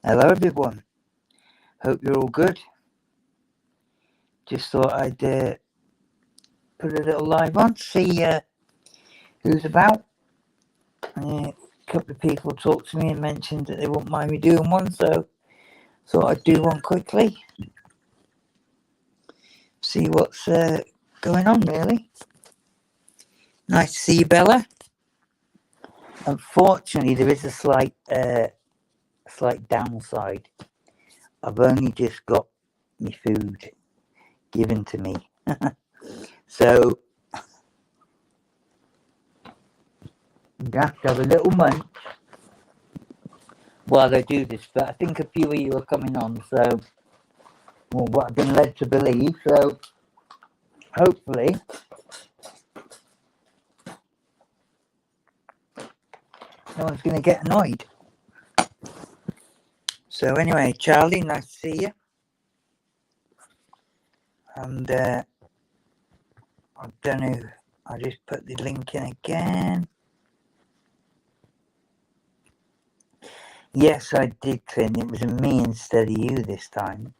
Hello everyone, hope you're all good. Just thought I'd put a little live on, see who's about. A couple of people talked to me and mentioned that they wouldn't mind me doing one, so thought I'd do one quickly. See what's going on really. Nice to see you, Bella. Unfortunately, there is a slight downside. I've only just got my food given to me. So you have to have a little munch while I do this, but I think a few of you are coming on, so what I've been led to believe, so hopefully no one's going to get annoyed. So anyway, Charlie, nice to see you. And I don't know, I'll just put the link in again. Yes, I did, Clint. It was me instead of you this time.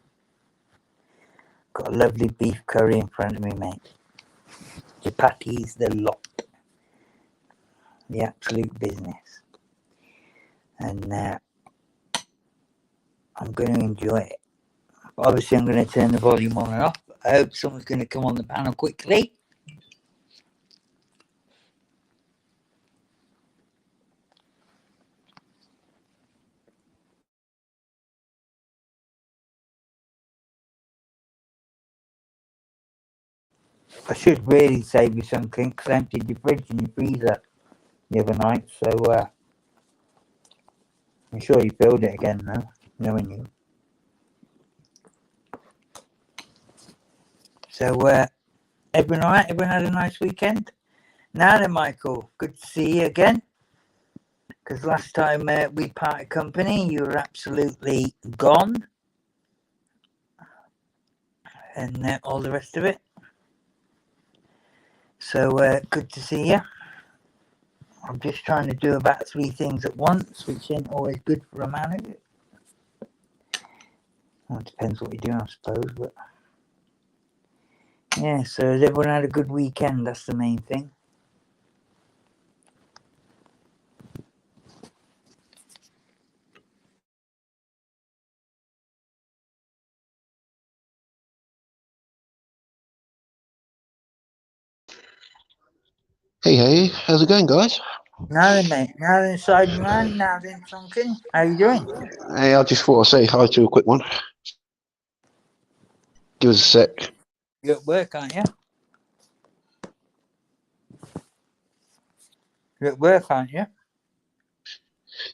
Got a lovely beef curry in front of me, mate. Chapatis, the lot. The absolute business. And I'm going to enjoy it. Obviously, I'm going to turn the volume on and off. I hope someone's going to come on the panel quickly. I should really save you something because I emptied your fridge and your freezer the other night. So I'm sure you filled it again now, knowing you. So everyone all right? Everyone had a nice weekend? Now then, Michael, good to see you again. Because last time we parted company, you were absolutely gone. And all the rest of it. So good to see you. I'm just trying to do about 3 things at once, which ain't always good for a man, is it? Well, it depends what you're doing, I suppose. But yeah, so has everyone had a good weekend? That's the main thing. Hey, how's it going, guys? Now then, mate. Now then, Sideman. Now then, Sunken. How you doing? Hey, I just thought I'd say hi to a quick one. Give us a sec. You're at work, aren't you? You're at work, aren't you?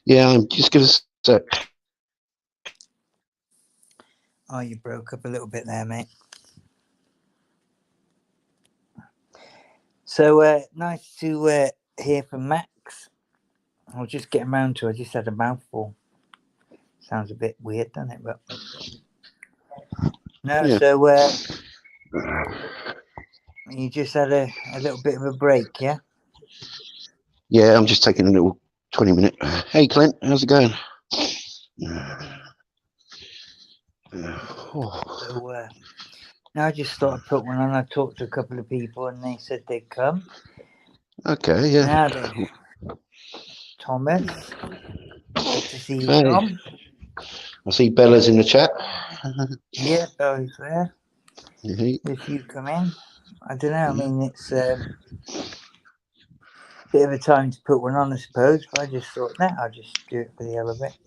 Yeah, just give us a sec. Oh, you broke up a little bit there, mate. So nice to hear from Max. I was just getting around to it. I just had a mouthful. Sounds a bit weird, doesn't it? But no, Yeah. so you just had a little bit of a break, yeah? Yeah, I'm just taking a little 20-minute. Hey, Clint, how's it going? So now I just thought I'd put one on. I talked to a couple of people and they said they'd come. Okay, yeah. Now then, Thomas, good to see you, Hey. Tom. I see Bella's in the chat. Yeah, Bella's there. Yeah. If you come in, I don't know. I mean, it's a bit of a time to put one on, I suppose. But I just thought, I'll just do it for the hell of it.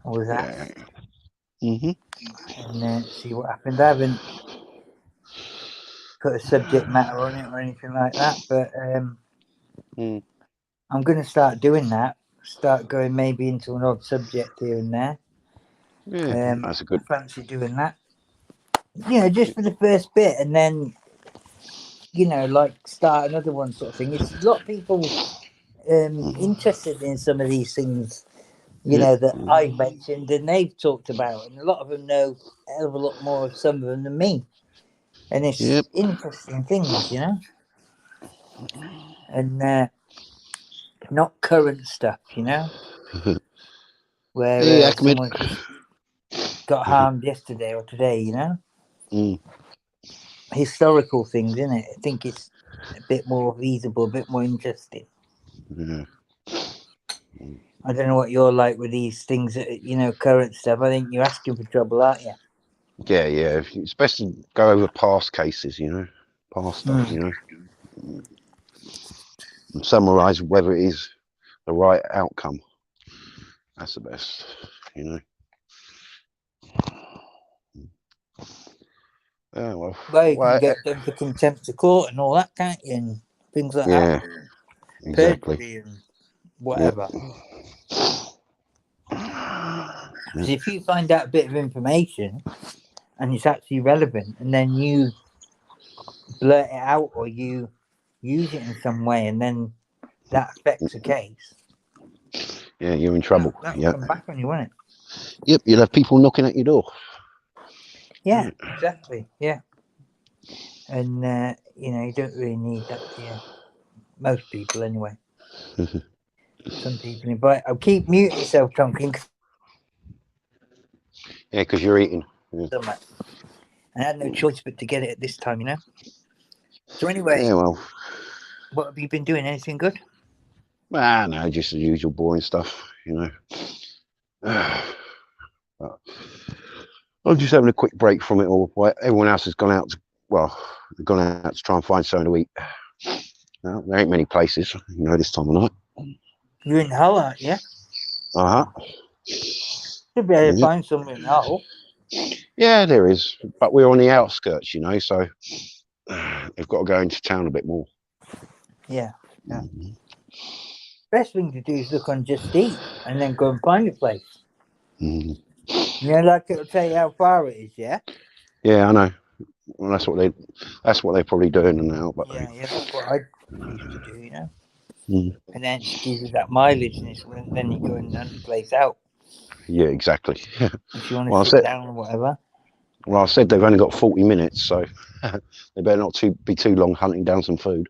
Or that. And see what happened. I haven't put a subject matter on it or anything like that, but I'm going to start doing that. Start going maybe into an odd subject here and there. Yeah, that's a good. I fancy doing that. Just for the first bit, and then like start another one, sort of thing. It's a lot of people interested in some of these things, that I've mentioned and they've talked about, and a lot of them know a hell of a lot more of some of them than me. And it's interesting things, and not current stuff, where Hey, Ahmed. someone just got harmed yesterday or today, you know? Mm. Historical things, isn't it? I think it's a bit more feasible, a bit more interesting. Yeah. I don't know what you're like with these things, you know, current stuff. I think you're asking for trouble, aren't you? Yeah, yeah. It's best to go over past cases, you know, past stuff, you know, and summarise whether it is the right outcome. That's the best, you know. Yeah, Well, you can get done for contempt of court and all that, can't you? And things like yeah, that. exactly. Perjury and Yep. whatever. Because if you find out a bit of information and it's actually relevant, and then you blurt it out or you use it in some way, and then that affects a case, Yeah, you're in trouble. that'll Yeah. come back on you, won't it? Yep, you'll have people knocking at your door. Yeah, exactly. Yeah. And, you know, you don't really need that, do you? Most people, anyway. Some people invite. I'll keep muting yourself, Tonkin, Yeah, because you're eating. Yeah. so much. I had no choice but to get it at this time, you know? So, anyway, Yeah, well, what have you been doing? Anything good? no, just the usual boring stuff, you know. I'm just having a quick break from it all. Everyone else has gone out to, well, they've gone out to try and find something to eat. Well, there ain't many places, you know, this time of night. You're in Hull, aren't you? Uh-huh. Should be able to find something in Hull. Yeah, there is. But we're on the outskirts, you know, so they've got to go into town a bit more. Yeah. Yeah. Best thing to do is look on Just Eat and then go and find a place. Mm. You know, like it'll tell you how far it is, yeah? Yeah, I know. Well, that's what they're probably doing now. But Yeah, that's what I used to do, you know? Mm. And then it just gives you that mileage, and then you go and hunt the place out. Yeah, exactly. If you want to Well, sit down or whatever. Well, I said they've only got 40 minutes, so they better not be too long hunting down some food.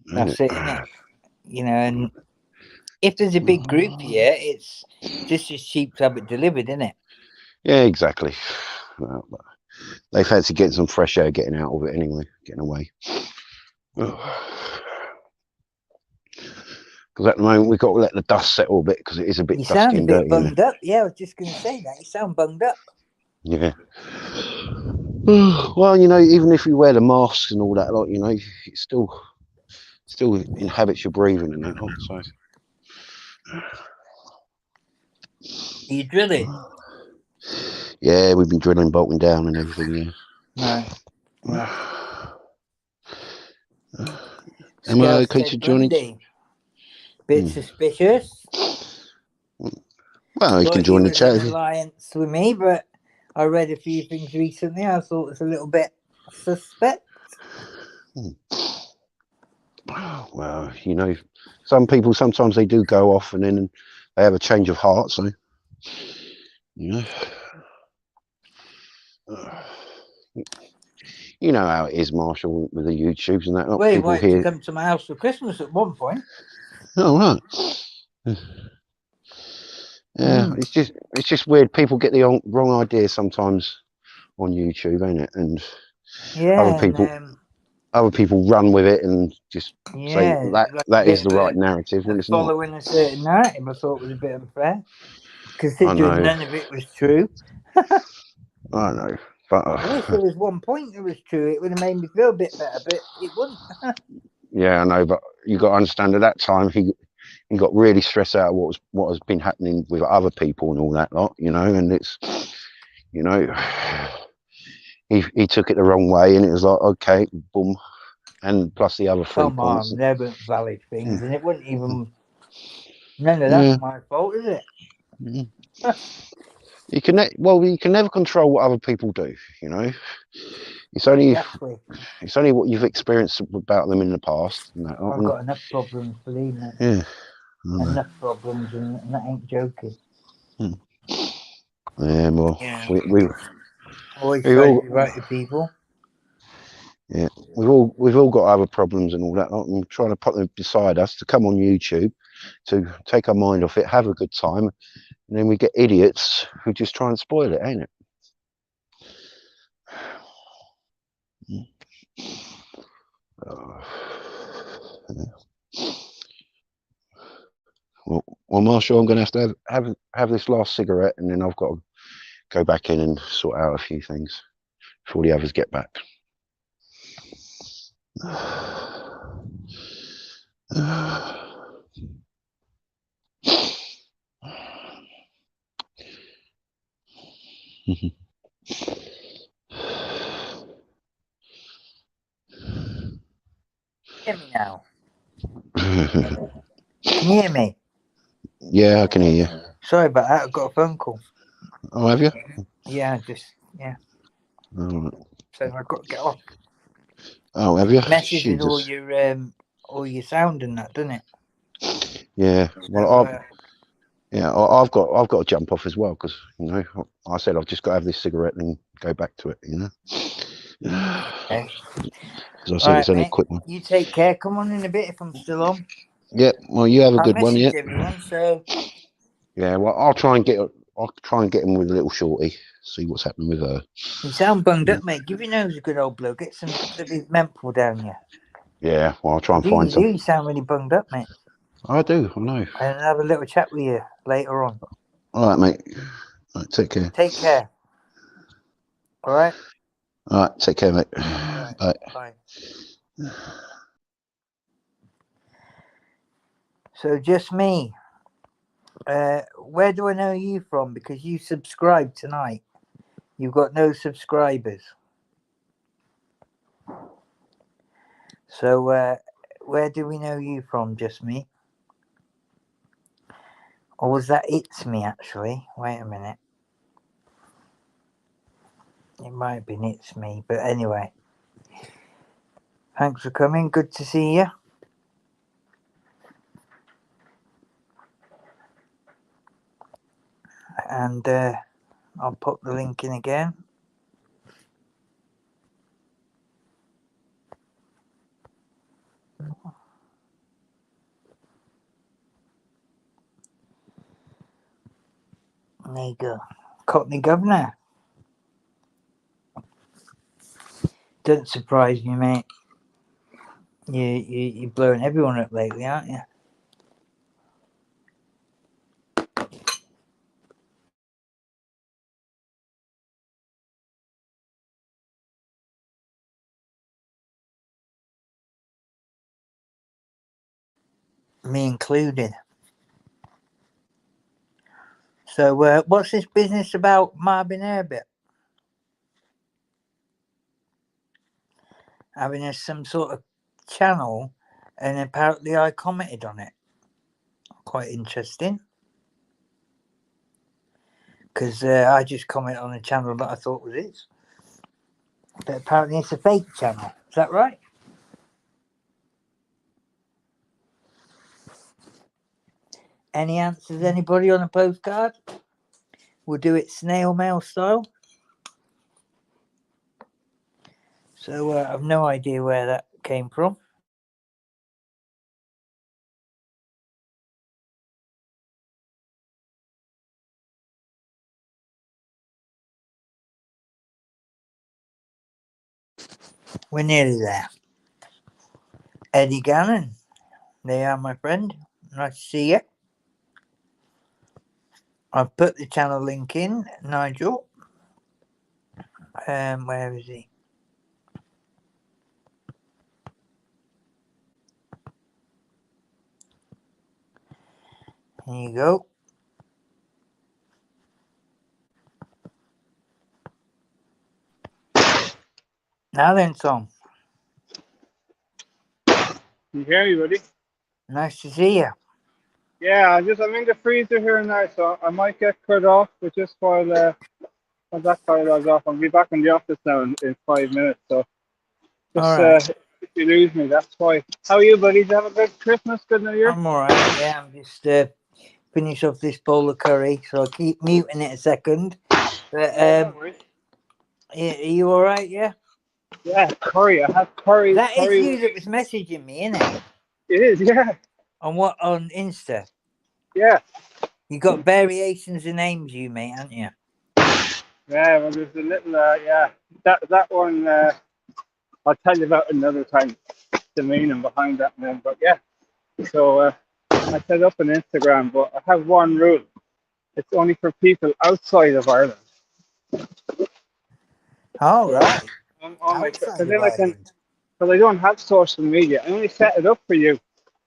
That's it, isn't it? You know, and if there's a big group here, it's just as cheap to have it delivered, isn't it? Yeah, exactly. Well, they fancy getting some fresh air, getting out of it anyway, getting away. Because at the moment we've got to let the dust settle a bit because it is a bit You dusty sound a and bit dirty. bunged up. Yeah, I was just going to say that. You sound bunged up. Yeah. Well, you know, even if you wear the masks and all that, like, you know, it still inhabits your breathing and that. So. Are you drilling? Yeah, we've been drilling, bolting down, and everything. Yeah. Right. Yeah. Am I Scout okay said to join it? Bundy. Bit suspicious. Well, you can Thought he join the was in chat. alliance with me, but I read a few things recently. I thought it was a little bit suspect. Well, you know, some people sometimes they do go off and then they have a change of heart. So, you know, you know how it is, Marshall, with the YouTubes and that. Well, he People wanted to here. come to my house for Christmas at one point. Oh right. Yeah, it's just weird. People get the wrong idea sometimes on YouTube, ain't it? And Yeah, other people run with it and just say that is the right narrative when it's not. Following a certain narrative, I thought was a bit unfair, I considering know. none of it was true. I know, but I wish there was one point that was true. It would have made me feel a bit better, but it wouldn't. yeah, I know. But you got to understand at that time he got really stressed out of what has been happening with other people and all that lot, you know. And it's, you know, he took it the wrong way, and it was like, okay, boom, and plus the other 3 points. They weren't valid things, and it wasn't even. None of that's my fault, is it? You can never control what other people do, you know. It's only what you've experienced about them in the past. And that, I've got enough problems, believe me. Yeah. Enough problems, and that ain't joking. Yeah, well, we've always trying to be right to people. Yeah, we've all got other problems and all that. I'm trying to put them beside us to come on YouTube, to take our mind off it, have a good time, And then we get idiots who just try and spoil it, ain't it? Well, Marshall, I'm going to have this last cigarette, and then I've got to go back in and sort out a few things before the others get back. Hear me now? Can you hear me? Yeah, I can hear you. Sorry about that. I got a phone call. Oh, have you? Yeah. Oh, So I got to get off. oh, have you? Messages Jesus. all your sound and that, doesn't it? Yeah. Well, I've got to jump off as well because I said I've just got to have this cigarette and go back to it. Okay. Because I said it's only a quick one. You take care. Come on in a bit if I'm still on. Yeah. Well, you have a good one. Yeah. Everyone. So. Yeah. Well, I'll try and get him with a little shorty. See what's happening with her. You sound bunged up, mate. Give your nose a good old blow. Get some menthol down you. Yeah. Well, I'll try and find some. You sound really bunged up, mate. I do. I know. And I'll have a little chat with you later on. All right, mate. All right, take care. Take care. All right. All right. Take care, mate. Right. Bye. Bye. So just me. Where do I know you from? Because you subscribed tonight. You've got no subscribers. So where do we know you from? Just me? Or was that it's me actually? Wait a minute. It might have been it's me, but anyway. Thanks for coming. Good to see you. And I'll put the link in again. There you go. Cockney Governor. Doesn't surprise me, mate. You're blowing everyone up lately, aren't you? Me included. So what's this business about Marvin Herbert? Having some sort of channel, and apparently I commented on it. Quite interesting. Because I just commented on a channel that I thought was his. But apparently it's a fake channel. Is that right? Any answers, anybody, on a postcard? We'll do it snail mail style. So I've no idea where that came from. We're nearly there. Eddie Gannon. There you are, my friend. Nice to see you. I've put the channel link in, Nigel. Where is he? Here you go. Now then, Tom. Can you hear me, buddy? Nice to see you. Yeah, I'm in the freezer here now, so I might get cut off, but just while that fire logs off, I'll be back in the office now in 5 minutes. So just All right. if you lose me, that's why. How are you, buddy? Did you have a good Christmas, good New Year? I'm all right. Yeah, I'm just finish off this bowl of curry, so I'll keep muting it a second. But No worries. are you all right? Yeah. Yeah, curry. I have curry. That is curry. you that was messaging me, isn't it? It is, yeah. On what? On Insta? Yeah. You got variations in names, you mate, haven't you? Yeah, well, there's a little, that one, I'll tell you about another time, the meaning behind that name. But yeah, so I set up an Instagram, but I have one rule. It's only for people outside of Ireland. All right. Because Outside of then I can, Ireland. because I don't have social media. I only set it up for you.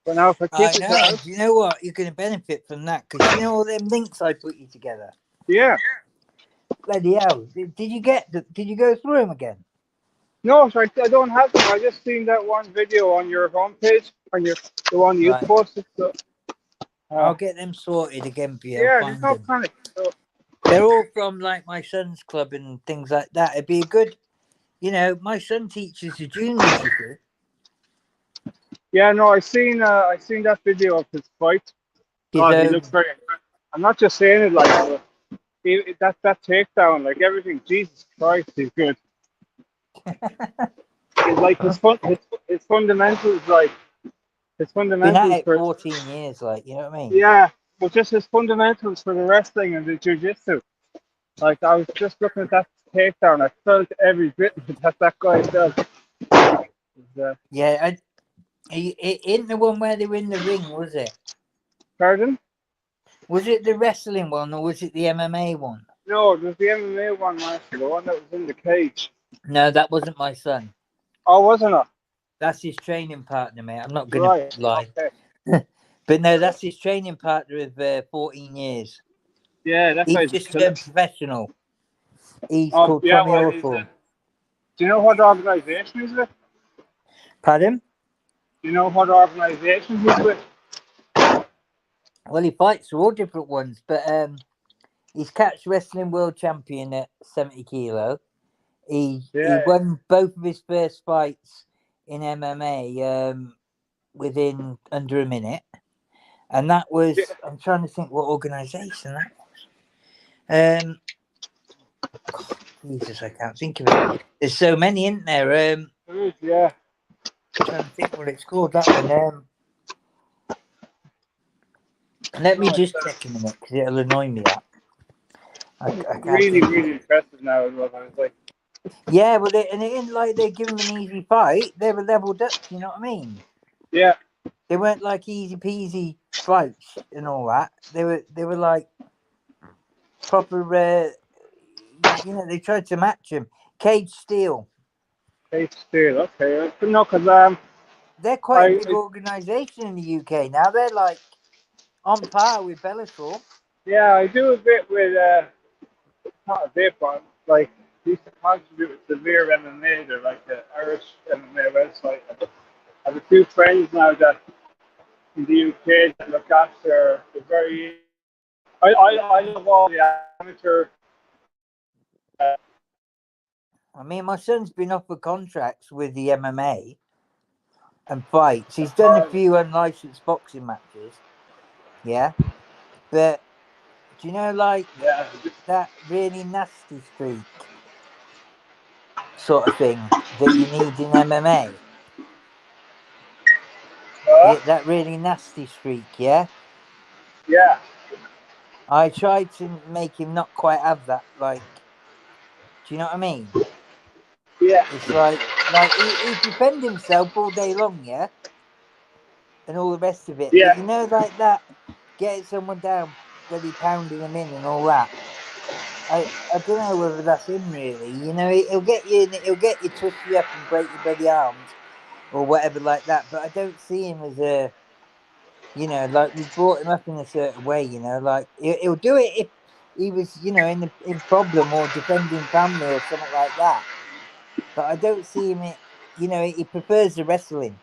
But now if I I keep it to know. out, Do you know what? You're going to benefit from that because you know all them links I put you together. yeah. Bloody hell! Did you Did you go through them again? No, sorry, I don't have them. I just seen that one video on your homepage, on the one you Right. posted. So, I'll get them sorted again for you. I'll yeah, there's find no them. panic. So, They're all from like my son's club and things like that. It'd be a good, my son teaches the juniors. You see, yeah, no, I seen that video of his fight. his God, he looks own. very. I'm not just saying it like that takedown, like everything. Jesus Christ, he's good. It's like his fundamentals, like his Been at fundamentals it for 14 years, like you know what I mean. yeah, but just his fundamentals for the wrestling and the jiu-jitsu. Like I was just looking at that takedown, I felt every bit that guy does. Yeah, it isn't the one where they were in the ring, was it? Pardon? Was it the wrestling one or was it the MMA one? No, there's the MMA one last year, the one that was in the cage. No, that wasn't my son. Oh, wasn't it? That's his training partner, mate. I'm not going Right. to lie. Okay. But no, that's his training partner of 14 years. Yeah, that He's guy's a just killer. professional. He's Oh, called yeah, Tommy well, Hawthorne. do you know what organisation he's with? Pardon? Do you know what organisation he's with? Well, he fights for all different ones, but he's catch wrestling world champion at 70 kilo. He won both of his first fights in MMA within under a minute. And that was, I'm trying to think what organisation that was. Jesus, I can't think of it. There's so many, isn't there? Yeah. I'm trying to think what it's called, that one. Let me just check a minute because it'll annoy me that. I can't Really, think. really impressive now as well. I was like, Yeah, well, it ain't like they give him an easy fight. They were leveled up, you know what I mean? yeah. They weren't like easy peasy fights and all that. They were like proper, they tried to match him. Cage Steel. Cage Steel, okay. No, because They're quite a big organisation in the UK now. They're like on par with Bellator. yeah, I do a bit with not a bit, but like used to contribute with Severe MMA. They're like the Irish MMA website. I have a few friends now that in the UK that look after the very. I love all the amateur. I mean, my son's been offered contracts with the MMA and fights. He's done a few unlicensed boxing matches. Yeah. But do you know, like, that really nasty streak sort of thing that you need in MMA? That really nasty streak, yeah? Yeah. I tried to make him not quite have that, like, do you know what I mean? Yeah. It's like he defend himself all day long, yeah? And all the rest of it. Yeah. But you know, like that, getting someone down, bloody pounding them in and all that. I don't know whether that's him really. You know, he'll get you twist you up and break your bloody arms or whatever like that. But I don't see him as a, like we brought him up in a certain way. You know, like he'll do it if he was, in problem or defending family or something like that. But I don't see him. He prefers the wrestling.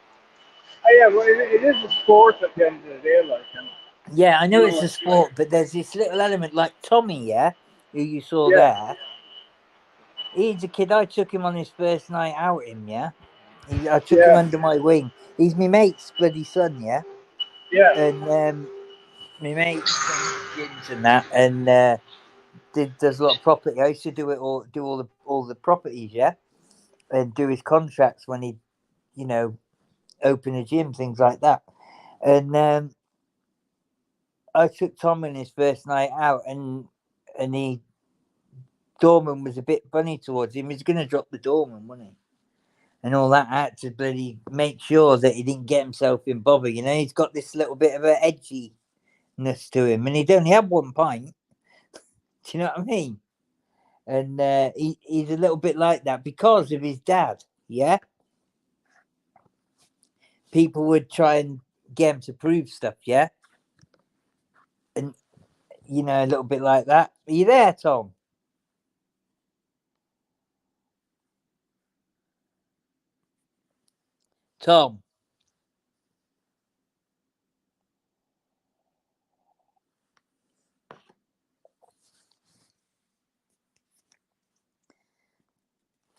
Oh, yeah, well, it is a sport at the end of the day, like. Yeah, I know it's a sport, but there's this little element like Tommy, yeah, who you saw there. He's a kid. I took him on his first night out. Yeah. I took him under my wing. He's my mate's bloody son, yeah. Yeah. And my mate's gyms and that, and does a lot of property. I used to do all the properties, yeah, and do his contracts when he, open a gym, things like that. And I took Tom on his first night out, and he doorman was a bit funny towards him. He's going to drop the doorman, wasn't he? And all that. I had to bloody make sure that he didn't get himself in bother. You know, he's got this little bit of an edginess to him, and he'd only had 1 pint. Do you know what I mean? And he's a little bit like that because of his dad. Yeah, people would try and get him to prove stuff. Yeah, and you know, a little bit like that. Are you there, Tom? Tom.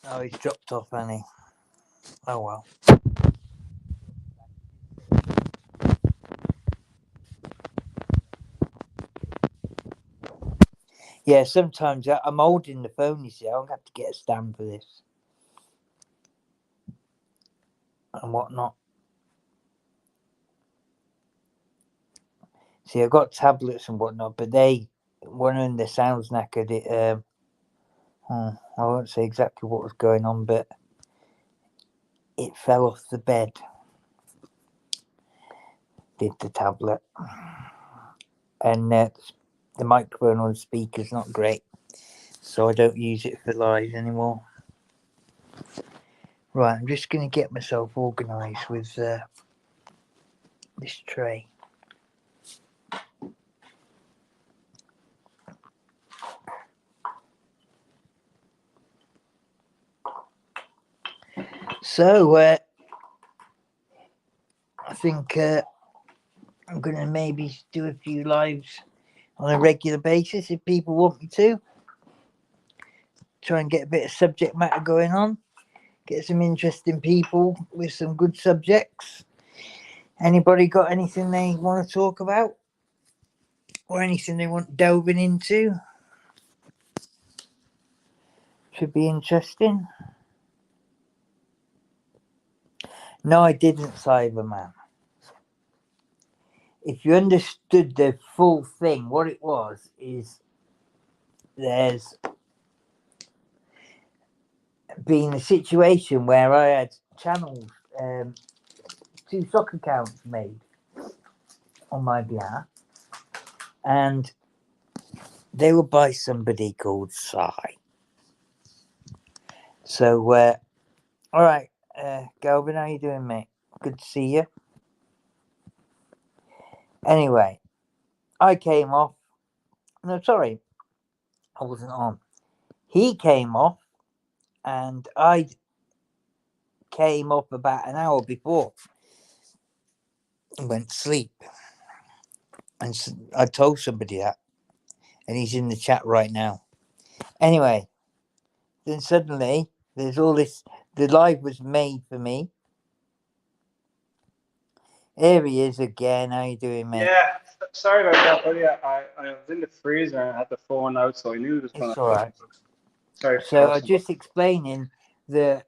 Oh, he's dropped off, hasn't he? Oh well. Yeah, sometimes I'm holding the phone, you see. I'm going to have to get a stand for this and whatnot. See, I've got tablets and whatnot, but one of them, the sound's knackered. I won't say exactly what was going on, but it fell off the bed. Did the tablet. And the microphone on the speaker's not great, so I don't use it for live anymore. Right, I'm just going to get myself organised with this tray. So, I think I'm going to maybe do a few lives on a regular basis if people want me to. Try and get a bit of subject matter going on. Get some interesting people with some good subjects. Anybody got anything they want to talk about? Or anything they want delving into? Should be interesting. No, I didn't, Cyberman. If you understood the full thing, what it was is there's been a situation where I had channels, 2 soccer accounts made on my behalf, and they were by somebody called Cy. So, all right, Galvin, how you doing, mate? Good to see you. Anyway, I came off. No, sorry, I wasn't on. He came off, and I came off about an hour before and went to sleep. And so I told somebody that, and he's in the chat right now. Anyway, then suddenly there's all this. The live was made for me. Here he is again. How you doing, mate? Yeah, sorry about that, buddy. I was in the freezer and I had the phone out, so I knew it was going It's to. all right. Sorry. So I'm just explaining that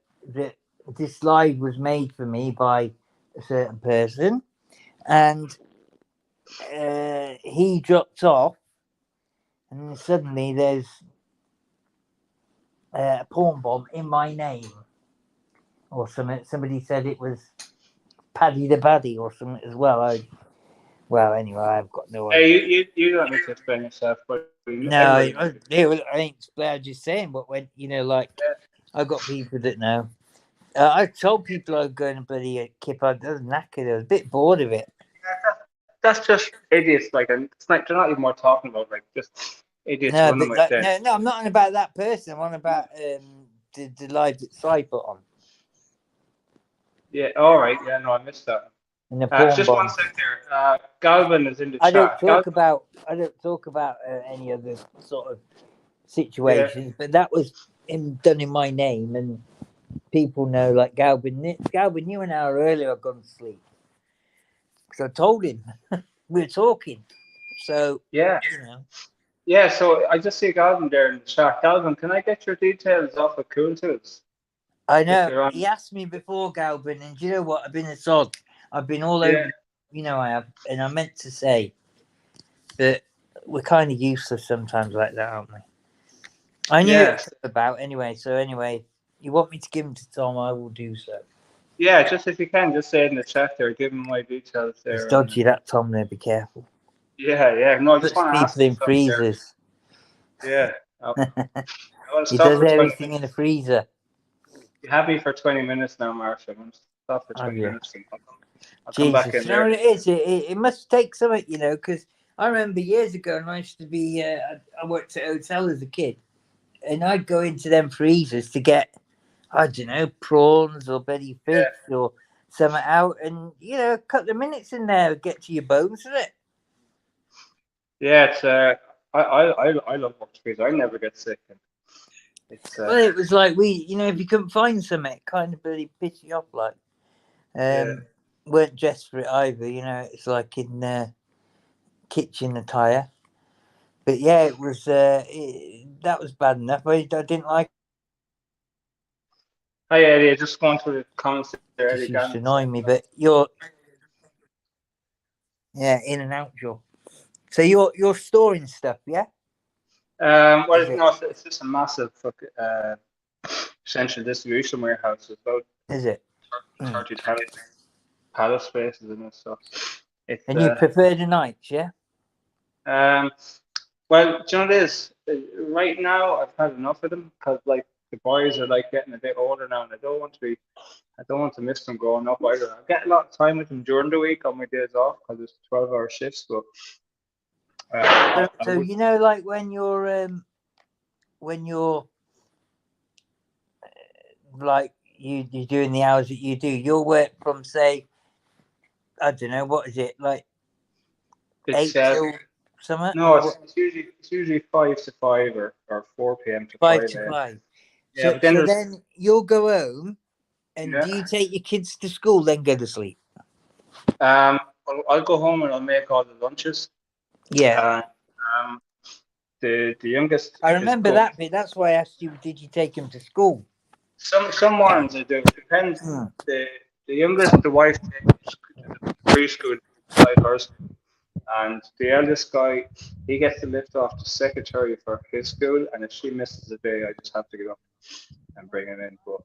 this live was made for me by a certain person, and he dropped off, and then suddenly there's a porn bomb in my name, or something. Somebody said it was Paddy the Baddy or something as well. Well, anyway, I've got no idea. Hey, you don't need to explain yourself, but No, I ain't explaining. I'm just saying. But when like, I got people that know. I told people I was going to bloody Kip. I was knackered. I was a bit bored of it. That's just idiots. Like, and it's like they're not even worth talking about. Like, just idiots No, running but like that. no, I'm not on about that person. I'm on about the live that Cy put on. Yeah. All right. Yeah. No, I missed that. And the porn Just bomb. 1 sec there. Galvin is in the I chat. don't talk about any other sort of situations, but that was done in my name, and people know, like Galvin. Galvin, you an hour earlier had gone to sleep because I told him we were talking. So Yeah. you know. Yeah. So I just see Galvin there in the chat. Galvin, can I get your details off of Cool Tools? I know. He asked me before, Galvin, and do you know what? I've been a sod. I've been all over. You know I have, and I meant to say But we're kind of useless sometimes like that, aren't we? I knew Yeah. it was about anyway. So anyway, you want me to give him to Tom? I will do so. Yeah, just if you can, just say it in the chat there. Give him my details It's there. dodgy, that Tom there. Be careful. Yeah. No, I just Puts want to ask people him in something there. freezers. Yeah. I want to He stop does for 20 everything minutes. in a freezer. You have me for 20 minutes now, Marsha. I'm going to stop for Oh 20 yeah. minutes. And I'll come back Jesus, in you know there. what it is? It must take something, you know, because I remember years ago, and I used to be, I worked at a hotel as a kid, and I'd go into them freezers to get, I don't know, prawns or belly fish or something out, and, you know, a couple of minutes in there, get to your bones, isn't it? Yeah, it's I love work trees. I never get sick. And it's Well, it was like you know, if you couldn't find something, it kind of really piss you off, like. Weren't dressed for it either, you know, it's like in kitchen attire. But yeah, it was that was bad enough. I didn't like Hi Eddie, just going through the comments there. it. Eddie Just used to Gannon annoy saying, me, but you're in and out, Joe. So you're storing stuff, yeah? well, Is it? no, it's just a massive central distribution warehouse. It's about Is it? 30 pallet spaces in it. So it's And you prefer the nights, yeah? well, do you know what it is? Right now, I've had enough of them because like the boys are like getting a bit older now, and I don't want to miss them growing up either. I get a lot of time with them during the week on my days off because it's 12-hour shifts. But So you know, like when you're like you're doing the hours that you do, you'll work from, say, I don't know, what is it, like it's 8 till something? no, it's usually 5 to 5 or 4 p.m. to 5 5 to a.m. 5. Yeah, So but then there's then you'll go home, and do you take your kids to school, then go to sleep? I'll go home and I'll make all the lunches. Yeah. The youngest I is remember going. that bit. That's why I asked you, did you take him to school? Some mornings I do. Depends. The youngest, the wife takes to the preschool by herself, and the eldest guy, he gets to lift off the secretary for his school, and if she misses a day, I just have to get up and bring him in. But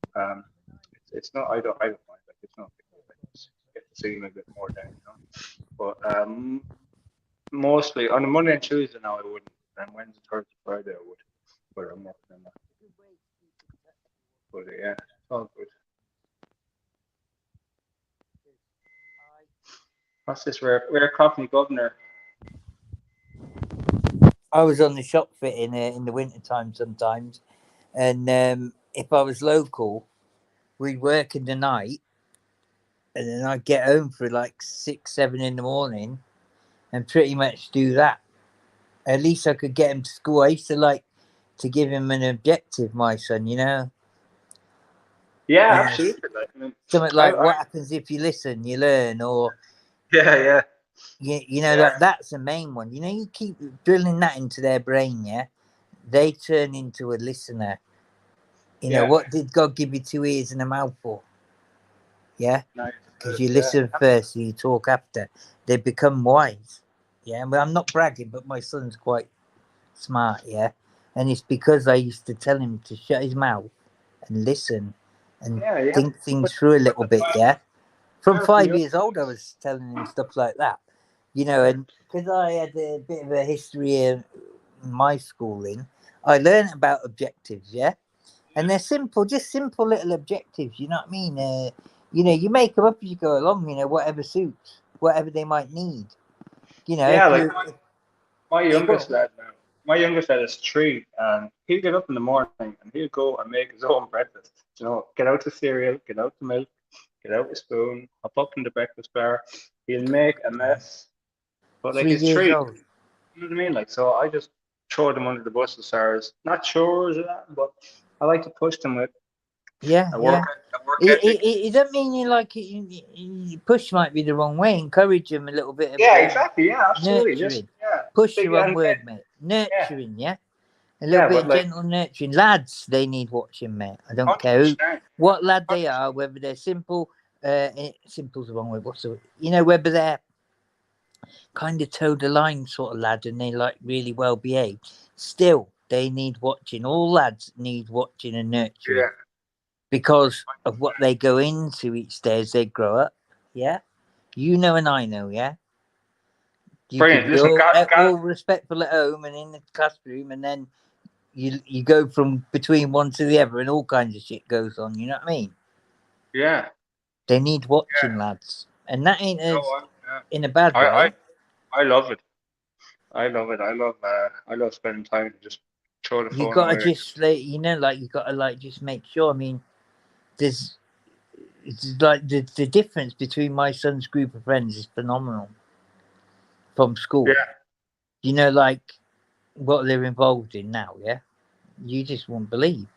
it's not. I don't mind. Like it's not. I just get to see him a bit more then, you know. But mostly on a Monday and Tuesday now I wouldn't, and Wednesday, Thursday, Friday I would. But I'm working on that. But yeah, it's all good. What's this? We're Cockney Governor. I was on the shop fit in the winter time sometimes, and if I was local, we'd work in the night, and then I'd get home for like 6, 7 in the morning, and pretty much do that. At least I could get him to school. I used to like to give him an objective, my son. You know. Yeah, absolutely. Like, I mean, Something like, what happens if you listen, you learn, or yeah. You know, that's the main one. You know, you keep drilling that into their brain, yeah, they turn into a listener. You know, what did God give you 2 ears and a mouth for? Yeah, because you listen first, so you talk after. They become wise. Yeah, but I'm not bragging, but my son's quite smart. Yeah, and it's because I used to tell him to shut his mouth and listen and think things through a little bit. Yeah, from 5 years old, I was telling him stuff like that. You know, and because I had a bit of a history in my schooling, I learned about objectives, yeah? And they're simple, just simple little objectives, you know what I mean? You know, you make them up as you go along, you know, whatever suits, whatever they might need. You know, like my youngest lad now, my youngest lad is 3, and he'll get up in the morning and he'll go and make his own breakfast. You know, get out the cereal, get out the milk, get out the spoon, hop up in the breakfast bar. He'll make a mess. But like 3 it's years 3. old. You know what I mean? Like, so I just throw them under the bus as far as not chores or that, but I like to push them with a work ethic. It doesn't mean you like it. You push might be the wrong way. Encourage them a little bit of Exactly. Yeah, absolutely. nurturing. Push the wrong word, mate. Nurturing, yeah. A little bit of gentle nurturing. Lads, they need watching, mate. I don't care what lad they are, whether they're simple. Simple's the wrong word. What's the, you know, whether they're kind of toe the line sort of lad, and they like really well behaved, still they need watching. All lads need watching and nurturing Yeah. because of what they go into each day as they grow up. Yeah, you know, and I know. Yeah, you could Brilliant. be Listen, all respectful at home and in the classroom, and then you go from between one to the other, and all kinds of shit goes on. You know what I mean? yeah. They need watching, Yeah. lads, and that ain't No, as in a bad I, way. I love it. I love it. I love spending time to just throw the You phone gotta away. just like like you gotta like just make sure. I mean, there's it's like the difference between my son's group of friends is phenomenal from school. Yeah. Like what they're involved in now. Yeah, you just won't believe.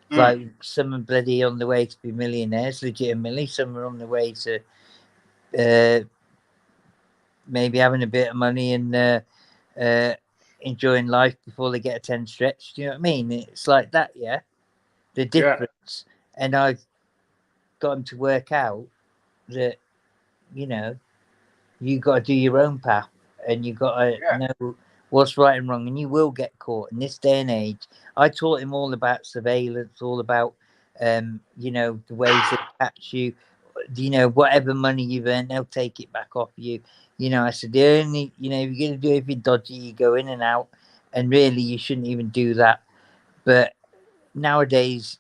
It's Mm. like some are bloody on the way to be millionaires, legitimately. Some are on the way to uh, maybe having a bit of money and enjoying life before they get a 10 stretch. Do you know what I mean? It's like that, yeah. The Yeah. difference. And I've got them to work out that, you know, you got to do your own path and you got to Yeah. know what's right and wrong. And you will get caught in this day and age. I taught him all about surveillance, all about, the ways they catch you. Whatever money you've earned, they'll take it back off you. I said, the only, if you're going to do anything dodgy, you go in and out. And really, you shouldn't even do that. But nowadays,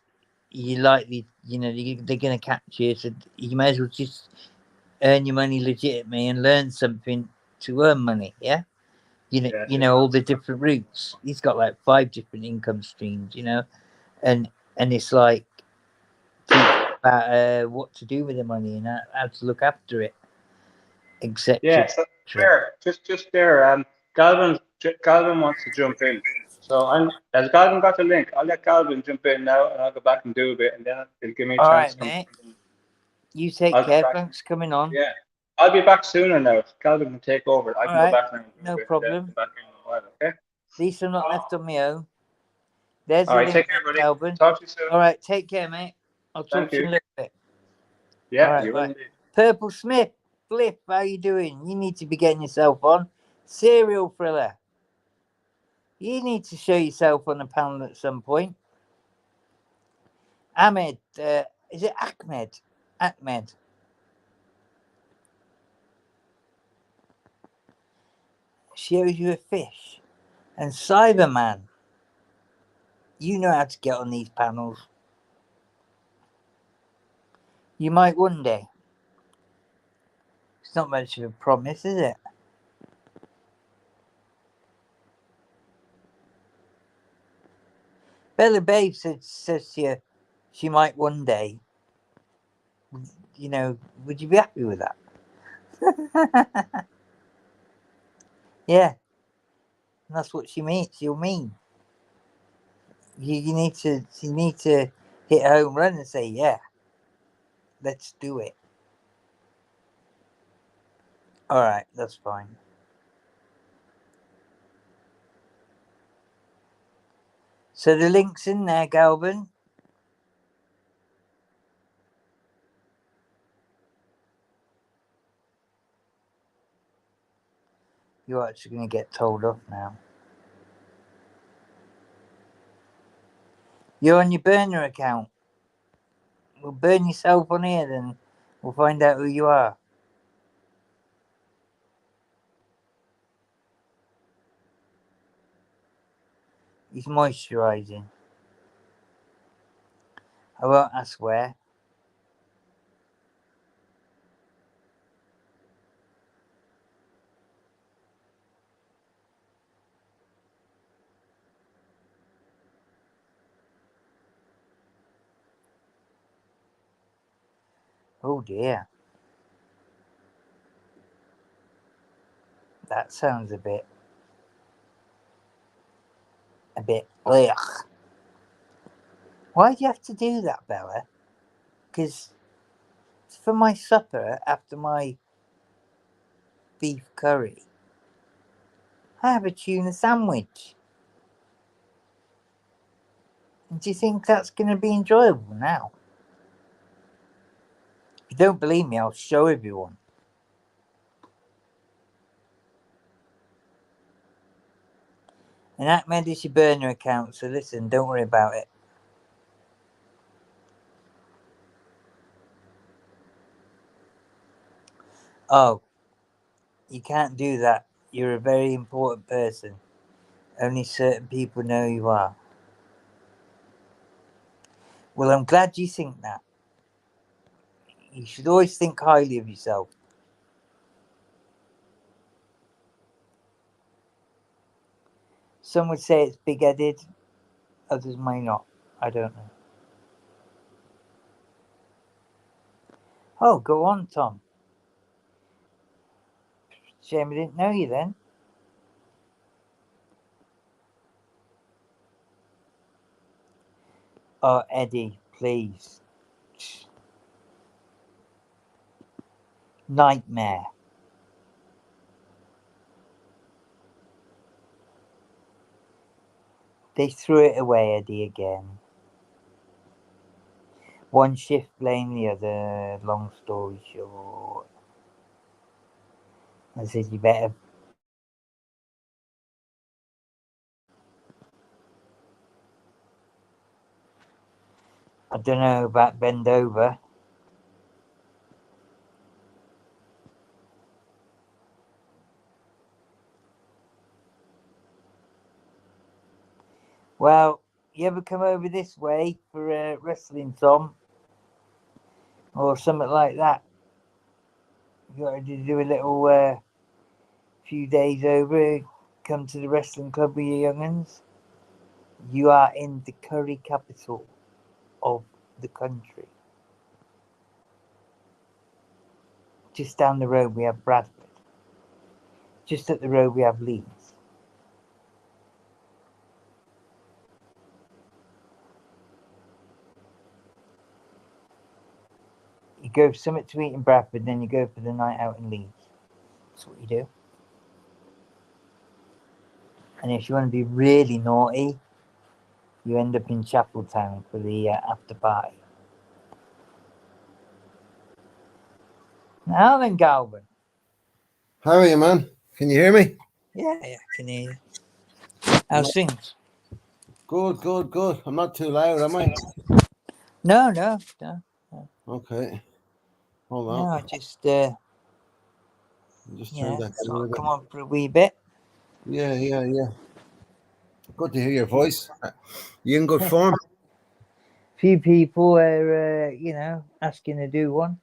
you likely, they're going to catch you. So you may as well just earn your money legitimately and learn something to earn money. Yeah. Yeah. All the different routes. He's got like 5 different income streams, and it's like teach about what to do with the money and how to look after it, etc. Yeah. So there, just there. Galvin wants to jump in. So has Galvin got the link? I'll let Galvin jump in now, and I'll go back and do a bit, and then it'll give me a All chance to right, come. mate. You take I'll be care. back. Thanks for coming on. Yeah. I'll be back sooner now. If Calvin can take over, I All can go right, back now and do a no bit and then problem. come back in a while, okay? At least I'm not left on my own. There's All the right, link, take care, buddy. Calvin. Talk to you soon. All right, take care, mate. I'll talk Thank to you you. in a little bit. All Yeah, right, you will right. indeed. Purple Smith, Flip, how you doing? You need to be getting yourself on. Serial Thriller. You need to show yourself on the panel at some point. Ahmed, is it Ahmed? Ahmed. Shows you a fish. And Cyberman. You know how to get on these panels. You might one day. It's not much of a promise, is it? Bella Babe says to you she might one day. Would you be happy with that? Yeah, that's what she means. She'll mean. You need to hit a home run and say, yeah, let's do it. All right, that's fine. So the link's in there, Galvin. You're actually going to get told off now. You're on your burner account. Well, burn yourself on here, then we'll find out who you are. He's moisturising. I won't ask where. Oh dear. That sounds a bit. Ugh. Why do you have to do that, Bella? Because for my supper after my beef curry, I have a tuna sandwich. And do you think that's going to be enjoyable now? If you don't believe me, I'll show everyone. And Ahmed is your burner account, so listen, don't worry about it. Oh, you can't do that. You're a very important person. Only certain people know you are. Well, I'm glad you think that. You should always think highly of yourself. Some would say it's big-headed, others may not. I don't know. Oh, go on, Tom. Shame I didn't know you then. Oh, Eddie, please. Nightmare. They threw it away, Eddie, again. One shift blamed the other. Long story short. I said, you better. I don't know about bend over. Well, you ever come over this way for wrestling, Tom? Or something like that? You got to do a little few days over, come to the wrestling club with your young'uns. You are in the curry capital of the country. Just down the road we have Bradford. Just up the road we have Leeds. You go for something to eat in Bradford, then you go for the night out in Leeds. That's what you do. And if you want to be really naughty, you end up in Chapeltown for the after party. Now then, Galvin. How are you, man? Can you hear me? Yeah, I can hear you. How's things? Good, good, good. I'm not too loud, am I? No. Okay. Hold on. No, I just, Just yeah, turned that down a sort of little come on for a wee bit. bit. Yeah. Good to hear your voice. You in good form? Few people are, asking to do one.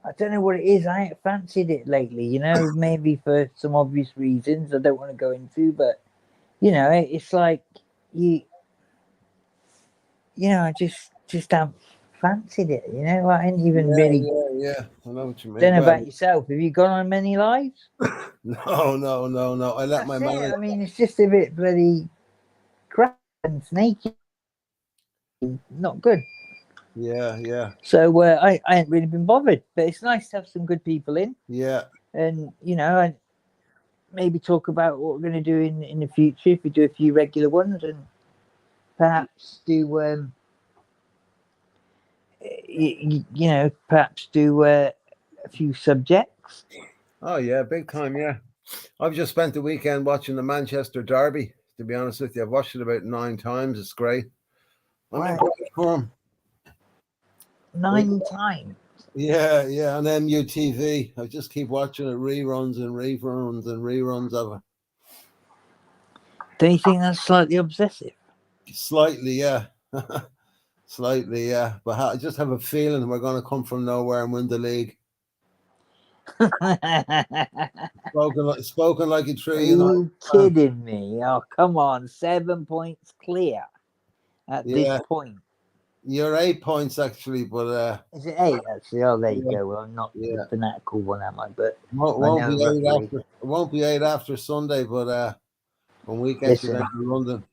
I don't know what it is. I ain't fancied it lately, maybe for some obvious reasons I don't want to go into, but, it's like I just haven't fancied it, I ain't even really. Yeah. I know what you mean. Don't know Well, about yourself. Have you gone on many lives? no. I let my That's it. man. I mean, it's just a bit bloody crap and snaky. Not good. Yeah. So I ain't really been bothered. But it's nice to have some good people in. Yeah. And, and maybe talk about what we're going to do in the future if we do a few regular ones and perhaps do, perhaps do a few subjects. Oh, yeah, big time, yeah. I've just spent the weekend watching the Manchester Derby, to be honest with you. I've watched it about 9 times. It's great. I'm in great form. 9 times. Yeah, on MUTV. I just keep watching it, reruns of it. Don't you think that's slightly obsessive? Slightly, yeah. Slightly, yeah. But I just have a feeling we're going to come from nowhere and win the league. Spoken like a tree. Are you kidding me? Oh, come on. 7 points clear at this point. You're 8 points, actually, but... Is it 8, actually? Oh, there you go. Well, I'm not the fanatical one, am I? But won't be 8 after Sunday, but when we get you down to London...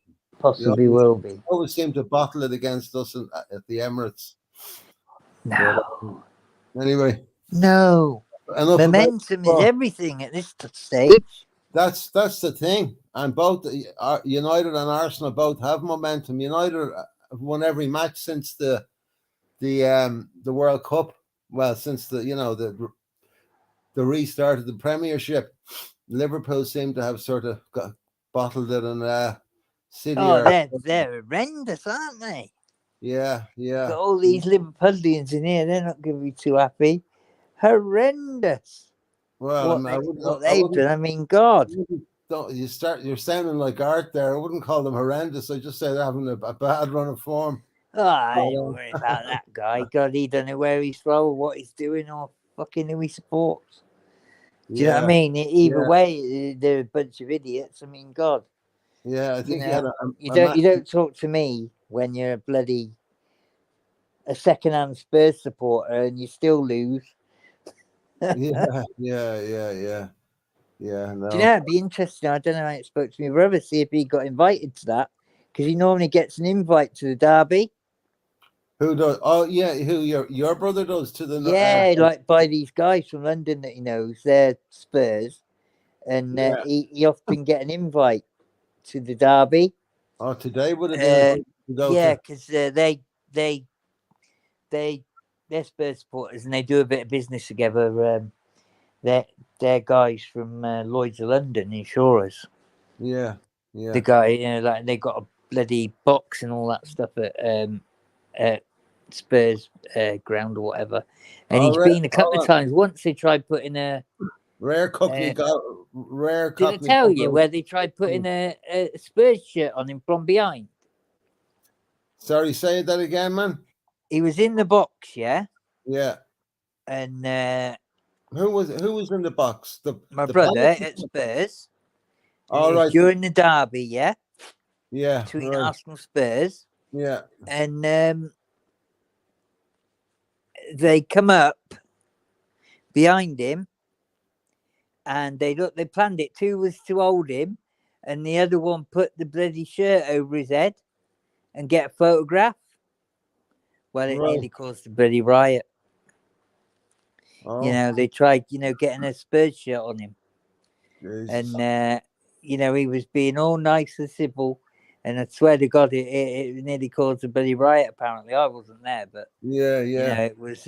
Possibly will be. Always seem to bottle it against us at the Emirates. No. But, anyway. No. Momentum is everything at this stage. That's the thing. And both United and Arsenal both have momentum. United have won every match since the World Cup. Well, since the restart of the Premiership. Liverpool seem to have sort of bottled it and City Oh, are, they're horrendous, aren't they? yeah. Got all these Liverpudlians in here. They're not going to be too happy. Horrendous. Well, What they've done. I mean, God. You're sounding like Art there. I wouldn't call them horrendous. I just say they're having a bad run of form. Oh, I ain't worried about that guy. God, he don't know where he's from, what he's doing, or fucking who he supports. Do you know what I mean? Either way, they're a bunch of idiots. I mean, God. Yeah, I think you don't talk to me when you're a second-hand Spurs supporter and you still lose. yeah. No. Do you know, it'd be interesting. I don't know how I spoke to my brother, see if he got invited to that, because he normally gets an invite to the derby. Who does? Oh, yeah. Who your brother does to the? Yeah, like by these guys from London that he knows, they're Spurs, and he often get an invite to the derby. Oh, today would have been. Because they're Spurs supporters and they do a bit of business together. They're guys from Lloyd's of London insurers. Yeah. The guy, like they got a bloody box and all that stuff at Spurs ground or whatever. And he's been a couple of times. Once they tried putting a rare Cockney. Rare Did Cockney I tell you where they tried putting a Spurs shirt on him from behind? Sorry, say that again, man. He was in the box, yeah. Yeah. And who was in the box? My brother at Spurs. All right. During the derby, yeah. Yeah. Between Arsenal Spurs. Yeah. And they come up behind him, and they planned it. Two was to hold him, and the other one put the bloody shirt over his head and get a photograph. Well, it nearly caused a bloody riot. Oh. They tried, getting a Spurs shirt on him. Jesus. And, he was being all nice and civil. And I swear to God, it nearly caused a bloody riot, apparently. I wasn't there, but... Yeah. it was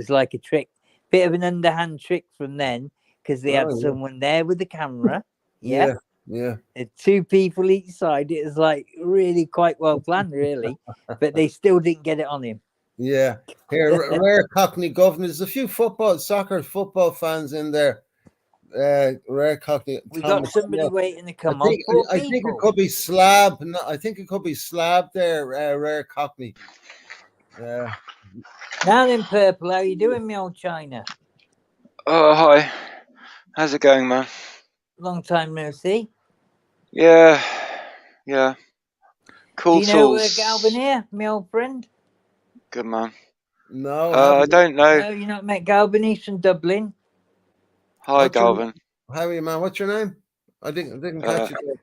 like a trick. Bit of an underhand trick from then, because they had someone there with the camera. Yeah. And two people each side. It was like really quite well planned, really. But they still didn't get it on him. Yeah. Here, rare Cockney governor. There's a few soccer football fans in there. Rare Cockney. We got somebody waiting to come on. I think it could be Slab. No, I think it could be Slab there, rare Cockney. Yeah. Now then, Purple, how you doing, me old China? Oh, hi. How's it going, man? Long time no see. Yeah. Cool. Do you know Galvin here, my old friend? Good man. No, I don't know. No, you not met Galvin? He's from Dublin. Hi, Galvin. How are you, man? What's your name? I didn't catch it.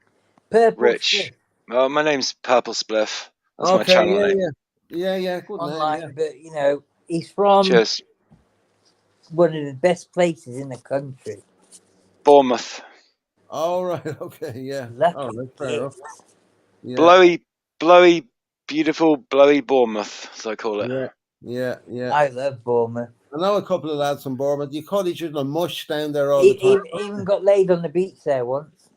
Purple Rich. Spliff. My name's Purple Spliff. That's my channel name. Yeah. Good online, name, yeah. But he's from Cheers. One of the best places in the country. Bournemouth. All right. Okay. Yeah. Lucky that's fair enough. Yeah. Blowy, beautiful, blowy Bournemouth, as I call it. Yeah. I love Bournemouth. I know a couple of lads from Bournemouth. You call each other mush down there all the time. Even got laid on the beach there once.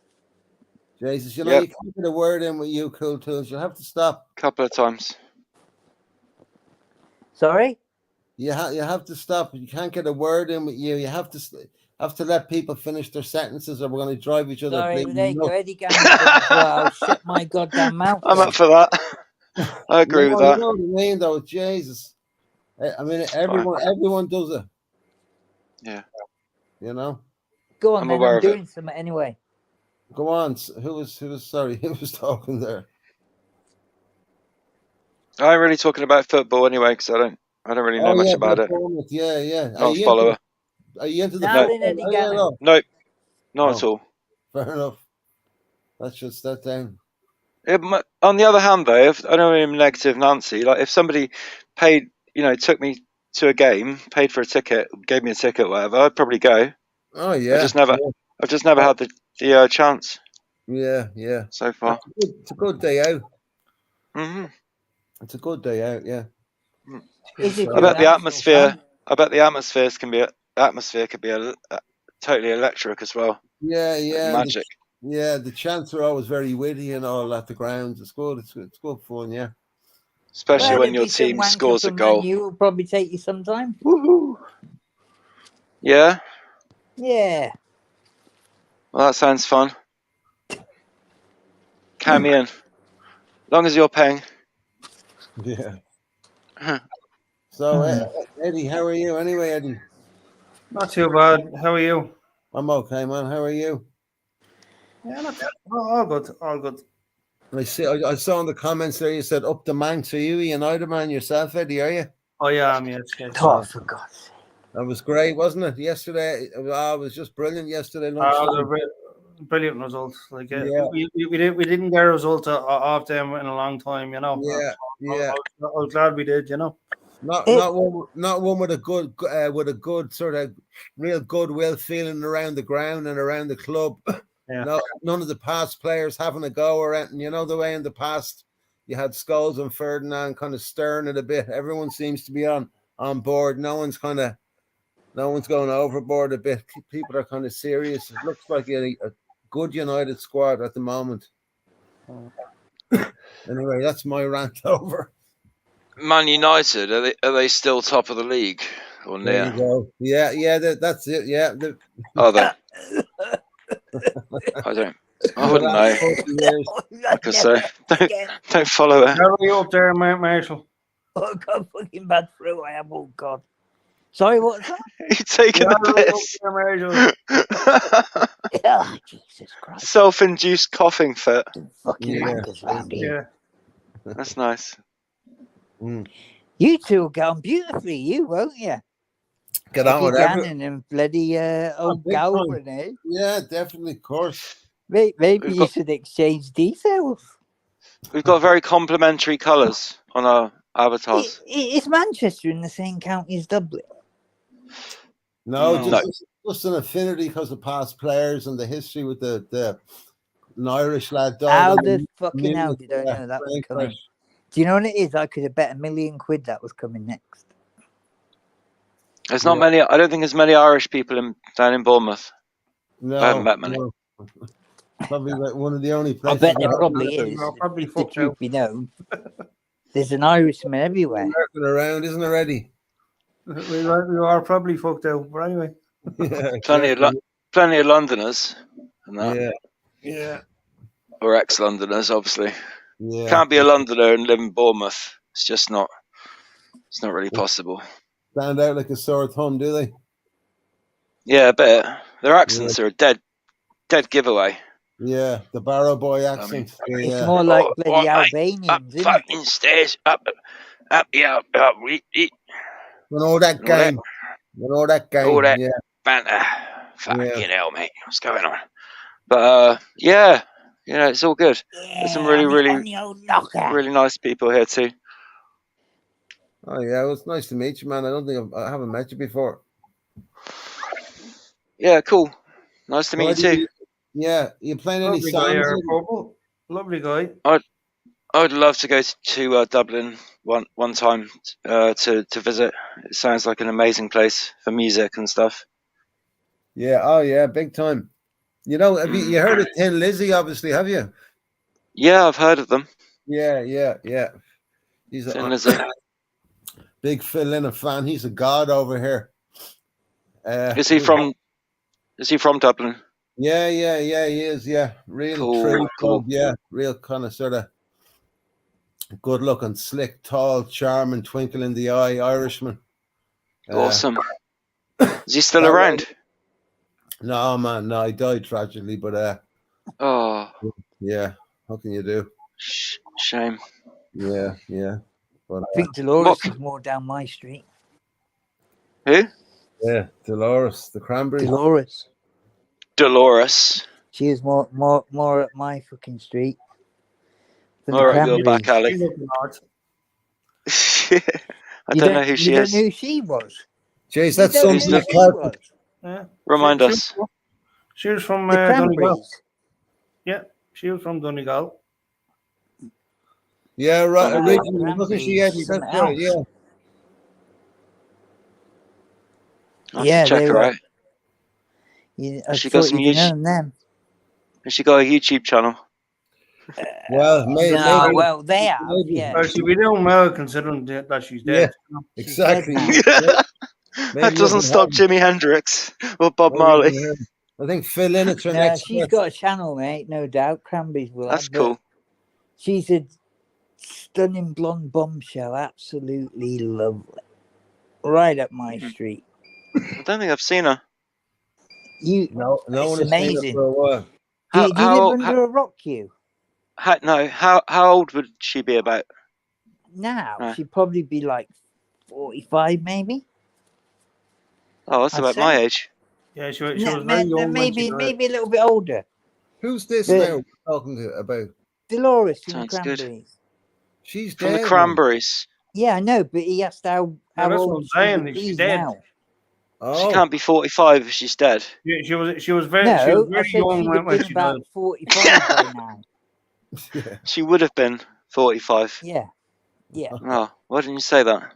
Jesus, you can't get a word in with you, Cool Tools. You'll have to stop. A couple of times. Sorry? You have to stop. You can't get a word in with you. You have to let people finish their sentences, or we're going to drive each other. Sorry, there you go. Eddie I'll shut my goddamn mouth. I'm up for that. I agree with that. You know what I mean, though? Jesus. I mean, everyone does it. Yeah. Go on, I'm doing something anyway. Go on. Who was talking there? I'm really talking about football anyway, because I don't really know much about it. Yeah. Not a follower. Are you into the football? No, not at all. Fair enough. Let's just that down. On the other hand, though, I don't mean negative Nancy. Like if somebody paid, took me to a game, paid for a ticket, gave me a ticket, whatever, I'd probably go. Oh yeah. I've just never had the chance. Yeah. So far, it's a good day out. Mm-hmm. It's a good day out. Yeah. I bet the atmosphere could be totally electric as well. Yeah. Magic. Yeah, the chants are always very witty and all at the grounds. It's good. It's good fun. Yeah. Especially Well, when there'll your be some team wanker scores a from Man goal. U will probably take you sometime. Woohoo! Yeah, Yeah. well, that sounds fun. Count me in. Long as you're paying. Yeah. So, Eddie, how are you? Anyway, Eddie, Not too bad. How are you? I'm okay, man. How are you? Yeah, not all good. All good. I see. I saw in the comments there you said up the Manx. Are you a United man yourself, Eddie? Are you? Oh yeah, yes. Oh, for God's sake. That was great, wasn't it? Yesterday, it was just brilliant. Yesterday It was lunchtime. a brilliant result. Like Yeah. we didn't get a result off them in a long time. You know. Yeah, yeah. I was glad we did. You know. Not one with a good sort of real goodwill feeling around the ground and around the club. Yeah. No, none of the past players having a go or anything. You know the way in the past you had Scholes and Ferdinand kind of stirring it a bit. Everyone seems to be on board. No one's going overboard a bit. People are kind of serious. It looks like a good United squad at the moment. Anyway, that's my rant over. Man United, are they still top of the league or There near? you go. Yeah, that's it. Yeah. Are they? I wouldn't know. Like I say, don't follow it. How are you up there, Marshall? Oh, God, fucking bad through I am. Oh, God. Sorry, what's that? You're taking the piss. Oh, Jesus Christ. Self-induced coughing fit. Fucking Yeah. wankers round here. Yeah. That's nice. You two will get on beautifully, you, won't you? Get on with everything. Gannon and bloody old big time. Galvin, eh? Yeah, definitely, of course. Maybe you should exchange details. We've got very complementary colours on our avatars. Is Manchester in the same county as Dublin? No, No. just an affinity because of past players and the history with the an Irish lad. How the fucking hell did I know that was coming? Do you know what it is? I could have bet £1 million that was coming next. There's not many. I don't think there's many Irish people down in Bournemouth. No, I haven't met many. No. Probably one of the only places. I bet there probably is. Well, probably if the truth be known. There's an Irishman everywhere. Working around, isn't there, Eddie? We are probably fucked out, but anyway. Yeah, plenty of Londoners. And that. Yeah. Or ex-Londoners, obviously. Yeah. Can't be a Londoner and live in Bournemouth. It's just not. It's not really possible. Stand out like a sore thumb, do they? Yeah, a bit. Their accents are a dead giveaway. Yeah, the Barrow Boy accent. It's more like bloody Albanians, isn't fucking it? stairs up. When all that game. All that banter. Fucking hell, mate. What's going on? But yeah, it's all good. There's some really nice people here too. Oh yeah, it was nice to meet you, man. I don't think I haven't met you before. Yeah, cool. Nice to meet you too. Yeah, you playing any songs? Lovely guy. I would love to go to Dublin one time to visit. It sounds like an amazing place for music and stuff. Yeah. Oh yeah, big time. You know, have you heard of Thin Lizzy? Obviously, have you? Yeah, I've heard of them. Yeah. He's Thin Lizzy. Big Phil Lynott fan. He's a god over here. Is he from Dublin? Yeah, he is. Yeah, real cool. Yeah, real kind of sort of good looking, slick, tall, charming, twinkle in the eye Irishman. Awesome. Is he still around? No, man, no, he died tragically, but yeah, what can you do? Shame. Yeah. But, I think Dolores is more down my street. Who? Yeah, Dolores, the Cranberry. Dolores. She is more up my fucking street. All right, your back alley. I don't know who she is. You don't know who she was? Jeez, that's something. Remind us. She was from the Donegal. Yeah, she was from Donegal. Yeah, right. Originally, wasn't she? That's right. Yeah. Check her out. She got some music. Has Has she got a YouTube channel? Well, maybe. They have. Maybe. Yeah, Well, she'd be doing well considering that she's dead. She's dead Exactly. now. That doesn't stop Jimi Hendrix or Bob Marley. I think Phil Innett's her No, next. she's got a channel, mate. No doubt. Cranberries will. That's have, but cool. She's a stunning blonde bombshell. Absolutely lovely. Right up my street. I don't think I've seen her. No one it's has seen her amazing. for a while. Do you live under a rock, you? How old would she be about? Now, she'd probably be like 45, maybe. Oh, that's about my age. Yeah, she was very young. Maybe a little bit older. Who's this now we're talking about? Dolores from Sounds the Cranberries. good. She's From dead. the Cranberries. Yeah, I know, but he asked how old she's dead. now. She can't be 45 if she's dead. She was very I said young she'd have when been she about died. 45 by now. She would have been 45. Yeah. Oh, why didn't you say that?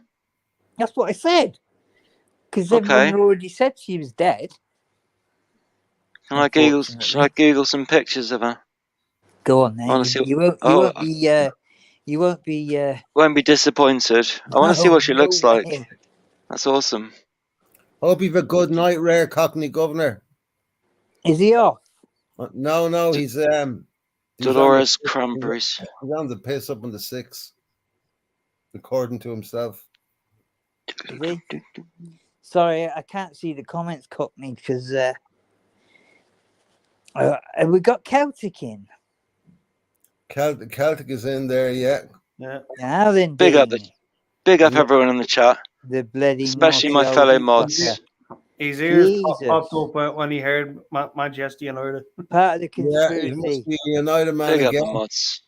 That's what I said. Because everyone had already said she was dead. Should I Google some pictures of her? Go on, then. You won't be disappointed. I want to see what she looks like. That's awesome. Hope you've a good night, Rare Cockney Governor. Is he off? No, he's Dolores Cranberries. He's on the piss up on the 6, according to himself. Is he? Sorry, I can't see the comments, Cockney, because have we got Celtic in? Celtic is in there, yeah. Now then, big up everyone in the chat. The bloody, especially my fellow mods. His ears popped up when he heard Manchester United. Part of the conspiracy. Yeah, he must be a United man big again. Up the mods.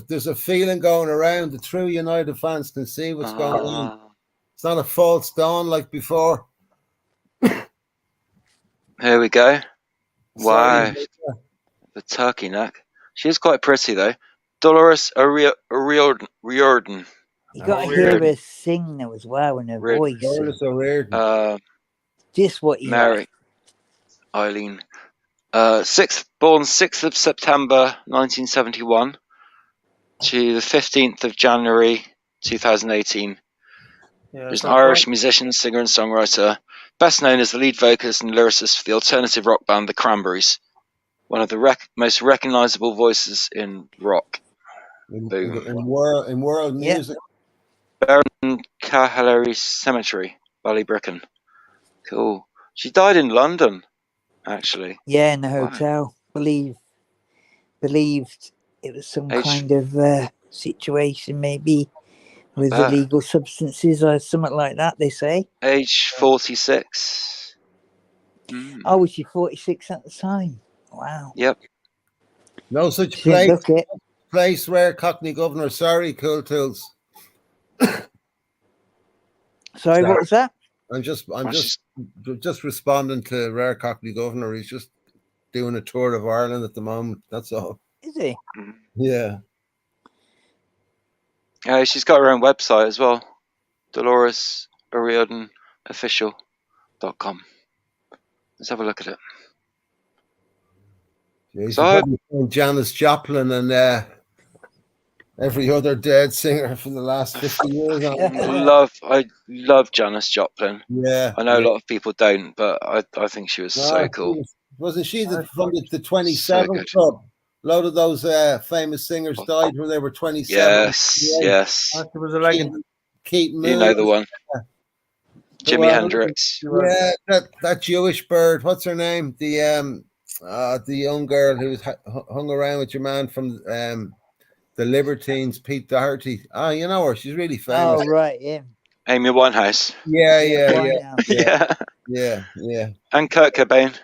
There's a feeling going around. The true United fans can see what's going on. It's not a false dawn like before. Here we go. Wow. Sorry. The turkey neck. She is quite pretty though. Dolores Riordan. You got to hear her sing though as well in her voice. Dolores O'Riordan. Just what you Mary. Eileen. Born 6th of September 1971 to the 15th of January 2018. She's an Irish musician, singer and songwriter, best known as the lead vocalist and lyricist for the alternative rock band The Cranberries, one of the most recognisable voices in rock. In world music. Baron Cahillary Cemetery, Ballybricken. Cool. She died in London, actually. Yeah, in the hotel. Believed it was some kind of situation, maybe with illegal substances or something like that. They say. Age 46. Oh, was she 46 at the time? Wow. Yep. No such place, Rare Cockney Governor. Sorry, Cool Tools. Sorry, what was that? I'm just responding to Rare Cockney Governor. He's just doing a tour of Ireland at the moment. That's all. Is he? Yeah. She's got her own website as well. Dolores O'Riordan Official.com. Let's have a look at it. Yeah, Janis Joplin and every other dead singer for the last 50 years. I love Janis Joplin. Yeah. I know a lot of people don't, but I think she was so cool. Wasn't she from the 27 club? A lot of those famous singers died when they were 27. Yes. There was a legend. Keith Moon. You know the one. Jimi Hendrix. Yeah, that Jewish bird. What's her name? The young girl who hung around with your man from the Libertines, Pete Doherty. Oh, you know her. She's really famous. Oh, right, yeah. Amy Winehouse. Yeah. And Kurt Cobain.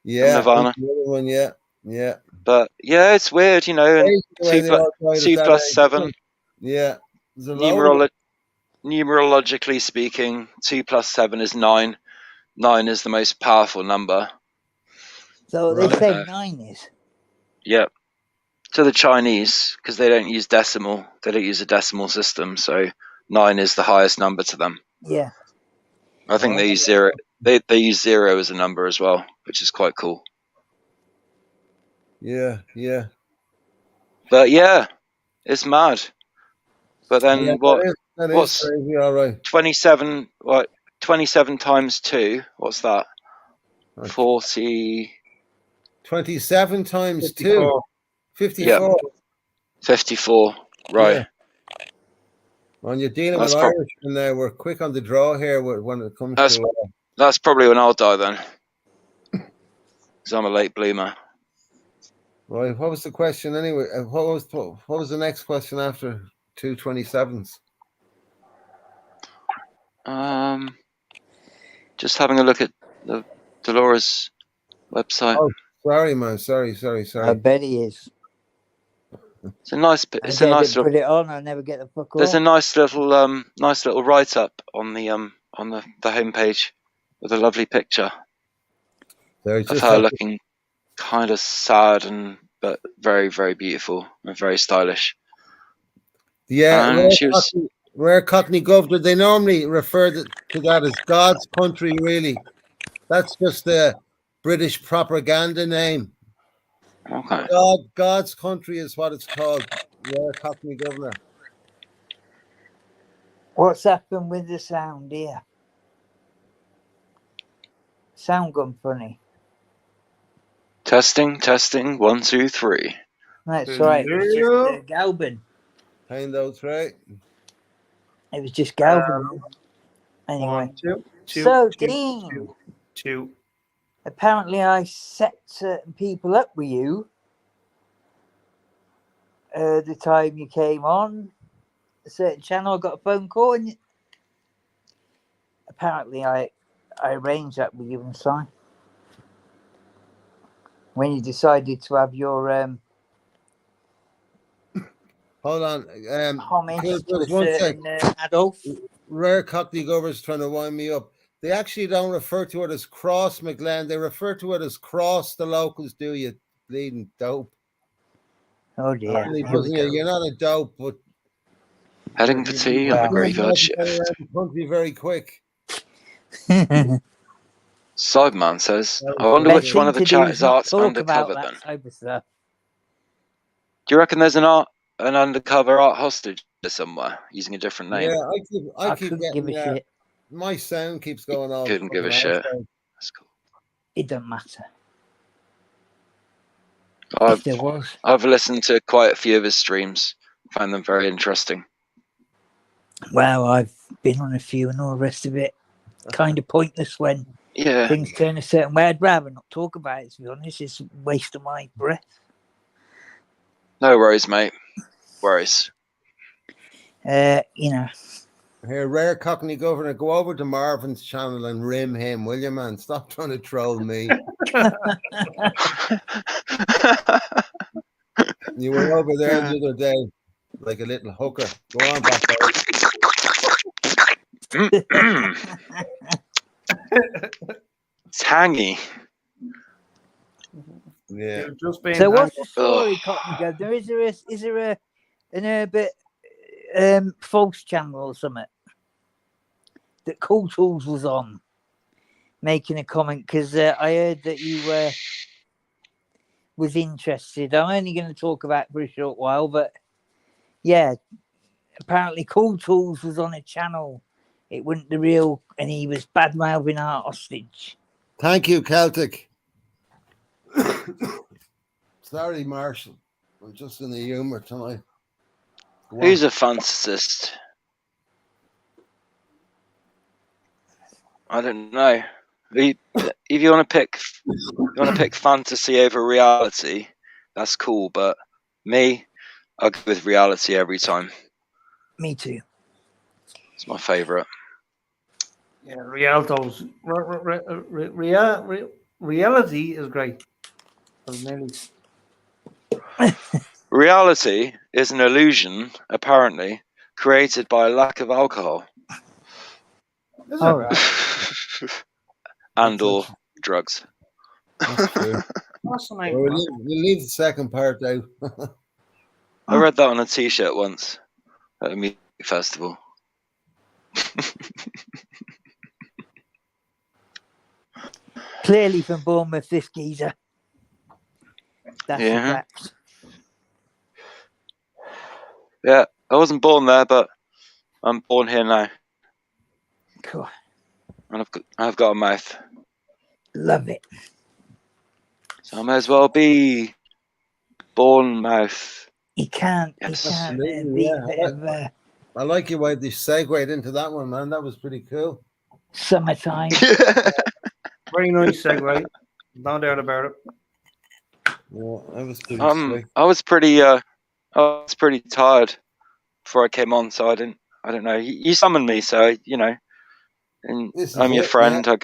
Yeah. Nirvana. The other one, yeah. But yeah, it's weird, you know. 2 plus 7. Yeah. Numerologically speaking, 2 plus 7 is 9. 9 is the most powerful number. So they say 9 is. Yep. To the Chinese, because they don't use decimal. They don't use a decimal system, so 9 is the highest number to them. Yeah. I think they use 0. They use 0 as a number as well, which is quite cool. Yeah, yeah. But yeah, it's mad. But then Yeah, that is what's crazy, all right. 27? What 27 times 2? What's that? 40. 27 times 2. 54. 54. Yeah. 54. Right. Yeah. When you're dealing That's with prob- Irish, and we're quick on the draw here when it comes That's- to. That's probably when I'll die then. Because I'm a late bloomer. Right. What was the question anyway? What was the next question after 227s? Just having a look at the Dolores website. Oh, sorry, man. Sorry. I bet he is. It's a nice. I It's a nice little. put it on. I never get the fuck There's a on. nice little write up on the homepage with a lovely picture There's of just her looking kind of sad but very, very beautiful and very stylish. yeah. And she was. Rare Cockney Governor. They normally refer to that as God's country. Really, that's just a British propaganda name. Okay. God's country is what it's called. Rare Cockney Governor. What's happened with the sound here? Sound gone funny. Testing. 1, 2, 3. That's right. It was just Galbin. Kind those right. It was just Galvin. Anyway. 1, 2, So, 2, Dean. 2. Apparently, I set certain people up with you the time you came on a certain channel. I got a phone call, and apparently, I arranged that with you and Si when you decided to have your Hold on. homage to a one certain Adolf. Rare Cockney Governor's trying to wind me up. They actually don't refer to it as Cross McGlen. They refer to it as Cross. The locals do, you bleeding dope. Oh dear. You're not a dope, but Heading for tea on the graveyard shift. Country very quick. Sideman says, I wonder which one of the chat is arts undercover then. Type of stuff. Do you reckon there's an undercover art hostage somewhere using a different name? Yeah, I keep couldn't getting give a shit. My sound keeps going on. Couldn't give a shit. That's cool. It doesn't matter. I've listened to quite a few of his streams. Found them very interesting. Well, I've been on a few and all the rest of it. Kind of pointless when things turn a certain way. I'd rather not talk about it, to be honest. It's a waste of my breath. No worries, mate. Worries. You know. Here, Rare Cockney Governor, go over to Marvin's channel and rim him, will you, man? Stop trying to troll me. You were over there the other day, like a little hooker. Go on back there. Tangy. Yeah. So what's the story, Cockney Governor? Is there an urban false channel or something that Cool Tools was on making a comment? Because I heard that you was interested. I'm only going to talk about it for a short while, but yeah, apparently Cool Tools was on a channel. It wasn't the real, and he was bad-mouthing our hostage. Thank you, Celtic. Sorry, Marshall. I'm just in the humour tonight. Who's a fantasist? I don't know. If you want to pick fantasy over reality, that's cool. But me, I'll go with reality every time. Me too. It's my favourite. Yeah, Rialto's reality is great. Reality is an illusion, apparently, created by a lack of alcohol. All right. Or drugs. That's true. We'll leave the second part out. I read that on a t-shirt once at a music festival. Clearly from Bournemouth, this geezer. That's Yeah. the gaps. Yeah, I wasn't born there, but I'm born here now, Cool. and I've got a mouth, Love it. so I may as well be born mouth. You can't. Yes. You can't Absolutely, beat yeah. a bit of I like your way they segued into that one, man. That was pretty cool. summertime. Very nice segue. No doubt about it. Yeah, that was pretty sweet. I was pretty tired before I came on, so I don't know. You summoned me, so you know, and This is I'm your it, friend. I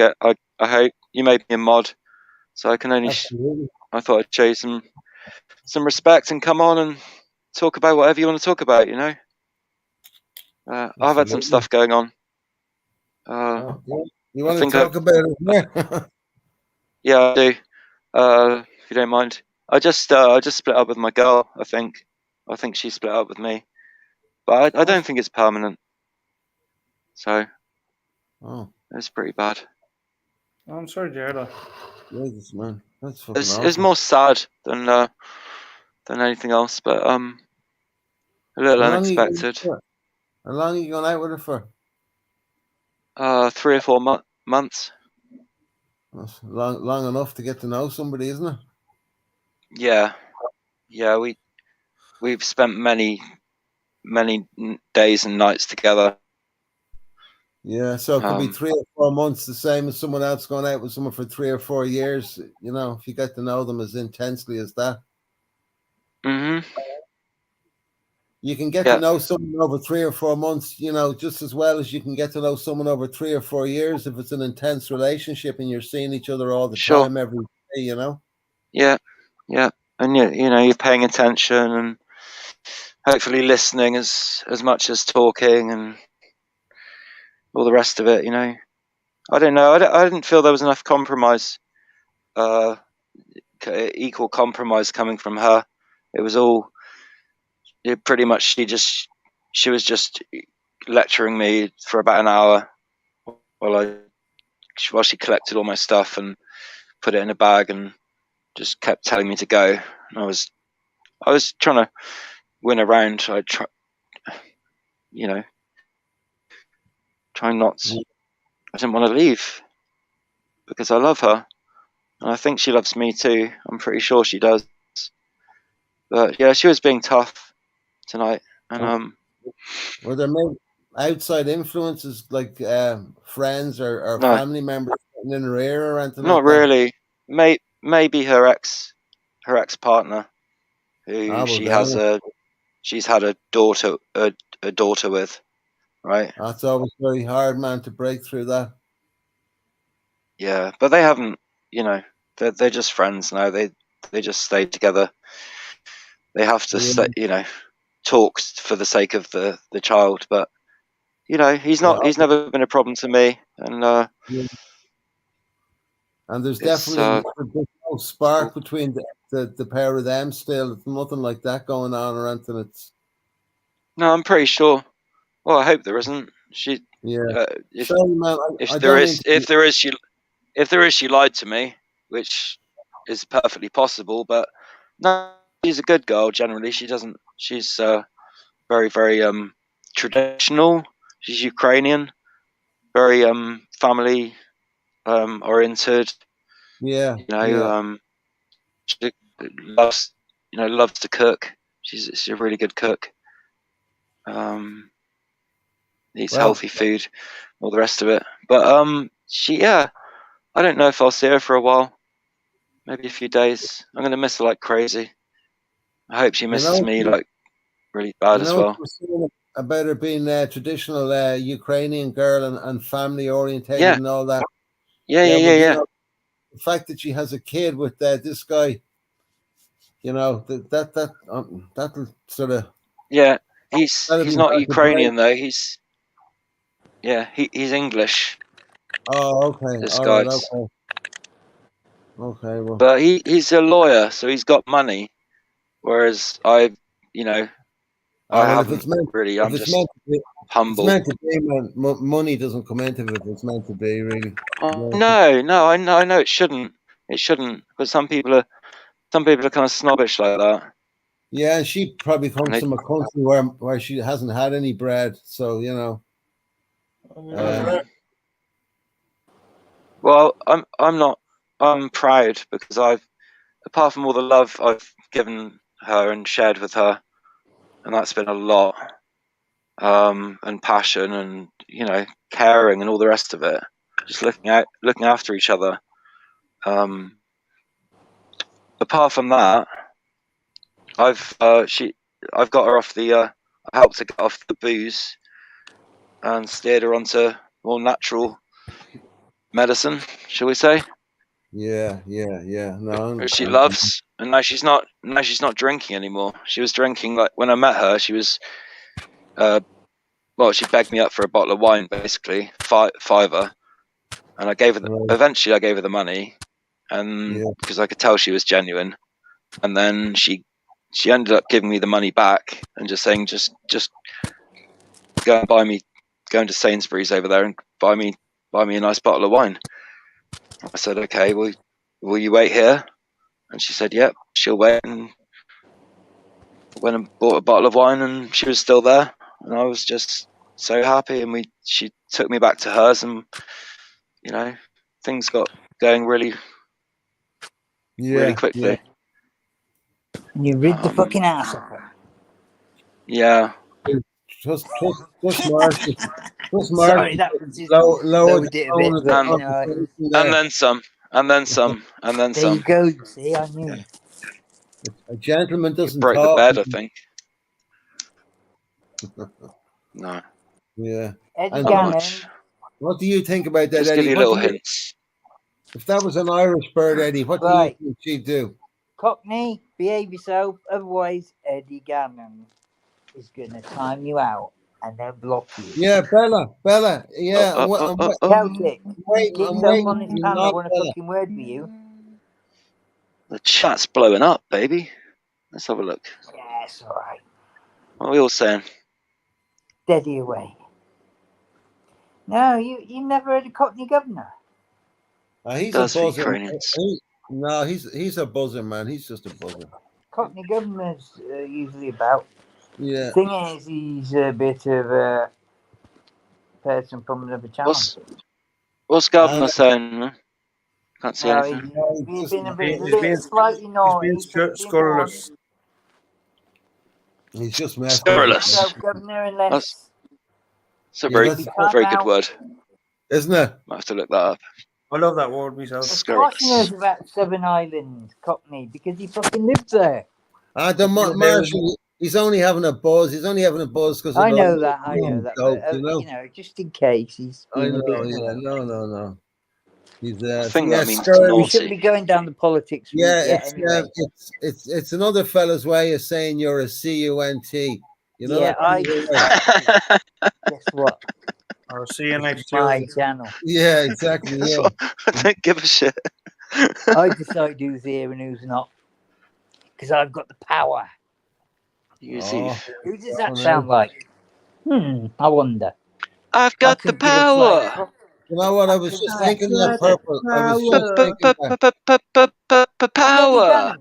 hope you made me a mod, so I can only. Absolutely. I thought I'd show you some respect and come on and talk about whatever you want to talk about. You know, I've had some Absolutely. stuff going on. Oh, yeah. You I want to think talk about it? Yeah. Yeah, I do. If you don't mind, I just split up with my girl. I think she split up with me, but I don't think it's permanent. So Oh, it's pretty bad. I'm sorry, Jared. Jesus, man, that's fucking It's awful. more sad than anything else, but a little How long are you going unexpected. for? How long are you going out with her for? 3 or 4 months. That's long enough to get to know somebody, isn't it? Yeah. We've spent many days and nights together. Yeah, so it could be 3 or 4 months, the same as someone else going out with someone for 3 or 4 years. You know, if you get to know them as intensely as that, you can get to know someone over 3 or 4 months. You know, just as well as you can get to know someone over 3 or 4 years if it's an intense relationship and you're seeing each other all the time every day. You know. Yeah, and you know, you're paying attention and hopefully listening as much as talking and all the rest of it. You know, I don't know. I didn't feel there was enough compromise, equal compromise coming from her. It was all pretty much. She was just lecturing me for about an hour while she collected all my stuff and put it in a bag and just kept telling me to go. And I was trying to win around. I trying not. I didn't want to leave because I love her, and I think she loves me too. I'm pretty sure she does. But yeah, she was being tough tonight, and were there many outside influences like friends or no, family members in her ear or anything not like that? really. Maybe her ex partner, who she's had a daughter with, right? That's always very hard, man, to break through that. Yeah, but they haven't. You know, they're just friends now. They just stay together. They have to stay, you know, talk for the sake of the child, but you know, he's never been a problem to me, and and there's definitely no spark between the pair of them still. It's nothing like that going on or anything. It's no, I'm pretty sure. Well, I hope there isn't. She if there is, she lied to me, which is perfectly possible, but no, she's a good girl generally. She's very traditional. She's Ukrainian, very family oriented. Yeah, you know, she loves to cook. She's a really good cook. Eats healthy food, all the rest of it. But I don't know if I'll see her for a while. Maybe a few days. I'm gonna miss her like crazy. I hope she misses me like really bad as well. About her being a traditional Ukrainian girl and family orientated and all that. Yeah. The fact that she has a kid with this guy, you know, that'll sort of. Yeah, he's not Ukrainian though. He's English. Oh, okay. This All guy. right, okay. Okay, well. But he's a lawyer, so he's got money. Whereas I haven't really. I'm just humble. It's meant to be, man. Money doesn't come into it. It's meant to be, really. No, I know it shouldn't. It shouldn't. But some people some people are kind of snobbish like that. Yeah, and she probably comes They- from a country where she hasn't had any bread, so you know. Well, I'm proud because apart from all the love I've given her and shared with her, and that's been a lot, and passion and, you know, caring and all the rest of it, just looking after each other. Apart from that, I've got her off I helped her get off the booze and steered her onto more natural medicine, shall we say? Yeah. No, Which she loves, and now she's not drinking anymore. She was drinking, like, when I met her, she was well, she begged me up for a bottle of wine, basically, fiver, and I gave her eventually I gave her the money, and because I could tell she was genuine, and then she ended up giving me the money back and just saying, just go into Sainsbury's over there and buy me a nice bottle of wine. I said, okay, will you wait here? And she said, yep, she'll wait. And I went and bought a bottle of wine, and she was still there, and I was just so happy. And she took me back to hers, and, you know, things got going really quickly. Yeah. You rid the fucking ass of her. Yeah. Just Marshall. Sorry, that was just lowered it a bit, but, you know, and then some, and then some, and then there some. you go. See, I knew. A gentleman doesn't Broke talk. the bed, I think. No. Yeah. Eddie Not Gannon. much. What do you think about that, Just Eddie? give you little hints. If that was an Irish bird, Eddie, what do you think she'd do? Cockney, behave yourself. Otherwise, Eddie Gannon is going to time you out and then block you. Yeah, Bella. Yeah, Celtic, I'm waiting. on this panel. I want a fucking word with you. The chat's blowing up, baby. Let's have a look. Yeah, it's all right. What are we all saying? Steady away. No, you never heard of Cockney Governor? He's Does a buzzer. Ukrainians. No, he's a buzzer, man. He's just a buzzer. Cockney Governor's usually about. Yeah. The thing is, he's a bit of a person from another channel. What's Governor saying, man? Can't see anything. He's been a bit slightly naughty. He's being scurrilous. He's just messing. Scurrilous. Governor, unless It's a very good word. Isn't it? I have to look that up. I love that word myself. of course he knows about Southern Ireland, Cockney, because he fucking lives there. Marshall, he's only having a buzz. He's only having a buzz because I know that. Dope, but, you know, just in case he's. I know. Yeah. No. He's I think that means we shouldn't be going down the politics route yet. Anyway. It's another fella's way of saying you're a cunt. You know. Yeah, guess what? I'll see you next My Tuesday. channnell. Yeah, exactly. Yeah. I don't give a shit. I decide who's here and who's not because I've got the power. Who does that sound like? I wonder. I've got the power. You know what? I was just thinking that purple. I was just thinking power.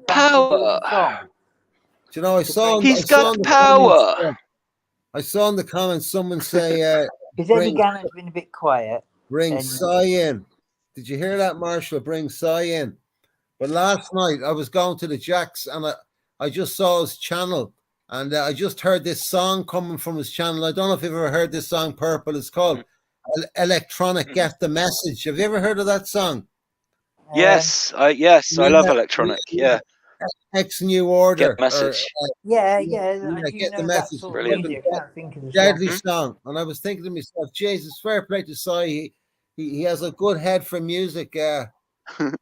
You know, I saw. He's got power. I saw in the comments someone say, because Eddie Gannon's been a bit quiet. Bring Cy in. Did you hear that, Marshall? Bring Cy in. But last night I was going to the Jacks and I just saw his channel and I just heard this song coming from his channel. I don't know if you've ever heard this song, Purple. It's called Electronic Get the Message. Have you ever heard of that song? Yes, I love electronic. Yeah. X New Order. Get message. Yeah. Get the message. Brilliant. Deadly song. And I was thinking to myself, Jesus, fair play to Cy. He has a good head for music.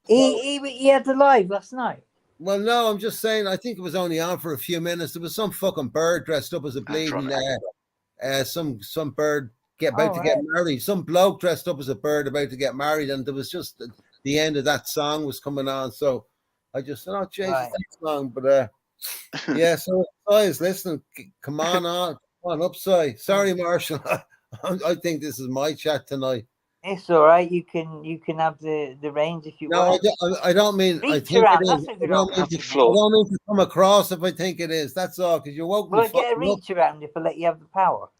He had the live last night. Well, no, I'm just saying. I think it was only on for a few minutes. There was some fucking bird dressed up as a bleeding. Some bird about to get married. Some bloke dressed up as a bird about to get married, and there was just the end of that song was coming on. So I just said, "Oh, Jesus, that's long." But yeah. So Cy is listening. Come on up, Cy. Sorry, Marshall. I think this is my chat tonight. It's all right. You can have the reins if you No, want. I don't mean I Reach think around. it is. That's a good I don't old mean Have the to, fashioned floor. I name. don't mean to come across if I think it is. That's all, because you woke me Well, get a fucking up. reach around if I let you have the power.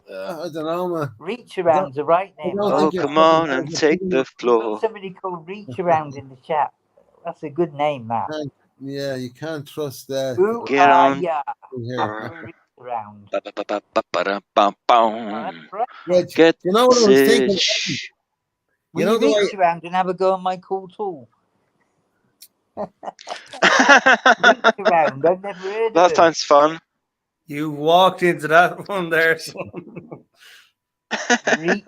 I don't know, man. Reach around's the right I name. don't Oh, think you're come on and take the We've got floor. somebody called Reach Around in the chat. That's a good name, that. Yeah, you can't trust that. Who Get are on. ya? Here. Reach Around. Ba-ba-ba-ba-ba-da-bum-bum. Oh, that's right. Yeah, Get you know what I was thinking? this. Will You know you the way reach around and have a go on my cool tool? Reach around. I've never heard That of it. sounds fun. You walked into that one there. Reach around.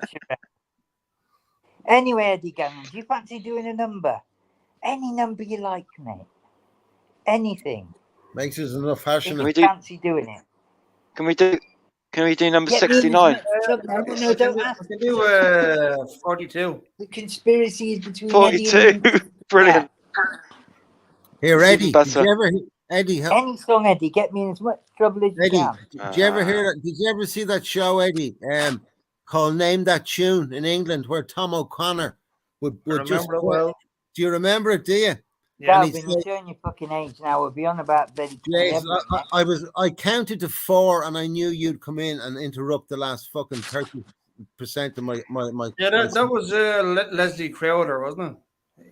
Anyway, Eddie Gannon, do you fancy doing a number? Any number you like, mate. Anything. makes us enough If fashion. Can you we do? fancy doing it. Can we do number Get me in as 69? much trouble. No, don't ask. I can do 42. The conspiracy is between Eddie 42. and Brilliant. Here, That's even Eddie, did better. you ever Eddie? any song, Eddie. Get me in as much trouble as you Eddie, can. did you ever hear that? Did you ever see that show, Eddie? Called Name That Tune in England, where Tom O'Connor would just. Remember it well. Do you remember it? Do you? Yeah. Calvin, you're showing your fucking age now. We'll be on about Betty James, I counted to 4, and I knew you'd come in and interrupt the last fucking 30% of my. Yeah, that was Leslie Crowder, wasn't it?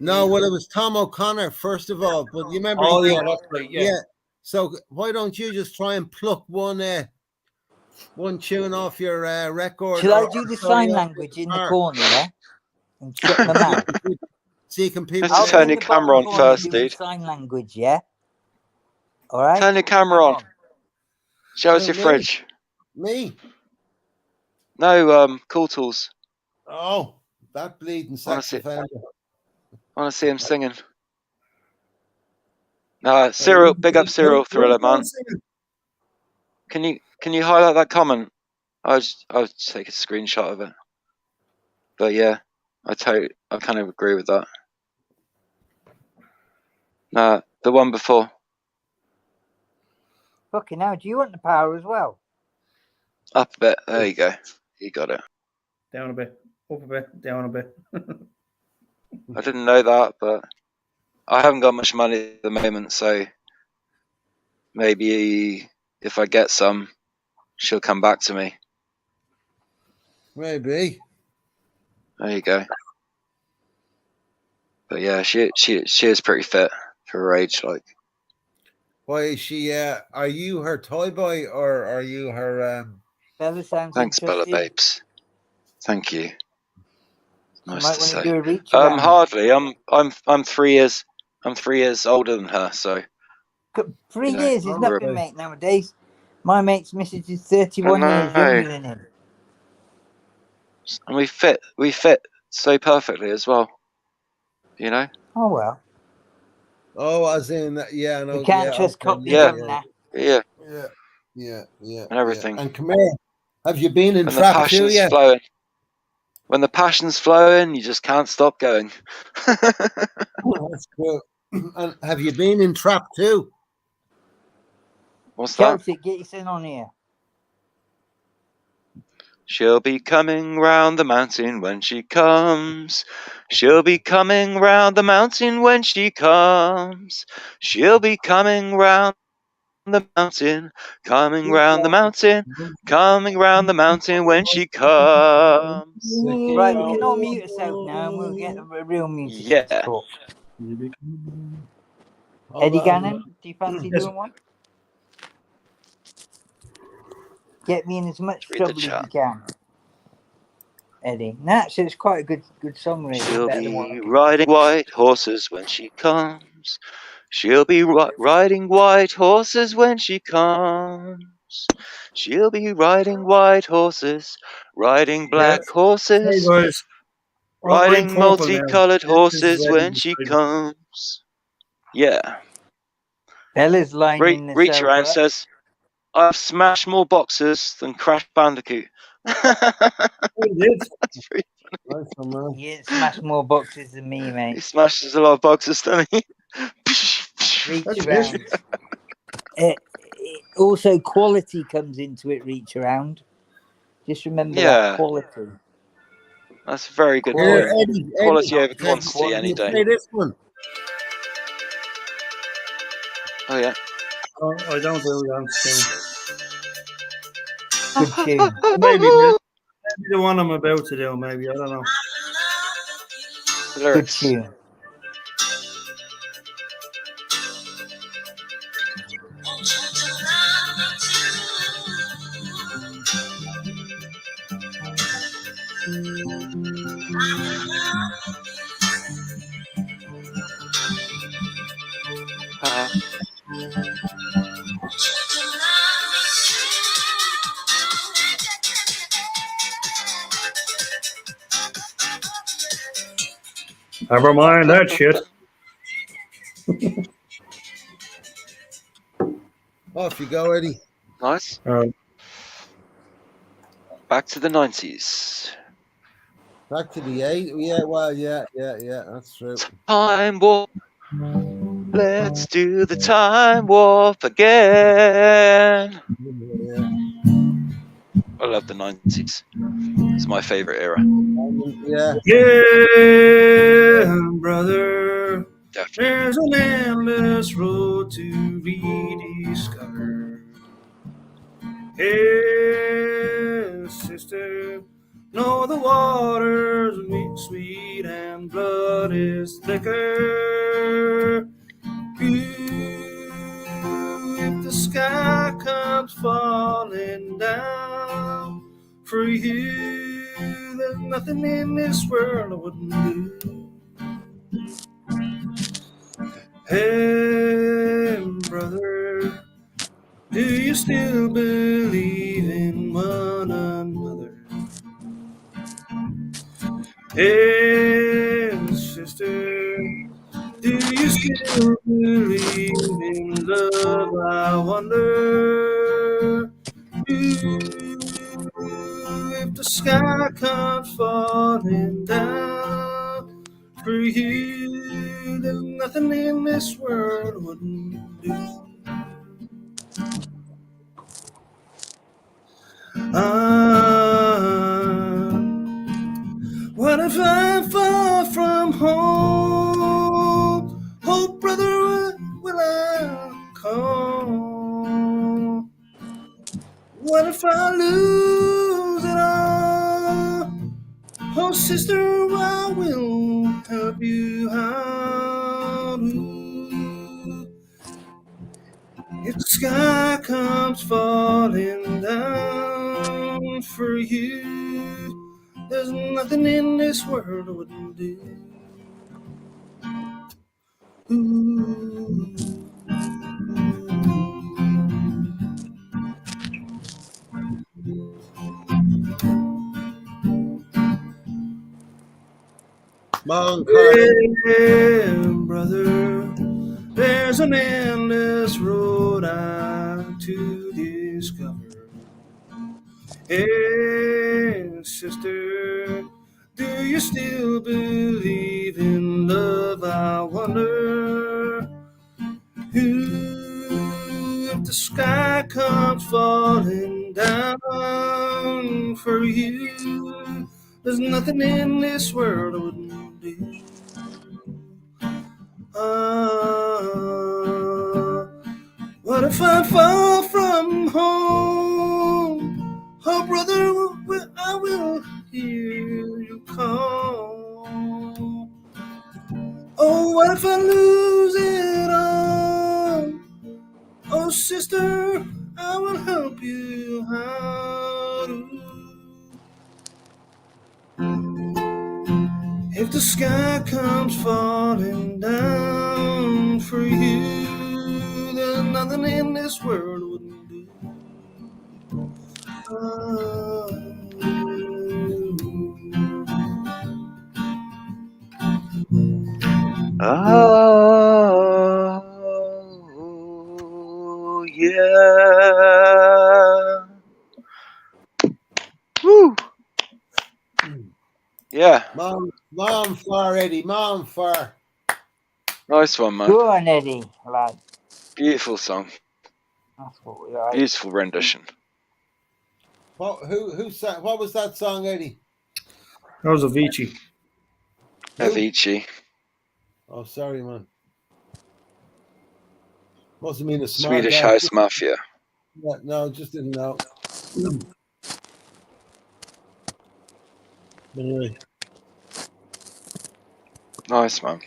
No, well, it was Tom O'Connor first of all, but you remember? Oh, yeah, that's right. Yeah. So why don't you just try and pluck one tune off your record? Shall I do the sign language in the corner, yeah? And shut my mouth. See, can people? Let's turn in your the bottom camera on corner first, doing dude. sign language, yeah? All right? Turn your camera on. Show us your Me? fridge. Me? No, Cool Tools. Oh, that bleeding sex offender. I want to see him singing. Cyril, big up Cyril Thriller, man. Can you highlight that comment? I'll just take a screenshot of it. But yeah, I kind of agree with that. No, the one before. Fucking hell, do you want the power as well? Up a bit. There you go. You got it. Down a bit. Up a bit. Down a bit. I didn't know that, but I haven't got much money at the moment, so maybe if I get some, she'll come back to me. Maybe. There you go. But yeah, she is pretty fit for her age. Like, why is she? Are you her toy boy or are you her? Bella sounds thanks, Bella interested. Babes. Thank you. Nice might to want say. to do a reach around. Hardly. I'm 3 years. I'm 3 years older than her, so 3 years is nothing, mate. Nowadays, my mate's missus is 31 years younger than him. And we fit so perfectly as well. You know. Oh well. Oh, as in yeah, no. You can't trust copy governor. Yeah. And everything. And come here. Have you been in When trap the passion's too yet? flowing. When the passion's flowing, you just can't stop going. That's cool. And have you been in trap too? What's that? Celtic, get your son on here. She'll be coming round the mountain when she comes. She'll be coming round the mountain when she comes. She'll be coming round the mountain, coming round the mountain, coming round the mountain when she comes. Right, we can all mute us out now and we'll get a real music to talk. Eddie Gannon, do you fancy doing one? Get me in as much trouble as you can. Eddie. No, so it's quite a good song, really. She'll be riding white horses when she comes. She'll be riding white horses when she comes. She'll be riding white horses, riding black horses, Hey guys. riding multicolored horses when she comes. Yeah. Bella's lining Reach around says, I've smashed more boxes than Crash Bandicoot. That's pretty funny. He smashed more boxes than me, mate. He smashes a lot of boxes, doesn't he? Reach around. Also, quality comes into it. Reach around. Just remember that quality. That's a very good Here, point. Eddie, Quality over Eddie, quantity any you day. play this one. Oh yeah. Oh, I don't do that. Good tune. Maybe the one I'm about to do. Maybe I don't know. The Good lyrics. tune. Never mind that shit. Off you go, Eddie. Nice. Back to the 90s. Back to the 8. Yeah, well, yeah, that's true. Time warp. Let's do the time warp again. Yeah. I love the 90s. It's my favorite era. Yeah. Yeah, brother. Definitely. There's an endless road to rediscover. Hey, sister, know the water's sweet and blood is thicker. If the sky comes falling down for you, there's nothing in this world I wouldn't do. Hey, brother, do you still believe in one another? Hey, sister, do you still believe in love? I wonder. If the sky comes falling down for you, there's nothing in this world wouldn't do. What if I'm far from home? Oh, brother, will I come? What if I lose it all? Oh, sister, I will help you out. If the sky comes falling down for you, there's nothing in this world I wouldn't do. Yeah, brother, there's an endless road out to discover. Hey, sister, do you still believe in love? I wonder. If the sky comes falling down for you, there's nothing in this world I wouldn't do. What if I fall from home? Oh, brother, I will hear you call. Oh, what if I lose it all? Oh, sister, I will help you out. If the sky comes falling down for you, there's nothing in this world wouldn't do. Oh, yeah. Woo. Yeah. Mom far, Eddie. Mom far. Nice one, man. Go on, Eddie, lad. Beautiful song. That's what we like. Beautiful rendition. Who sang? What was that song, Eddie? How's Avicii? Avicii. Oh, sorry, man. Must have been a smart Swedish guy. House Mafia. Yeah, no, just didn't know. Anyway, Nice, man.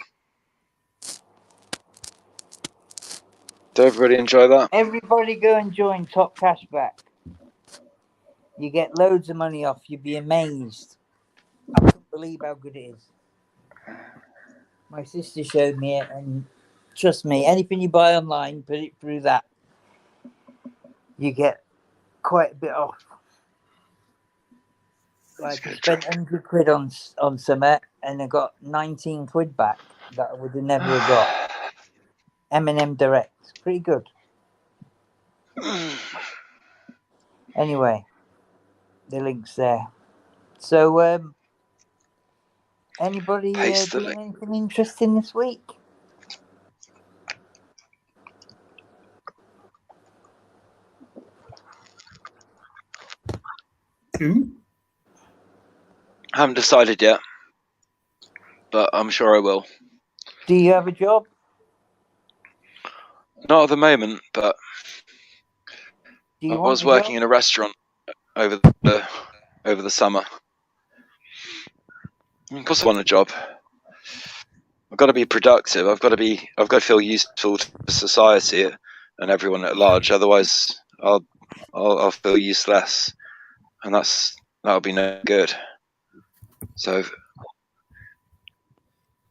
Did everybody enjoy that? Everybody go and join Top Cashback. You get loads of money off. You'd be amazed. I couldn't believe how good it is. My sister showed me it, and trust me, anything you buy online, put it through that. You get quite a bit off. Like I spent 100 quid on something, and I got 19 quid back that I would have never have got. M&M Direct, pretty good. Anyway, the link's there. So, anybody Paste the doing link. anything interesting this week? Who? Haven't decided yet, but I'm sure I will. Do you have a job? Not at the moment, but Do you I want was a working job? in a restaurant over the summer. Of course, I want a job. I've got to be productive. I've got to feel useful to society and everyone at large. Otherwise, I'll feel useless, and that'll be no good. So, of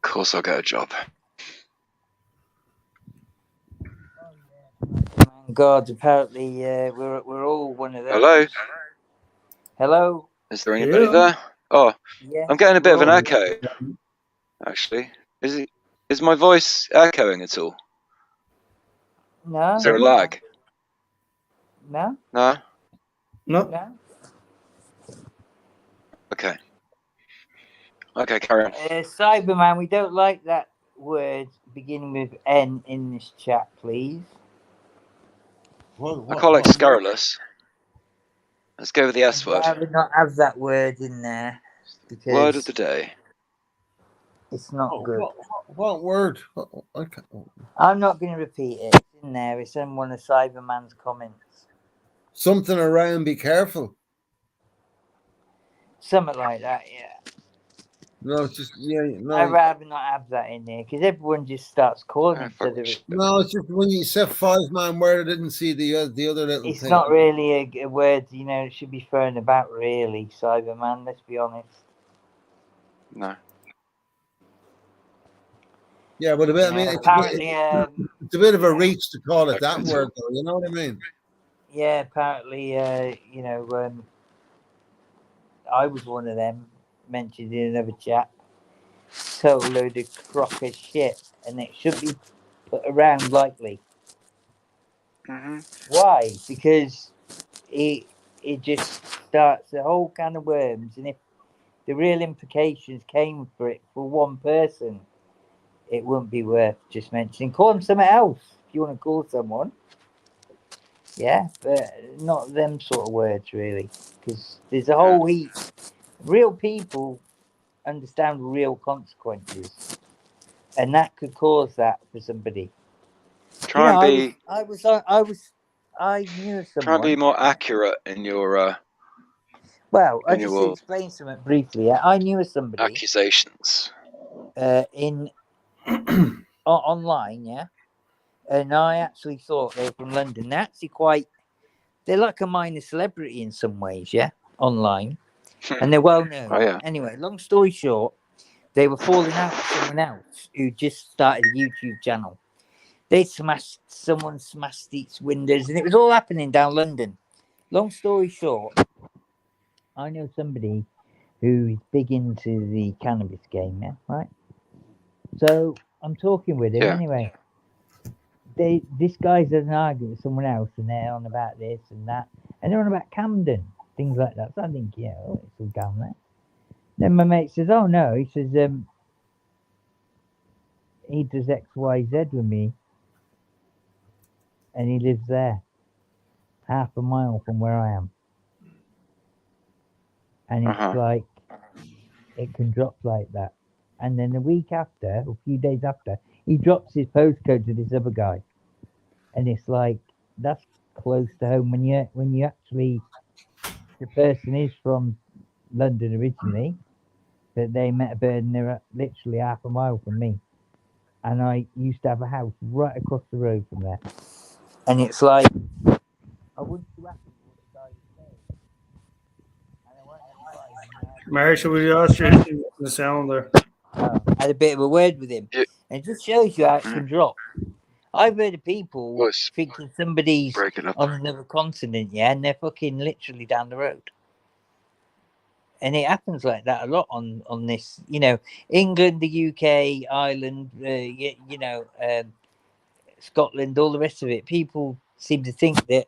course, I'll get a job. God, apparently we're all one of those. Hello? Hello? Is there anybody Yeah. there? Oh, Yeah. I'm getting a bit of an Oh. echo. Actually, is my voice echoing at all? No. Is there a lag? No. No. No. No. Okay. Okay, carry on. Cyberman, we don't like that word beginning with N in this chat, please. I call it scurrilous. Let's go with the S I'd word. rather not have that word in there because Word of the day. it's not good. What word? I'm not going to repeat it. It's in there. It's in one of Cyberman's comments. Something around. Be careful. Something like that, yeah. No, it's just no. I'd rather not have that in there because everyone just starts calling each other. No, it's just when you said 5-man word, I didn't see the other little It's thing. not really a word, it should be thrown about, really, Cyberman, let's be honest. No. Yeah, but I mean, apparently, it's a bit of a reach to call it that word, though. You know what I mean? Yeah, apparently, I was one of them mentioned in another chat. Total load of crock of shit, and it should be put around lightly. Mm-hmm. Why? Because it just starts a whole can of worms, and if the real implications came for it for one person, it wouldn't be worth just mentioning. Call them something else if you want to call someone. Yeah, but not them sort of words, really, because there's a whole heap. Real people understand real consequences, and that could cause that for somebody. Try and be. I knew someone. Try and be more accurate in your. Well, I just explain something briefly. Yeah? I knew somebody. Accusations. In online, yeah, and I actually thought they were from London. They're actually they're like a minor celebrity in some ways, yeah, online, and they're well known. Oh, yeah. Anyway, long story short, they were falling out with someone else who just started a YouTube channel. Someone smashed its windows, and it was all happening down London. Long story short, I know somebody who is big into the cannabis game, yeah, right? So I'm talking with him anyway. This guy's had an argument with someone else, and they're on about this and that, and they're on about Camden, things like that. So I think, it's all down there. Then my mate says, "Oh no," he says, he does X, Y, Z with me, and he lives there, half a mile from where I am, and it's like, it can drop like that. And then a week after, or a few days after, he drops his postcode to this other guy, and it's like that's close to home when you actually the person is from London originally, but they met a bird and they're literally half a mile from me, and I used to have a house right across the road from there, and it's like I wouldn't do happy with what the guy was saying, and I weren't surprised. Mary, should we ask you the sound there? I had a bit of a word with him, Yeah. and it just shows you how it can drop. I've heard of people Was thinking somebody's breaking up. on another continent, yeah, and they're fucking literally down the road. And it happens like that a lot on this, England, the UK, Ireland, Scotland, all the rest of it. People seem to think that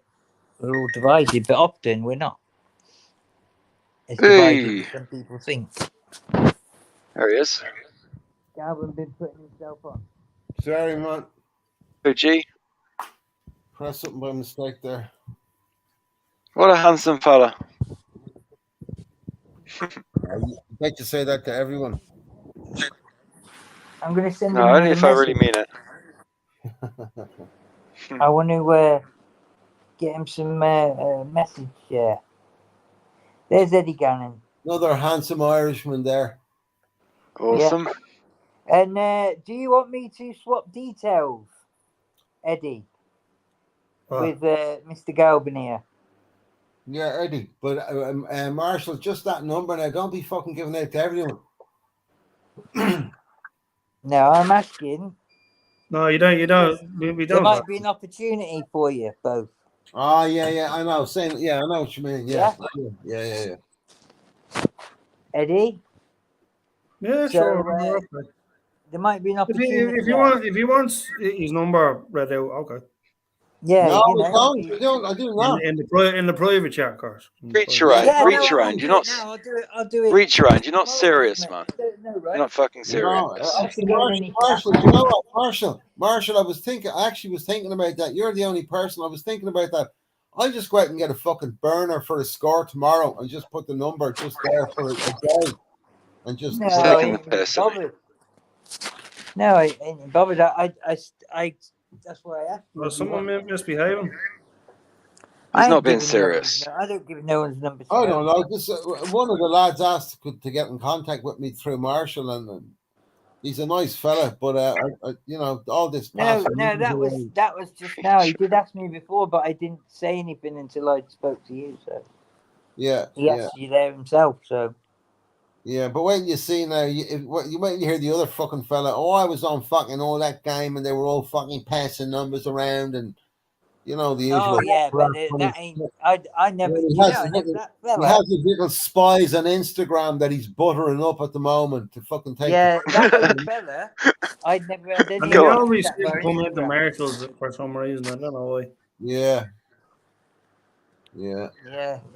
we're all divided, but often we're not. As divided Hey, as some people think. there he is. Galvin been putting himself on. Sorry, man. OG. Press something by mistake there. What a handsome fella. I bet you say that to everyone. I'm going to send No, him only a if I really message. mean it. I want to get him some message. There's Eddie Gannon. Another handsome Irishman there. Awesome. And do you want me to swap details, Eddie, with Mr. Galvin here? Yeah, Eddie. But Marshall, just that number now. Don't be fucking giving out to everyone. No, I'm asking. No, you don't. We There don't. might be an opportunity for you both. Oh, yeah, I know. Same. Yeah, I know what you mean. Yeah. Eddie? Yeah, So, sure. Okay. There might be an If opportunity. he wants his number read out, okay. Yeah, No, you know. I do not. In the private chat, of course. Reach around. Yeah, Reach no, around. You're not. I'll do it. Reach around. You're not tomorrow, serious, mate. man. I don't know, right? You're not fucking serious. No, Actually, Marshall, you know what, Marshall, I actually was thinking about that. You're the only person I was thinking about that. I'll just go out and get a fucking burner for a score tomorrow and just put the number just there for a day. And just No, He's I taking the ain't piss. bothered. No, I ain't bothered. I that's why I asked you. Well, someone misbehaving. He's I not ain't being giving serious. I don't give no one's number. I don't know. This one of the lads asked to get in contact with me through Marshall, and he's a nice fella. But all this. No, that was just now. He did ask me before, but I didn't say anything until I spoke to you. So he asked you there himself. So yeah, but when you see now, you wait and you hear the other fucking fella. Oh, I was on fucking all that game, and they were all fucking passing numbers around, and the usual. Oh yeah, but that ain't. I never. He has his little spies on Instagram that he's buttering up at the moment to fucking take. Yeah, that other fella. I'd never had any. And they always come into Marshalls for some reason. I don't know why. Yeah.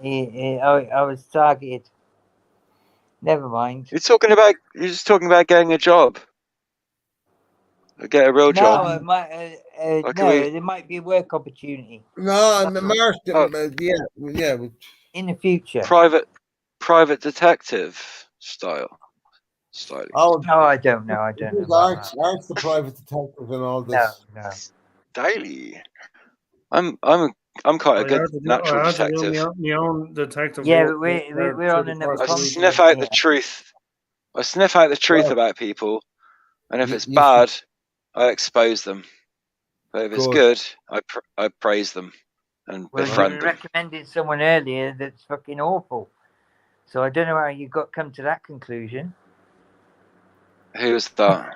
I was targeted. Never mind. You're just talking about getting a job. Get a real job. There might be a work opportunity. No, yeah. In the future. Private detective style. Oh, I don't know. I don't know. Art's the private detective and all this. No. Daily. I'm quite a good natural detective. My own detective. Yeah, but we're on another. I sniff out the truth. I sniff out the truth about people, and if it's bad, I expose them. But if it's good, I praise them and befriend them. You recommended someone earlier that's fucking awful. So I don't know how you come to that conclusion. Who was that?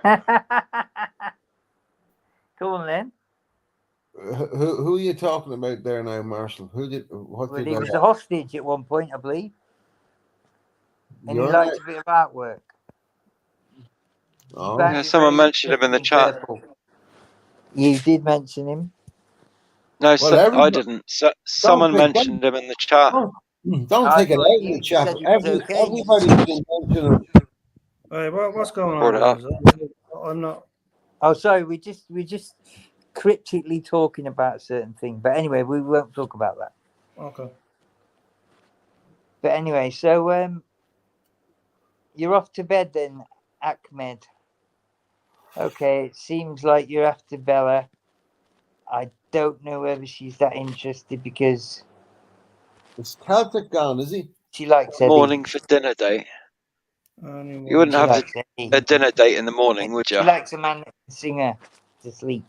Come on then. Who are you talking about there now, Marshall? He was a hostage at one point, I believe. And he liked a bit of artwork. Oh. Yeah, someone mentioned him in the chat. Purple. You did mention him? No, I didn't. Someone mentioned him in the chat. Don't take it out in the chat. Everybody's been mentioning him. Hey, what's going on? I'm not. Oh, sorry. We just cryptically talking about a certain thing, but anyway, we won't talk about that. Okay. But anyway, so You're off to bed then, Ahmed. Okay, it seems like you're after Bella. I don't know whether she's that interested because Is Celtic gone, is he? she likes Eddie. Morning for dinner date. You wouldn't She have likes Eddie. a dinner date in the morning, would She you? likes a man that can sing her to sleep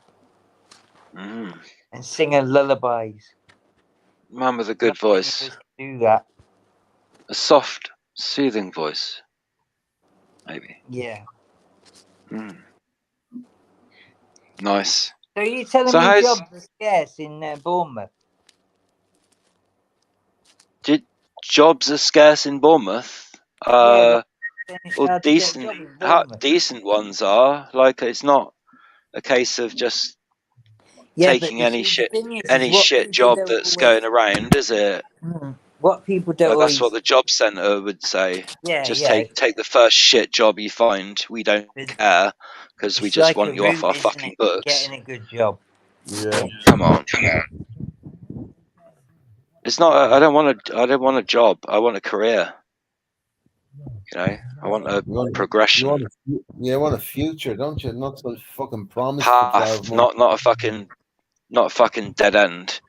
Mm. and sing her lullabies. Man with a good Not many of voice. us can do that. A soft, soothing voice. Maybe. Yeah. Mm. Nice. So you telling So me how's- jobs are scarce in Bournemouth? Jobs are scarce in Bournemouth. Yeah, it's Well, hard to get a job in Bournemouth. decent ones are. Like, it's not a case of just Yeah, taking but any the shit thing is any what shit people job don't that's always- going around, is it? What people don't Like, always... that's what the job centre would say. Yeah, Just yeah. take the first shit job you find. We don't care because we It's just like want a you off route, our isn't fucking it? books. Getting a good job. Yeah. Come on. It's not. I don't want a job. I want a career. You know, I want a progression. You want a future, don't you? Not some fucking promise for 12 Path, months. not a fucking dead end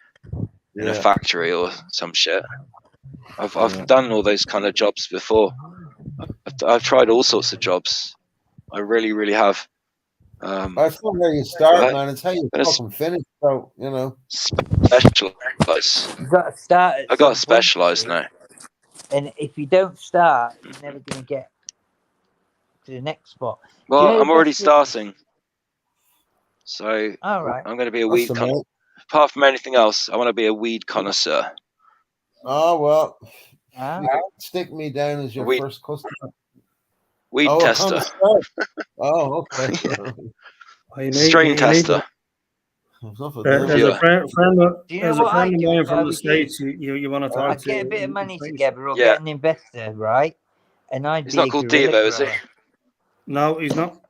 in a Yeah. factory or some shit. I've done all those kind of jobs before. I've tried all sorts of jobs. I really, really have. I thought where you start, Right. man. It's how you Gonna fucking finish. So, you know. specialise. You've got to start at I got to some point, specialise you see. now. And if you don't start, you're never going to get to the next spot. Well, You know the I'm already best- starting. So All right. I'm going to be a That's weed the connoisseur. mate. Apart from anything else, I want to be a weed connoisseur. Oh, well. Huh? You can stick me down as your first customer. Weed Oh, tester. Oh, okay. Strain tester. There's a friend Do you know there's a what I friend of do mine if I from the was you? States you want to talk I'd to. get a bit of money together or Yeah. get an investor, right? And I'd He's be not a called guerrilla Devo, is he? grower. No, he's not.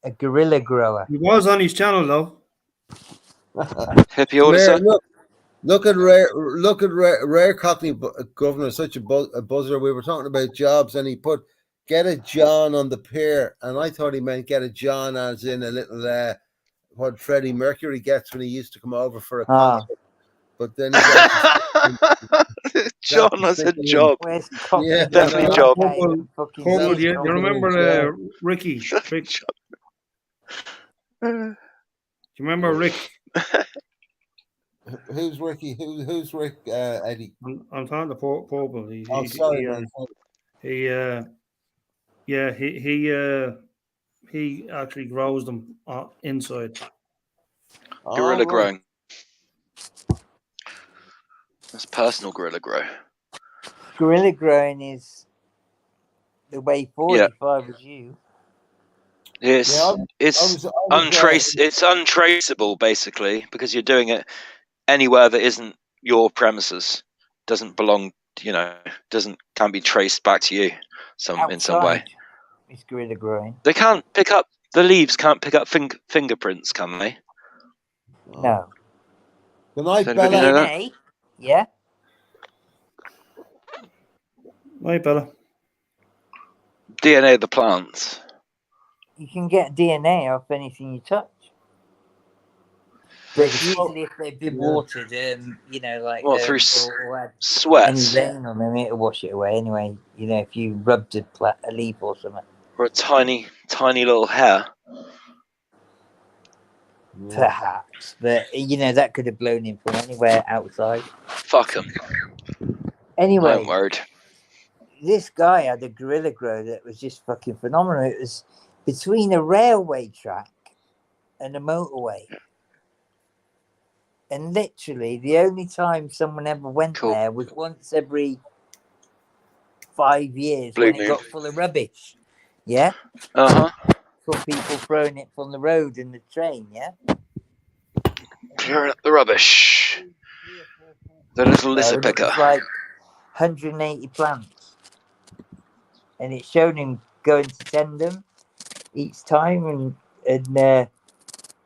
A guerrilla grower. He was on his channel though. Hippie auditor. Look at rare Cockney governor, such a buzzer. We were talking about jobs, and he put "get a John on the pier," and I thought he meant get a John as in a little what Freddie Mercury gets when he used to come over for a concert. But then he John has a job. Where's Cockney? Yeah. Definitely job. Corporal, you remember Ricky? Rick, do you remember Rick? Who's Ricky? Who's Rick? Eddie. I'm talking to Corporal. He actually grows them inside. Guerrilla growing. That's personal guerrilla grow. Guerrilla growing is the way forward if I was you. It's untraceable basically because you're doing it anywhere that isn't your premises, doesn't belong, can't be traced back to you in some way. It's guerrilla growing. They can't pick up the leaves. Can't pick up fingerprints, can they? No. Good night, Does anybody Bella. know that? DNA, yeah. Night, Bella. DNA of the plants. You can get DNA off anything you touch. But usually if they've been watered, through or had sweat any rain on them, it'll wash it away anyway. If you rubbed a leaf or something. or a tiny little hair. Perhaps, but that could have blown in from anywhere outside. Fuck them. Anyway, I'm worried. this guy had a guerrilla grow that was just fucking phenomenal. It was between a railway track and a motorway. And literally, the only time someone ever went there was once every 5 years when it got full of rubbish. Yeah? Uh-huh. For people throwing it from the road and the train, yeah? Clearing up the rubbish. The little lizard And it picker. was like 180 plants. And it showed him going to tend them each time, and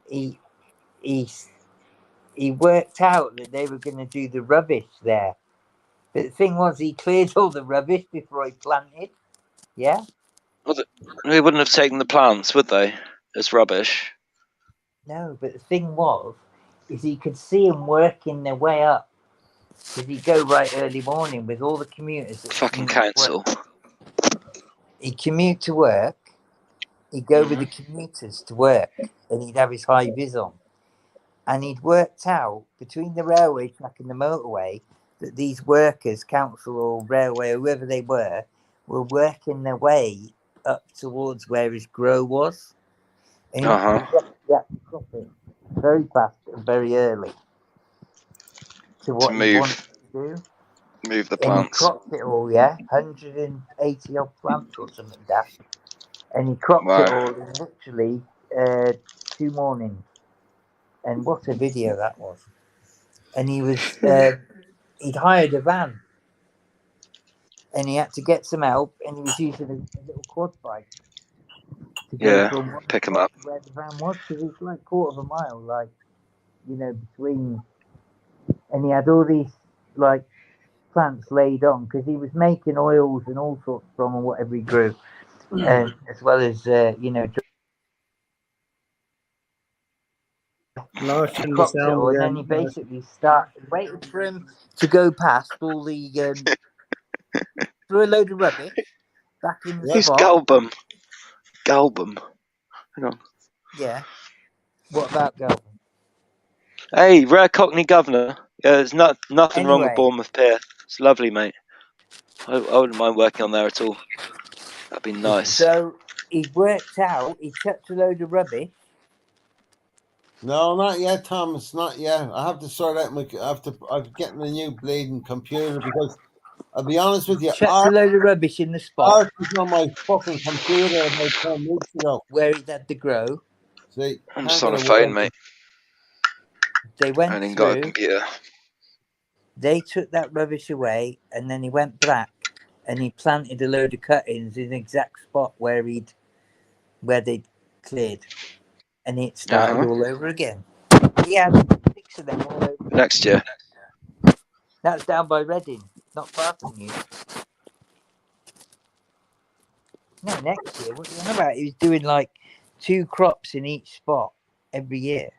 he worked out that they were going to do the rubbish there. But the thing was, he cleared all the rubbish before he planted. Yeah. They wouldn't have taken the plants, would they? As rubbish. No, but the thing is he could see them working their way up. Because he'd go right early morning with all the commuters. Fucking council. He'd commute to work. He'd go with the commuters to work, and he'd have his high vis on. And he'd worked out between the railway track and the motorway that these workers, council or railway, whoever they were working their way up towards where his grow was. And he had to crop it very fast and very early to what he wanted to do. Move the And he plants. cropped it all, 180 odd plants or something daft. And he cropped it all in literally 2 mornings. And what a video that was. And he was, he'd hired a van. And he had to get some help, and he was using a little quad bike to go from one pick him spot up. to where the van was, because it's like 1/4 mile, between. And he had all these, plants laid on, because he was making oils and all sorts from and whatever he grew. And as well as, Lost in the cropped it sound all, and again. then he basically waited for him to go past all the threw a load of rubbish back in the Who's spot. Galbum? Hang on. Yeah. What about Galvin? Hey, rare Cockney governor. Yeah, there's nothing wrong with Anyway. Bournemouth Pier. It's lovely, mate. I wouldn't mind working on there at all. That'd be nice. So he worked out, he chucked a load of rubbish. No, not yet, Thomas. Not yet. I have to sort out I'm getting a new bleeding computer because I'll be honest with you. Chucked a load of rubbish in the spot. Art was on my fucking computer about 10 weeks ago. Where it had to grow. See, I'm just on a phone, mate. They went I ain't through. got a computer. They took that rubbish away, and then he went back and he planted a load of cuttings in the exact spot where they'd cleared, and it started all over again. He had 6 of them all over. Next year. That's down by Reading, not far from you. No, next year. What are you on about? He was doing 2 crops in each spot every year.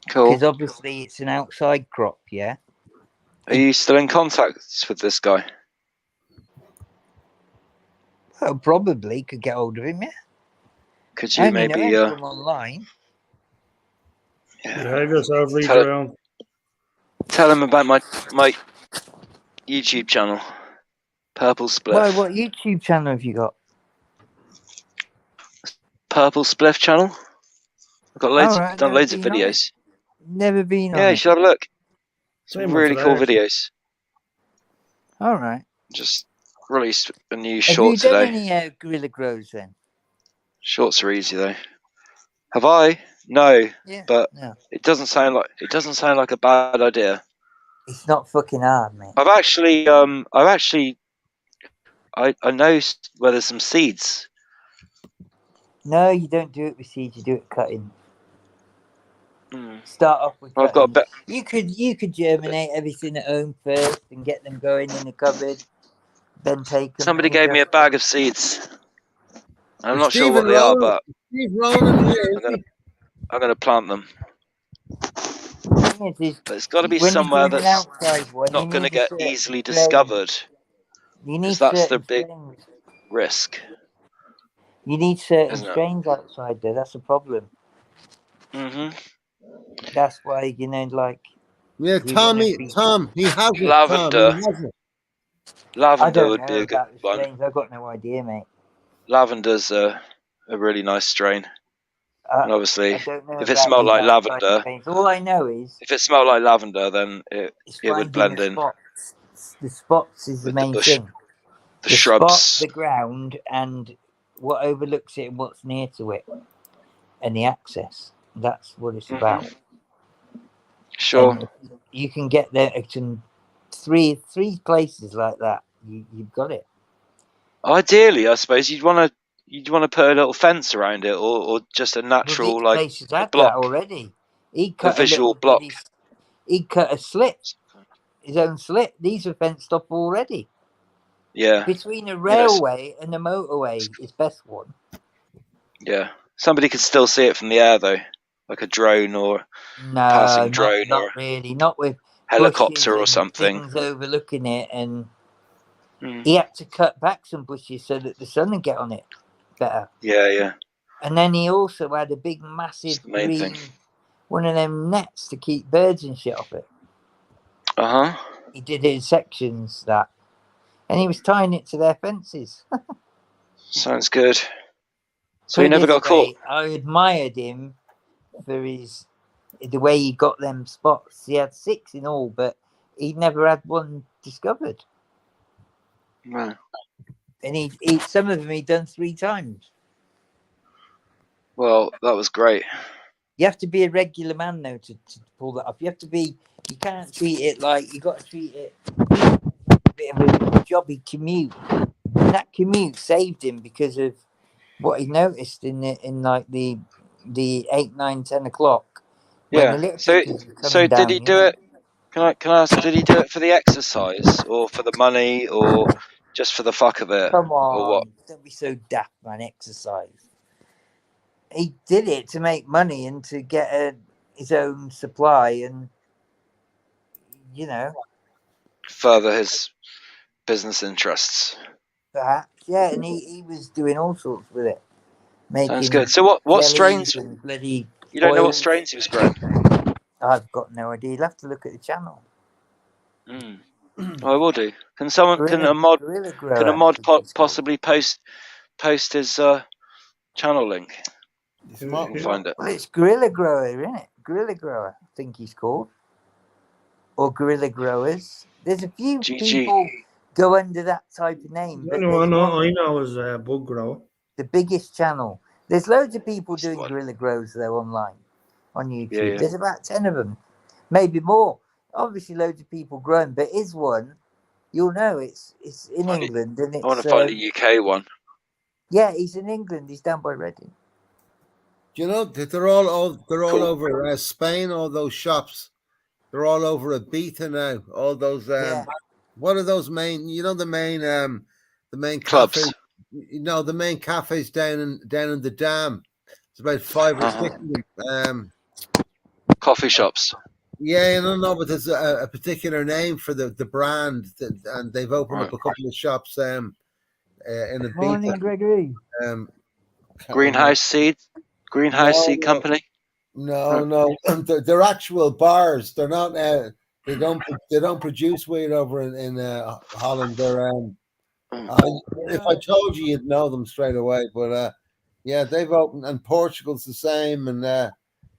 Cool. Because obviously it's an outside crop, yeah? Are you still in contact with this guy? Well, probably could get hold of him, yeah. Could you maybe from online. Behave yourself, read around. Tell him about my YouTube channel, Purple Spliff. Well, what YouTube channel have you got? Purple Spliff channel. I've got done loads of videos. Never been on Yeah, you it. should have a look. Same Really one cool today. videos. All right. Just released a new Have short you done today. any Guerrilla grows then? Shorts are easy though. Have I? No, Yeah. but No. it doesn't sound like a bad idea. It's not fucking hard, mate. I know where there's some seeds. No, you don't do it with seeds. You do it cutting. Mm. Start off with. I've got a bit. You could germinate everything at home first and get them going in the cupboard. Then take them. Somebody gave me a bag of seeds. I'm not sure what they are, but I'm going to plant them. The thing is, But it's got to be when you're somewhere doing an that's outside one, not you going to need a get certain easily strain. discovered. You need That's the certain big strains. risk. You need certain Isn't it? strains outside there. That's the problem. Mhm. That's why Yeah, Tom, he has it. Lavender. Tom, he has it. I Lavender don't would be know a good about the one. strains. I've got no idea, mate. Lavender's a really nice strain. And obviously, I don't know if it about smelled these like outside lavender, strains. All I know is if it smelled like lavender, then it would finding blend the in spots. The spots is the with the main bush, thing. the The shrubs. spot, the ground, and what overlooks it and what's near to it, and the access. That's what it's about. Sure. And you can get there in three places like that. You've got it. Ideally, I suppose you'd want to put a little fence around it, or just a natural These like places a had block, that already. He a cut visual block. He cut a slit, his own slit. These are fenced off already. Yeah, Between a Yes. railway and a motorway is best one. yeah. Somebody could still see it from the air though, like a drone or No, passing drone not or really. Not with helicopter bushes or and something. things overlooking it. And Mm. he had to cut back some bushes so that the sun would get on it better. Yeah, yeah. And then he also had a big, massive That's the main green, thing. one of them nets to keep birds and shit off it. Uh huh. He did it in sections, that. And he was tying it to their fences. Sounds good. So Put he it never this got caught. way, I admired him for the way he got them spots. He had 6 in all, but he never had one discovered. No. And he some of them he'd done 3 times. Well, that was great. You have to be a regular man though to pull that off. You can't treat it like, you got to treat it a bit of a jobby commute. And that commute saved him because of what he noticed in like the 8, 9, 10 o'clock when the Yeah. little So pickers were coming so down. did he do it? Can I ask? Did he do it for the exercise, or for the money, or just for the fuck of it, Come or what? on, don't be so daft, man. Exercise. He did it to make money and to get his own supply, and Further his business interests. perhaps, yeah. And he was doing all sorts with it, making Sounds good. So what jellies strains? and bloody. You don't know what oils. strains he was growing? I've got no idea. You'll have to look at the channel. Mm. I will do. Can a mod Guerrilla possibly post his channel link? We'll find it. Well, it's Guerrilla Grower, isn't it? Guerrilla Grower, I think he's called, or Guerrilla Growers. There's a few GG. people go under that type of name. The But only there's one one, I know is Bug Grower. the biggest channel. There's loads of people That's the doing one. Guerrilla Grows though online on YouTube. Yeah. There's about 10 of them, maybe more. Obviously, loads of people growing, but is one. You'll know it's in England, and it's. I want to find a UK one. Yeah, he's in England. He's down by Reading. Do you know that they're all Cool. over Spain? All those shops, they're all over Ibiza now. All those what are those main? You know the main Clubs. cafes. You know the main cafes down in the dam. It's about 5 or 6 of them. Coffee shops. Yeah, no, but there's a particular name for the brand, and they've opened up a couple of shops in Ibiza. Morning, Gregory. Greenhouse Seed Company. No, they're actual bars. They're not. They don't produce weed over in Holland. They're. If I told you, you'd know them straight away. But yeah, they've opened, and Portugal's the same. And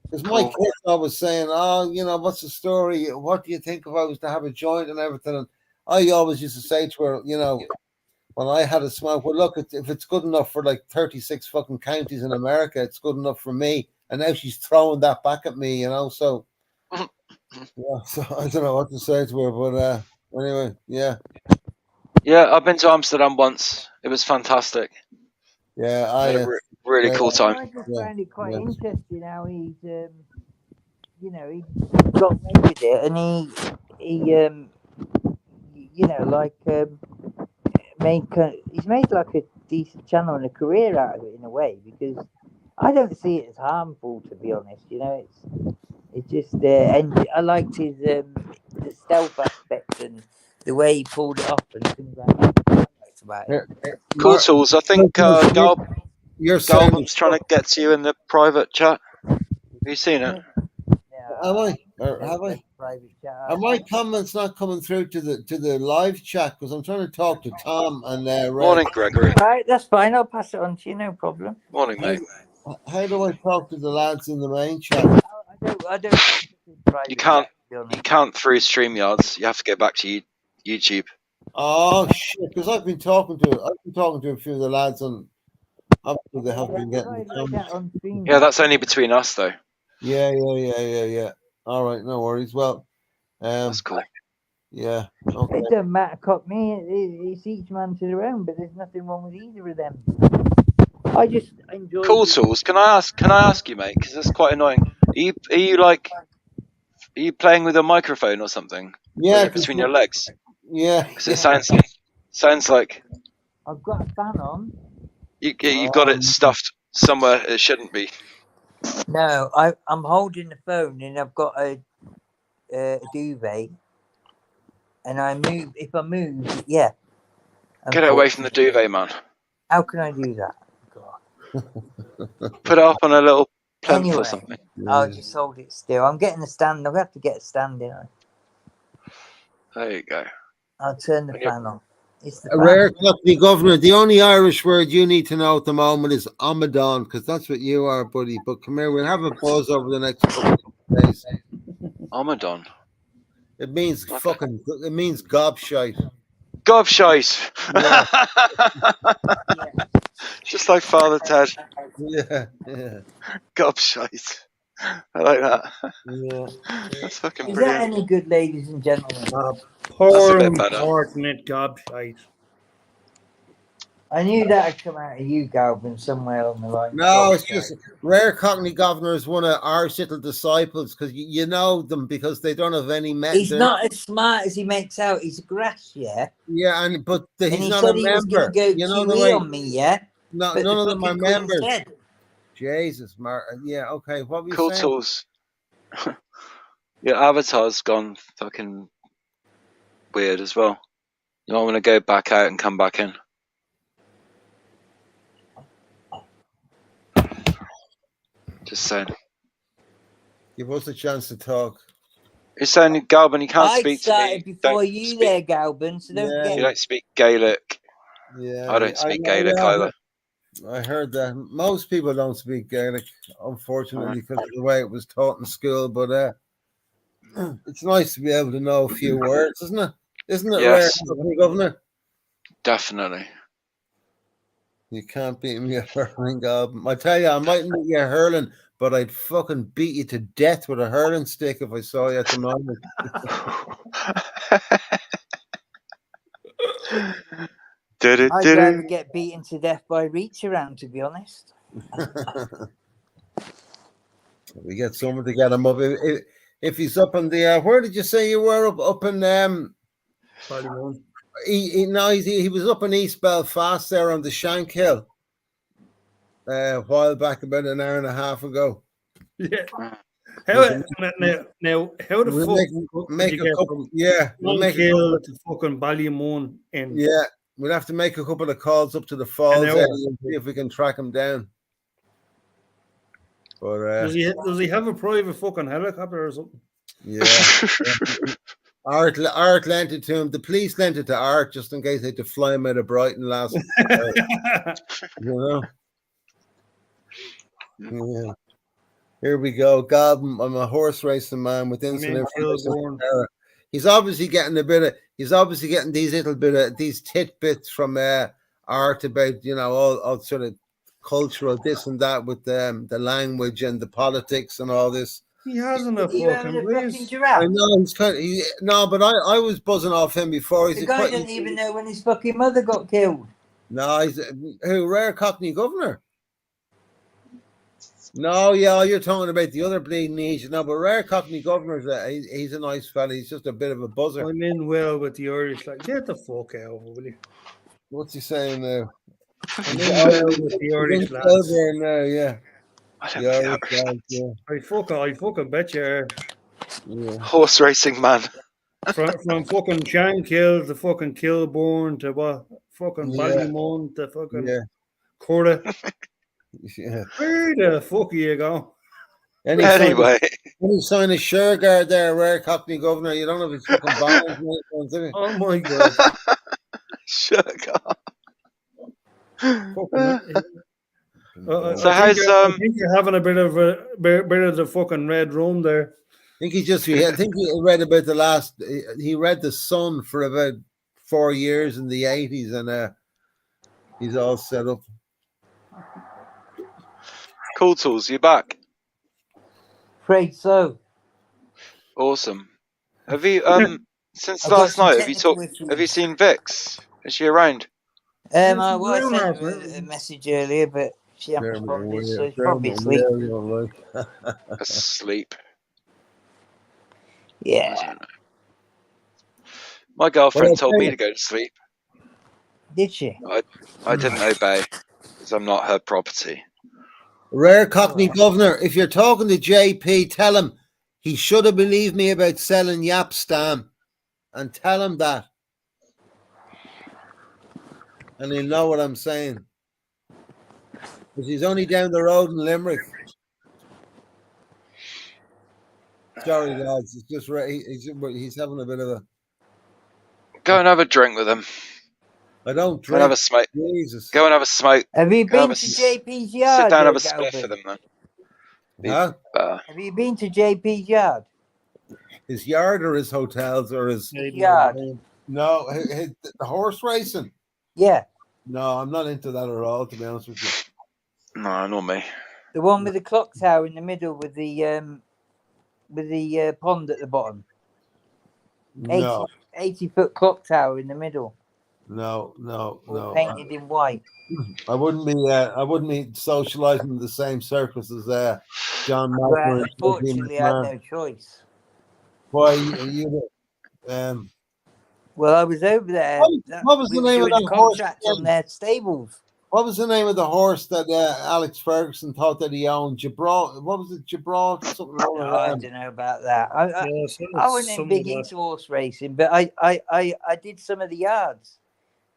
because my kids always saying, "Oh, what's the story? What do you think if I was to have a joint and everything?" And I always used to say to her, when I had a smoke, well, look, if it's good enough for like 36 fucking counties in America, it's good enough for me. And now she's throwing that back at me, So, yeah, so I don't know what to say to her, but anyway, yeah. Yeah, I've been to Amsterdam once. It was fantastic. Yeah, I had a really cool time. I just found it quite interesting how he's, he got away with it, and he's made like a decent channel and a career out of it in a way, because I don't see it as harmful, to be honest. It's just, and I liked his the stealth aspect and the way he pulled it off and things like that. About it. Cool tools. I think Galvin's trying to get to you in the private chat. Have you seen it? Have I? Or have I? Are my comments not coming through to the live chat? Because I'm trying to talk to Tom and Red. Morning, Gregory. Right, that's fine. I'll pass it on to you. No problem. Morning, mate. How do I talk to the lads in the main chat? I don't. You can't through StreamYards. You have to go back to YouTube. Oh shit! Because I've been talking to a few of the lads on. Obviously, they have been getting the Yeah, that's only between us, though. Yeah. All right, no worries. Well, that's cool. Yeah. Okay. It doesn't matter, cock me. It's each man to their own, but there's nothing wrong with either of them. I just enjoy. Cool tools. Can I ask you, mate? Because that's quite annoying. Are you playing with a microphone or something? Yeah. Between your legs. Yeah. Because it Sounds like I've got a fan on. you've got it stuffed somewhere it shouldn't be. No, I'm holding the phone and I've got a duvet. And if I move, yeah. Get it away from the duvet, man. How can I do that? God. Put it up on a little plinth Anyway, or something. I'll just hold it still. I'm getting a stand. I'll have to get a stand in. There you go. I'll turn the fan on. It's the A fan. rare company governor. The only Irish word you need to know at the moment is Amadon, because that's what you are, buddy. But come here, we'll have a buzz over the next couple of days. Amadon. It means fucking. It means gobshite. Gobshite. Yeah. Just like Father Ted. Yeah. Gobshite. I like that. Yeah. That's fucking Is brilliant. that any good, ladies and gentlemen? That's a bit better. Unfortunate gobshite. I knew that had come out of you, Galvin, somewhere on the line. No, it's just Rare Cockney Governor is one of our little disciples, because you know them because they don't have any He's not as smart as he makes out. He's a grass, yeah. Yeah, but And he's he not said a he was going member. to go You know the QE way. on me, yeah. No, But none the of them are fucking Queen's members. dead. Jesus, Mark. Yeah, okay. What were you Cool saying? tools. Your avatar's gone fucking weird as well. You might want to go back out and come back in. Just saying. Give us a chance to talk. You're saying, Galvin, you can't I speak to started me. before Don't you speak- there, Galvin, so don't Yeah. get You don't speak Gaelic. Yeah, I don't speak Gaelic either. I heard that. Most people don't speak Gaelic, unfortunately, because of the way it was taught in school. But it's nice to be able to know a few words, isn't it? Isn't it, Yes. Rare, Governor? Definitely. You can't beat me at hurling, Gob. I tell you, I mightn't beat you at hurling, but I'd fucking beat you to death with a hurling stick if I saw you at the moment. I'd rather get beaten to death by reach around, to be honest. We get someone to get him up. If he's up in the where did you say you were up in he was up in East Belfast there on the Shank Hill a while back, about an hour and a half ago. Yeah. How the fuck make a couple? Yeah, we'll make kill to fucking Ballymun in. Yeah, we'll have to make a couple of calls up to the falls and see if we can track him down. But does he have a private fucking helicopter or something? Yeah. Art lent it to him. The police lent it to Art just in case they had to fly him out of Brighton last you know. Yeah. Here we go. God, I'm a horse racing man with instant information. He's obviously getting these little bit of these tidbits from Art about, you know, all sort of cultural this and that with the language and the politics and all this. He hasn't a fucking giraffe. I know he's but I was buzzing off him before. He's the guy doesn't even know when his fucking mother got killed. No, he's Rare Cockney Governor. No, yeah, you're talking about the other bleeding Asian. No, but Rare Cockney Governor, he's a nice fella. He's just a bit of a buzzer. I'm in well with the Irish. Like, get the fuck out, will you? What's he saying now? I'm in well with the Irish lads. Now, yeah. I fucking bet you. Yeah. Horse racing man. From fucking Shankill to fucking Kilbourne to what? Fucking Ballymun to fucking Corda. Yeah. Where the fuck are you going? Anyway. When you sign a Shergard there, Rare Cockney Governor, you don't have his fucking balance. Oh my god. Shergard. So I think you're having a bit of the fucking red rum there. I think he read about he read The Sun for about 4 years in the 80s, and he's all set up. Cool Tools, you back? Afraid so. Awesome. Have you since last night have you seen Vix? Is she around? I sent her a message earlier, but she hasn't responded, so she's probably asleep. Asleep. Yeah. My girlfriend told me to go to sleep. Did she? I didn't obey because I'm not her property. Rare Cockney governor, if you're talking to JP, tell him he should have believed me about selling Yap Stam. And tell him that. And he'll know what I'm saying. Because he's only down the road in Limerick. Sorry, lads. It's just he's having a bit of a... Go and have a drink with him. I don't Go and have drink. a smoke. Jesus. Go and have a smoke. Have you Go have been a to s- JP's yard? Sit down and have a Galvin? spliff with him, man. Huh? Have you been to JP's yard? His yard or his hotels or his... Yard. No, the horse racing. Yeah, No, I'm not into that at all, to be honest with you. No, not me. the one with the clock tower in the middle with the pond at the bottom. No, 80-foot clock tower in the middle, no. all painted in white. I wouldn't be socializing in the same circles as John Well, Malcolm. unfortunately, I had no choice. Why you Well, I was over there. What was we the were name of doing that a horse contract again? on their stables. What was the name of the horse that Alex Ferguson thought that he owned? Gibraltar. What was it? Gibraltar? Something Oh, I don't know about that. I wasn't big into horse racing, but I did some of the yards.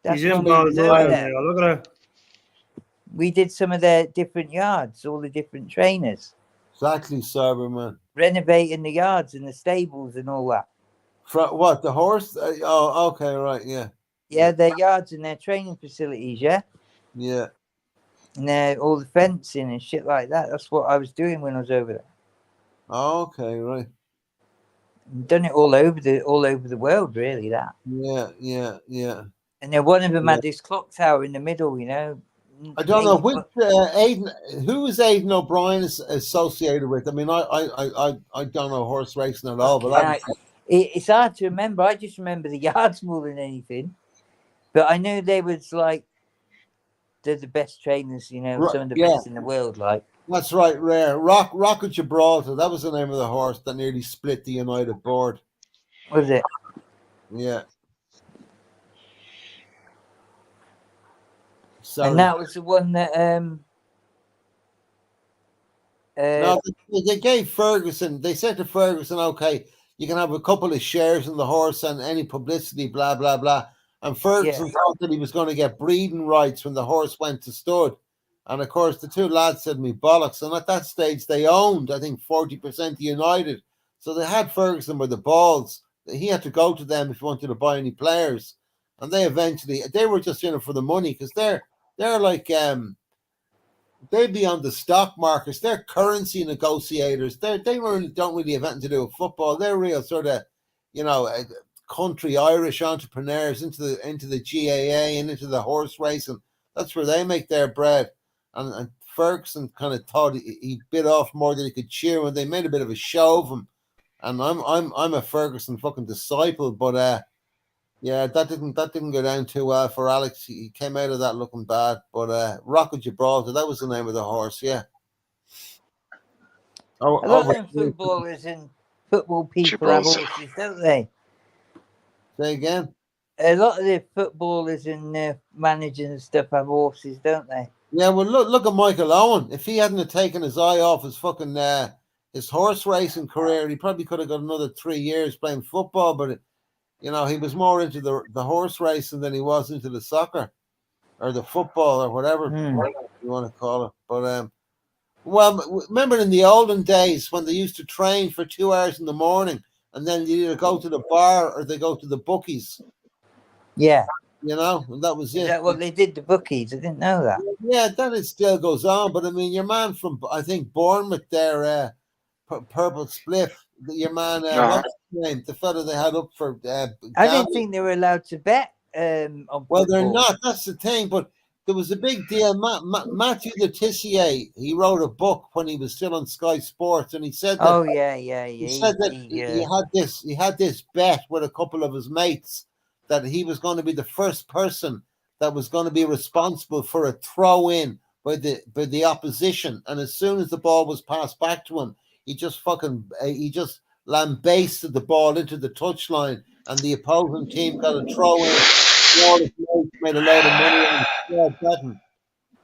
That's He's when in we was over Ballymoyle there. now. Look at that. We did some of their different yards, all the different trainers, Exactly, Cyberman. renovating the yards and the stables and all that. What, the horse? Oh, okay, right, yeah. Yeah, their yards and their training facilities, yeah? Yeah. And all the fencing and shit like that. That's what I was doing when I was over there. Okay, right. Done it all over the world, really. That. Yeah. And then one of them had this clock tower in the middle, you know. I don't know which Aidan. Who is Aidan O'Brien associated with? I mean, I don't know horse racing at all, but it's hard to remember. I just remember the yards more than anything. But I knew they was like they're the best trainers, you know, some of the best in the world. Like that's right, Rare. Rock of Gibraltar. That was the name of the horse that nearly split the United board. Was it? Yeah. Sorry. And that was the one that no, they gave Ferguson. They said to Ferguson, "Okay, you can have a couple of shares in the horse and any publicity, blah blah blah." And Ferguson thought that he was going to get breeding rights when the horse went to stud. And of course, the two lads said me bollocks. And at that stage, they owned, I think, 40% of United. So they had Ferguson with the balls. He had to go to them if he wanted to buy any players. And they were just in it for the money because they're like they'd be on the stock markets. They're currency negotiators. They don't really have anything to do with football. They're real sort of, you know, country Irish entrepreneurs into the GAA and into the horse racing. That's where they make their bread. And Ferguson kind of thought he bit off more than he could chew, and they made a bit of a show of him. And I'm a Ferguson fucking disciple, but yeah, that didn't go down too well for Alex. He came out of that looking bad. But Rock of Gibraltar, that was the name of the horse, yeah. a lot of them footballers and football people have horses, don't they? Say again? A lot of the footballers and managers and stuff have horses, don't they? Yeah, well, look at Michael Owen. If he hadn't have taken his eye off his fucking his horse racing career, he probably could have got another 3 years playing football. But you know, he was more into the horse racing than he was into the soccer or the football or whatever you want to call it. But well, remember in the olden days when they used to train for 2 hours in the morning and then you either go to the bar or they go to the bookies. Yeah. You know, and that was it. Is that what they did, the bookies? I didn't know that. Yeah, that it still goes on. But I mean, your man from, I think, Bournemouth there, Purple Spliff, your man, what's his name? The fella they had up for I didn't think they were allowed to bet on football. Well, they're not. That's the thing. But there was a big deal. Matthew Letitia, he wrote a book when he was still on Sky Sports, and he said that. Oh, yeah. He said that he had this bet with a couple of his mates that he was going to be the first person that was going to be responsible for a throw in by the opposition. And as soon as the ball was passed back to him, he just lambasted the ball into the touchline, and the opposing team got a throw in. smallest mates made a load of money on spread betting.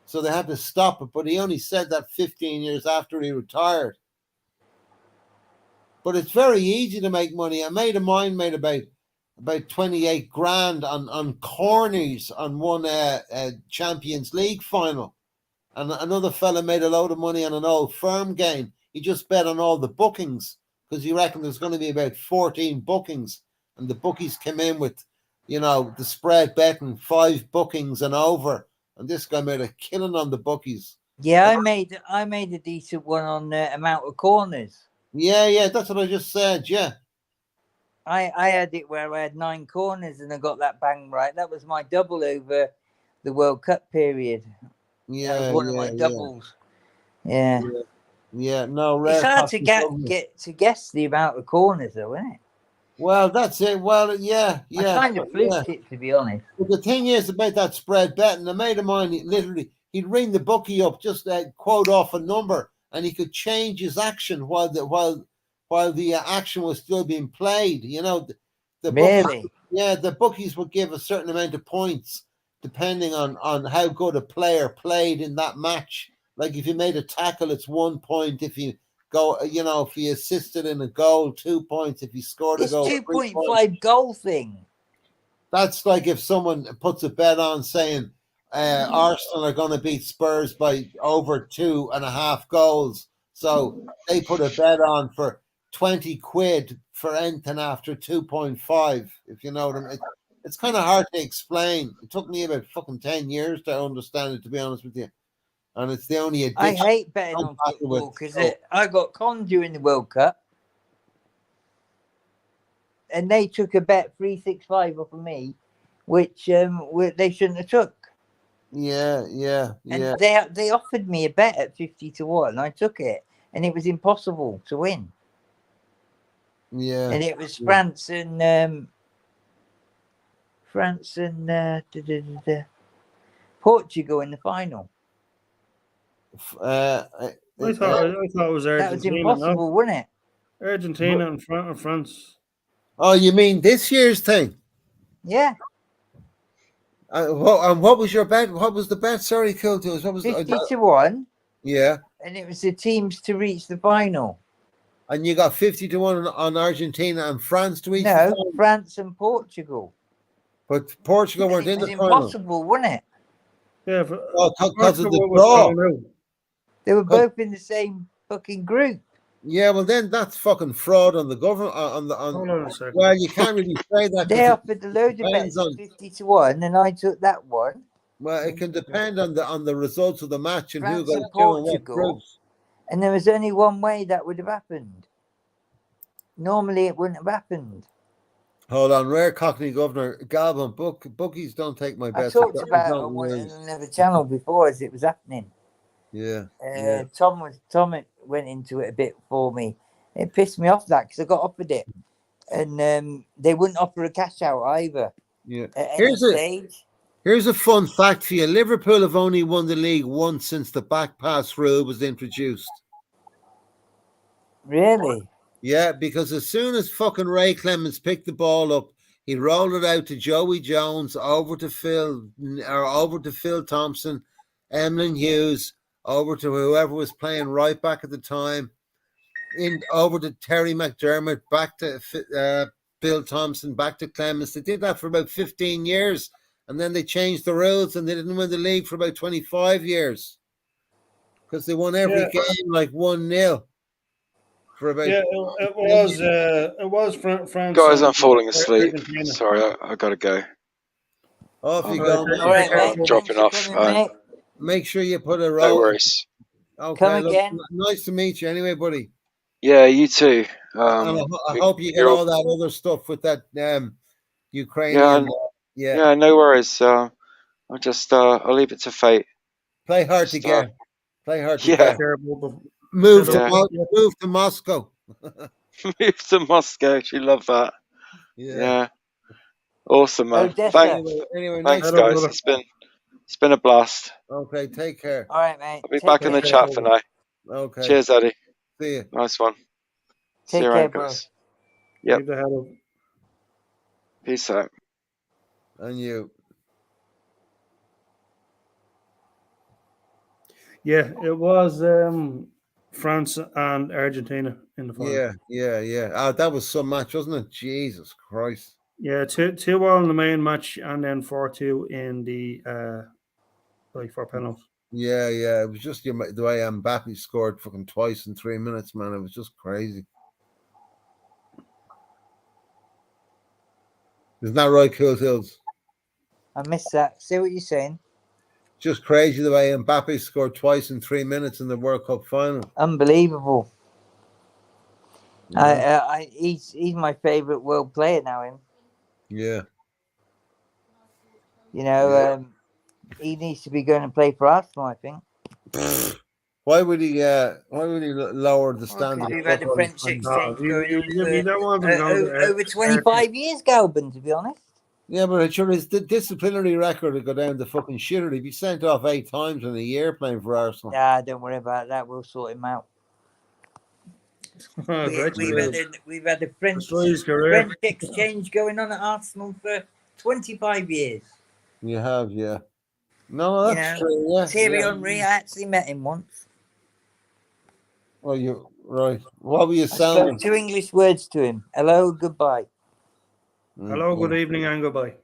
So they had to stop it. But he only said that 15 years after he retired. But it's very easy to make money. A mate of mine made about 28 grand on corners on one Champions League final. And another fella made a load of money on an Old Firm game. He just bet on all the bookings because he reckoned there's going to be about 14 bookings. And the bookies came in with, the spread betting, 5 bookings and over. And this guy made a killing on the bookies. Yeah, I made a decent one on the amount of corners. Yeah, that's what I just said. Yeah. I had it where I had 9 corners and I got that bang right. That was my double over the World Cup period. Yeah, that was one of my doubles. Yeah. No, it's hard to get to guess the amount of corners, though, isn't it? Well, that's it. Well, yeah. I kind of fluked it, to be honest. But the thing is about that spread betting, a mate of mine, he'd ring the bookie up, just quote off a number, and he could change his action while the action was still being played. Really? The bookies would give a certain amount of points depending on how good a player played in that match. Like if you made a tackle, it's 1 point. If you if you assisted in a goal, 2 points. If you scored a goal, 2.5 goal thing. That's like if someone puts a bet on saying Arsenal are going to beat Spurs by over 2.5 goals. So they put a bet on for 20 quid for anything after 2.5, if you know what I mean. It's kind of hard to explain. It took me about fucking 10 years to understand it, to be honest with you. And it's the only addiction. I hate betting on football because I got conned during the World Cup. And they took a bet 365 off of me, which they shouldn't have took. Yeah. And they offered me a bet at 50 to 1. I took it, and it was impossible to win. Yeah. And it was France and Portugal in the final. I thought it was Argentina. That was impossible, wasn't it? Argentina and France. Oh, you mean this year's thing? Yeah. What was your bet? What was the bet? Sorry, Kiltos. What was 50 to 1? Yeah. And it was the teams to reach the final. And you got 50 to 1 on Argentina and France to reach the final? No, France and Portugal. But Portugal weren't in the final. It was impossible, wasn't it? Yeah. Because of the draw. They were both in the same fucking group. Yeah, well then that's fucking fraud on the government. Hold on a second. Well, you can't really say that. They offered a load of bets 50 to 1, and I took that one. Well, it can depend on the results of the match and France who got and two and what Portugal, groups. And there was only one way that would have happened. Normally, it wouldn't have happened. Hold on, rare Cockney governor, Galvin, bookies don't take my bets. I talked about it on another channel before as it was happening. Yeah. Tom went into it a bit for me. It pissed me off that because I got offered it, and they wouldn't offer a cash out either. Yeah. At any stage. Here's a fun fact for you. Liverpool have only won the league once since the back pass rule was introduced. Really? Yeah, because as soon as fucking Ray Clemens picked the ball up, he rolled it out to Joey Jones, over to Phil Thompson, Emlyn Hughes, over to whoever was playing right back at the time, over to Terry McDermott, back to Bill Thompson, back to Clemens. They did that for about 15 years, and then they changed the rules, and they didn't win the league for about 25 years because they won every game like 1-0. It was France. Guys, I'm falling asleep. Sorry, I gotta go. Off you go. All right, mate. Dropping off. Make sure you put a roll. No worries. Okay, come again. Nice to meet you anyway, buddy. Yeah, you too. I hope you get all that other stuff with that Ukrainian. Yeah, no worries. I'll leave it to fate. Play hard to get. Play hard to get. Move to Moscow. Move to Moscow. She loved that. Yeah. Awesome, man. Thanks, guys. It's been a blast. Okay, take care. All right, mate. I'll be back in the chat for now. Okay. Cheers, Eddie. See you. Nice one. See you around, guys. Yep. Peace out. And you. Yeah, it was France and Argentina in the final. Yeah. Oh, that was some match, wasn't it? Jesus Christ. Yeah, 2-2 in the main match, and then 4-2 in the for penalties. Yeah. It was just the way Mbappe scored fucking twice in 3 minutes, man. It was just crazy. Isn't that right, Cool Hills? I missed that. See what you're saying? Just crazy the way Mbappe scored twice in 3 minutes in the World Cup final. Unbelievable. Yeah. He's my favourite world player now. Him. Yeah. You know, he needs to be going to play for Arsenal, I think. Why would he lower the standard? We've had a French exchange going on You don't want them going for to over 25 years, Galvin, to be honest. Yeah, but sure his disciplinary record would go down the fucking shitter. He'd be sent off 8 times in a year playing for Arsenal. Nah, don't worry about that. We'll sort him out. We've had a French exchange going on at Arsenal for 25 years. You have, yeah. No, that's true. Yeah, Thierry Henry, I actually met him once. Well, you're right. What were you I sounding? spoke 2 English words to him. Hello, goodbye. Hello, good evening, and goodbye.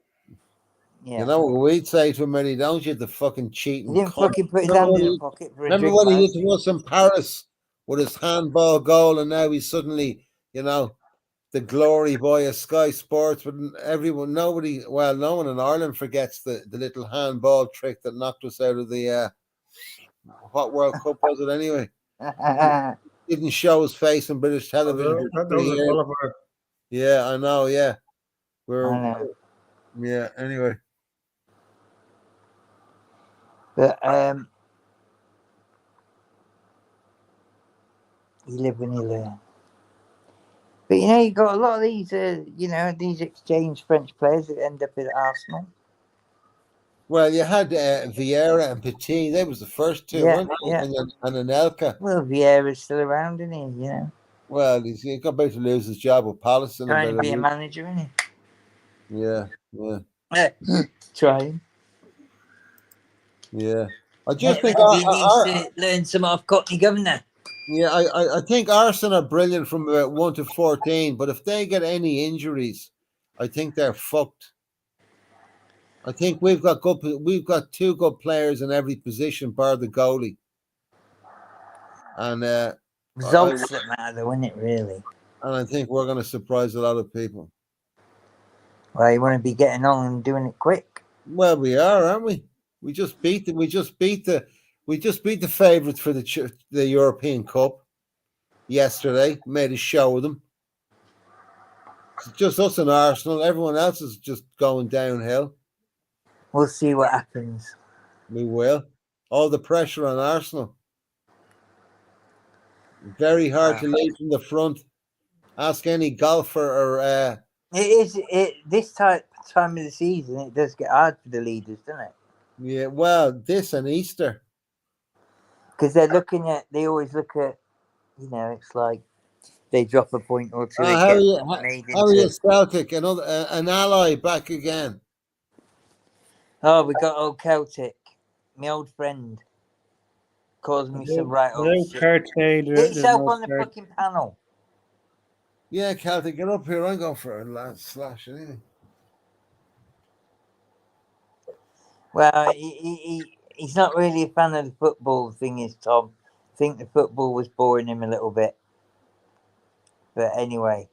Yeah. You know what we'd say to him, Eddie, don't you? The fucking cheating. He didn't fucking put his hand in the pocket for a remember drink, when he man. used to us in Paris with his handball goal, and now he's suddenly, the glory boy of Sky Sports. But no one in Ireland forgets the little handball trick that knocked us out of the what World Cup was it anyway? Didn't show his face on British television. Yeah, I know. Yeah, yeah. Anyway, but you live when you learn. But you got a lot of these, these exchange French players that end up at Arsenal. Well, you had Vieira and Petit. They was the first two, weren't they? Yeah. And Anelka. Well, Vieira's still around, isn't he? Well, he's got about to lose his job with Palace. Trying to be a manager, isn't he? Yeah. Trying. Yeah. I just think he needs to learn some off Cockney Governor. Yeah, I think Arsenal are brilliant from about 1 to 14, but if they get any injuries, I think they're fucked. I think we've got 2 good players in every position, bar the goalie. And results that matter, though, isn't it? Really. And I think we're going to surprise a lot of people. Well, you want to be getting on and doing it quick. Well, we are, aren't we? We just beat the favourites for the European Cup yesterday. Made a show of them. It's just us and Arsenal. Everyone else is just going downhill. We'll see what happens. We will. All the pressure on Arsenal. Very hard to lead from the front. Ask any golfer or. This time of the season, it does get hard for the leaders, doesn't it? Yeah, well, this and Easter. Because they always look at, it's like they drop a point or two. How are you, Celtic? An ally back again. Oh, we got old Celtic, my old friend, causing me some right old shit. Get yourself on the fucking panel. Yeah, Celtic, get up here. I'm going for a last slash anyway. Well, he's not really a fan of the football thing, is Tom. I think the football was boring him a little bit. But anyway.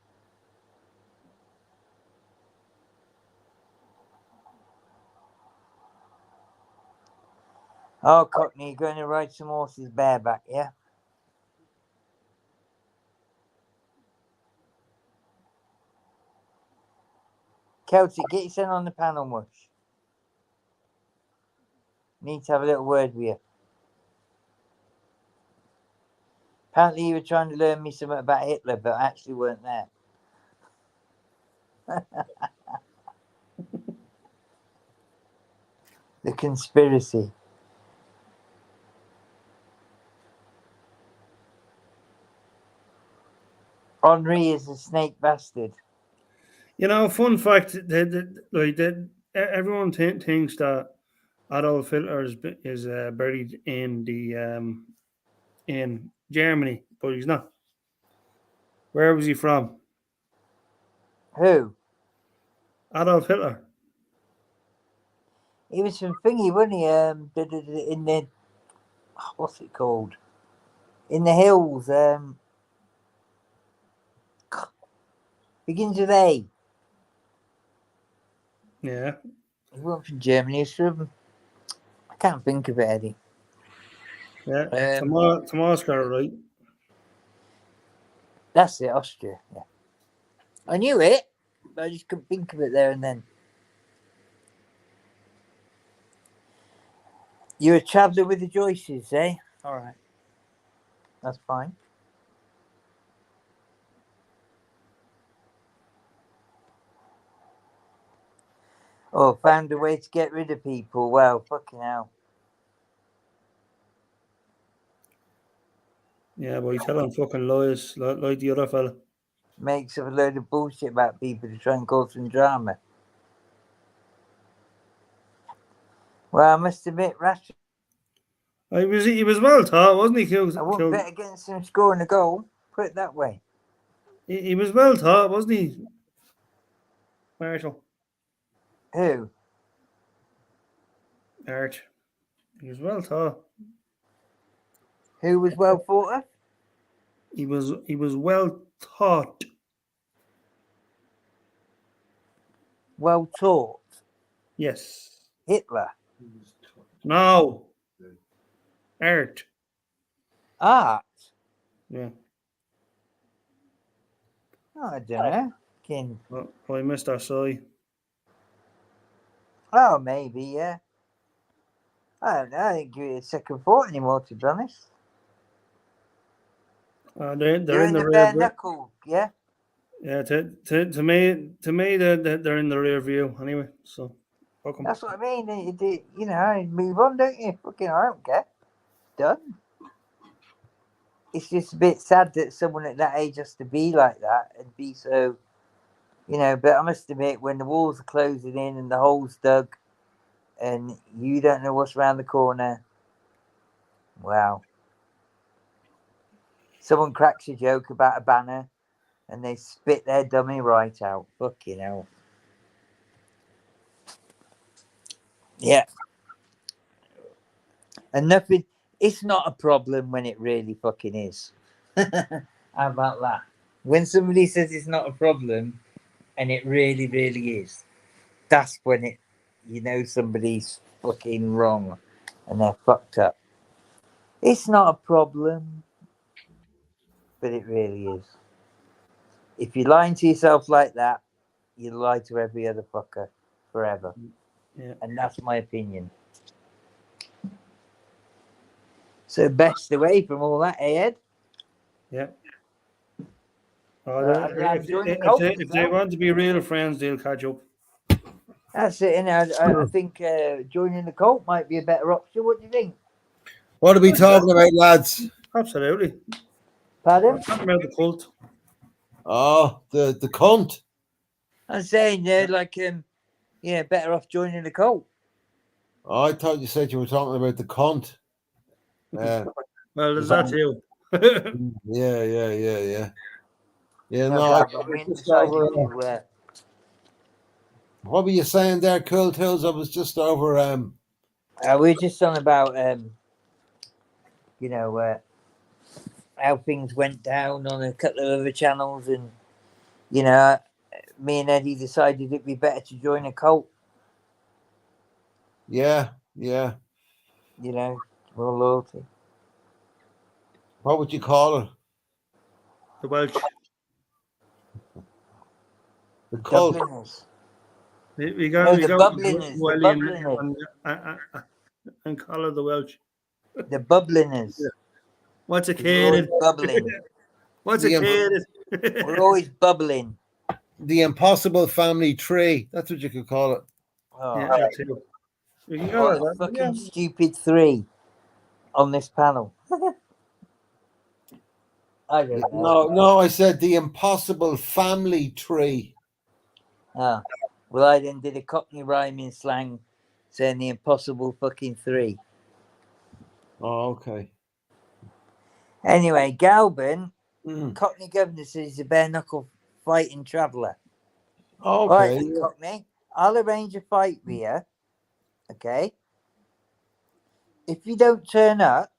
Oh, Cockney, you're going to ride some horses bareback, yeah? Celtic, get yourself on the panel, much. Need to have a little word with you. Apparently you were trying to learn me something about Hitler, but I actually weren't there. The conspiracy. Henri is a snake bastard. Fun fact, everyone thinks that Adolf Hitler is buried in Germany, but he's not. Where was he from? Who? Adolf Hitler. He was from thingy, wasn't he? In the what's it called? In the hills. Begins with A. Yeah. He wasn't from Germany. He's from. I can't think of it, Eddie. Yeah. Tomas got it right. That's it, Austria. Yeah. I knew it, but I just couldn't think of it there and then. You're a traveller with the Joyces, eh? All right. That's fine. Oh, found a way to get rid of people. Well, fucking hell. Yeah, but he's telling fucking lies like the other fella. Makes up a load of bullshit about people to try and cause some drama. Well, I must admit, Rashford, He was well taught, wasn't he? I won't bet against him scoring a goal. Put it that way. He was well taught, wasn't he, Marshall? Who? Art. He was well taught. Who was well thought of? He was well taught. Well taught. Yes. Hitler. No. Art. Art. Yeah. Oh, I don't know. Can... Well, I missed our side. Oh, maybe, yeah. I don't know. I didn't give it a second thought anymore, to be honest. They're You're in in the the rear bare view. knuckle, yeah? Yeah, to me, they're in the rear view anyway. So, fuck 'em. That's what I mean. You know, move on, don't you? Fucking, I don't care. Done. It's just a bit sad that someone at that age has to be like that and be so, you know. But I must admit, when the walls are closing in and the hole's dug, and you don't know what's around the corner, wow. Someone cracks a joke about a banner, and they spit their dummy right out. Fucking hell. Yeah. And nothing, it's not a problem when it really fucking is. How about that? When somebody says it's not a problem and it really, really is, that's when it, you know, somebody's fucking wrong and they're fucked up. It's not a problem, but it really is. If you're lying to yourself like that, you lie to every other fucker forever. Yeah. And that's my opinion. So best away from all that, Ed. Yeah. If they want to be real friends, they'll catch up. That's it, and I think joining the cult might be a better option. What do you think? What are we talking about, lads? Absolutely. Pardon? I'm talking about the cult. Oh, the cunt. I'm saying, better off joining the cult. Oh, I thought you said you were talking about the cunt. Well, there's that too. Yeah. Yeah, no, what were you saying there, Cool Tools? I was just over. We're just on about, how things went down on a couple of other channels, and me and Eddie decided it'd be better to join a cult. Yeah. More loyalty. What would you call it? The Welsh. The cult. Dubliners. We got the Bubliners. And call it the Welsh. The Bubliners. What's a kid? Bubbling. What's a kid? We're always bubbling. The impossible family tree. That's what you could call it. Oh, Yeah, too. We can go what a fucking stupid three on this panel. I don't know. No, I said the impossible family tree. Ah, well, I then did a Cockney rhyming slang saying the impossible fucking 3. Oh, okay. Anyway, Galvin, Mm. Cockney Governor says he's a bare knuckle fighting traveller. Okay. All right, then, Cockney, I'll arrange a fight with you. Okay. If you don't turn up,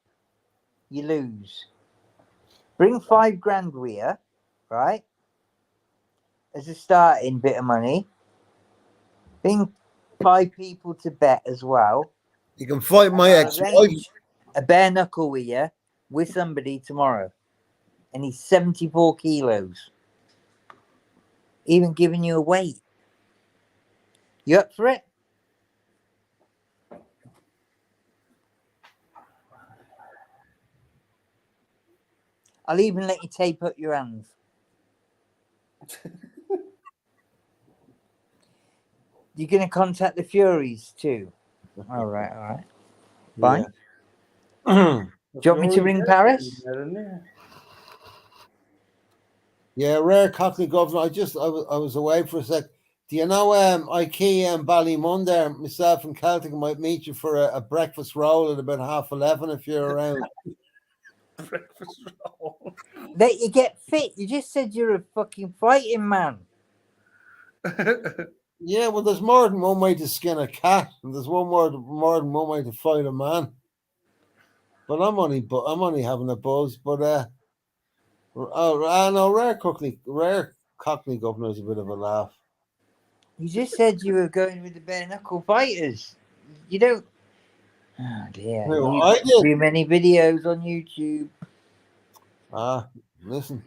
you lose. Bring 5 grand with you, right? As a starting bit of money. Bring 5 people to bet as well. You can fight my I'll ex-wife. arrange a bare knuckle with you with somebody tomorrow. And he's 74 kilos. Even giving you a weight. You up for it? I'll even let you tape up your hands. You're going to contact the Furies too? All right. Fine. Yeah. Do you want me to ring Paris? Yeah, rare Cockney Governor. I was away for a sec. Do you know IKEA and Ballymun there? Myself and Celtic might meet you for a breakfast roll at about 11:30 if you're around. Breakfast roll. Let you get fit. You just said you're a fucking fighting man. Yeah, well, there's more than one way to skin a cat, and there's more than one way to fight a man. But I'm only having a buzz. But no, rare Cockney Governor is a bit of a laugh. You just said you were going with the bare knuckle fighters. You don't. Oh dear. No, You I got did. too many videos on YouTube.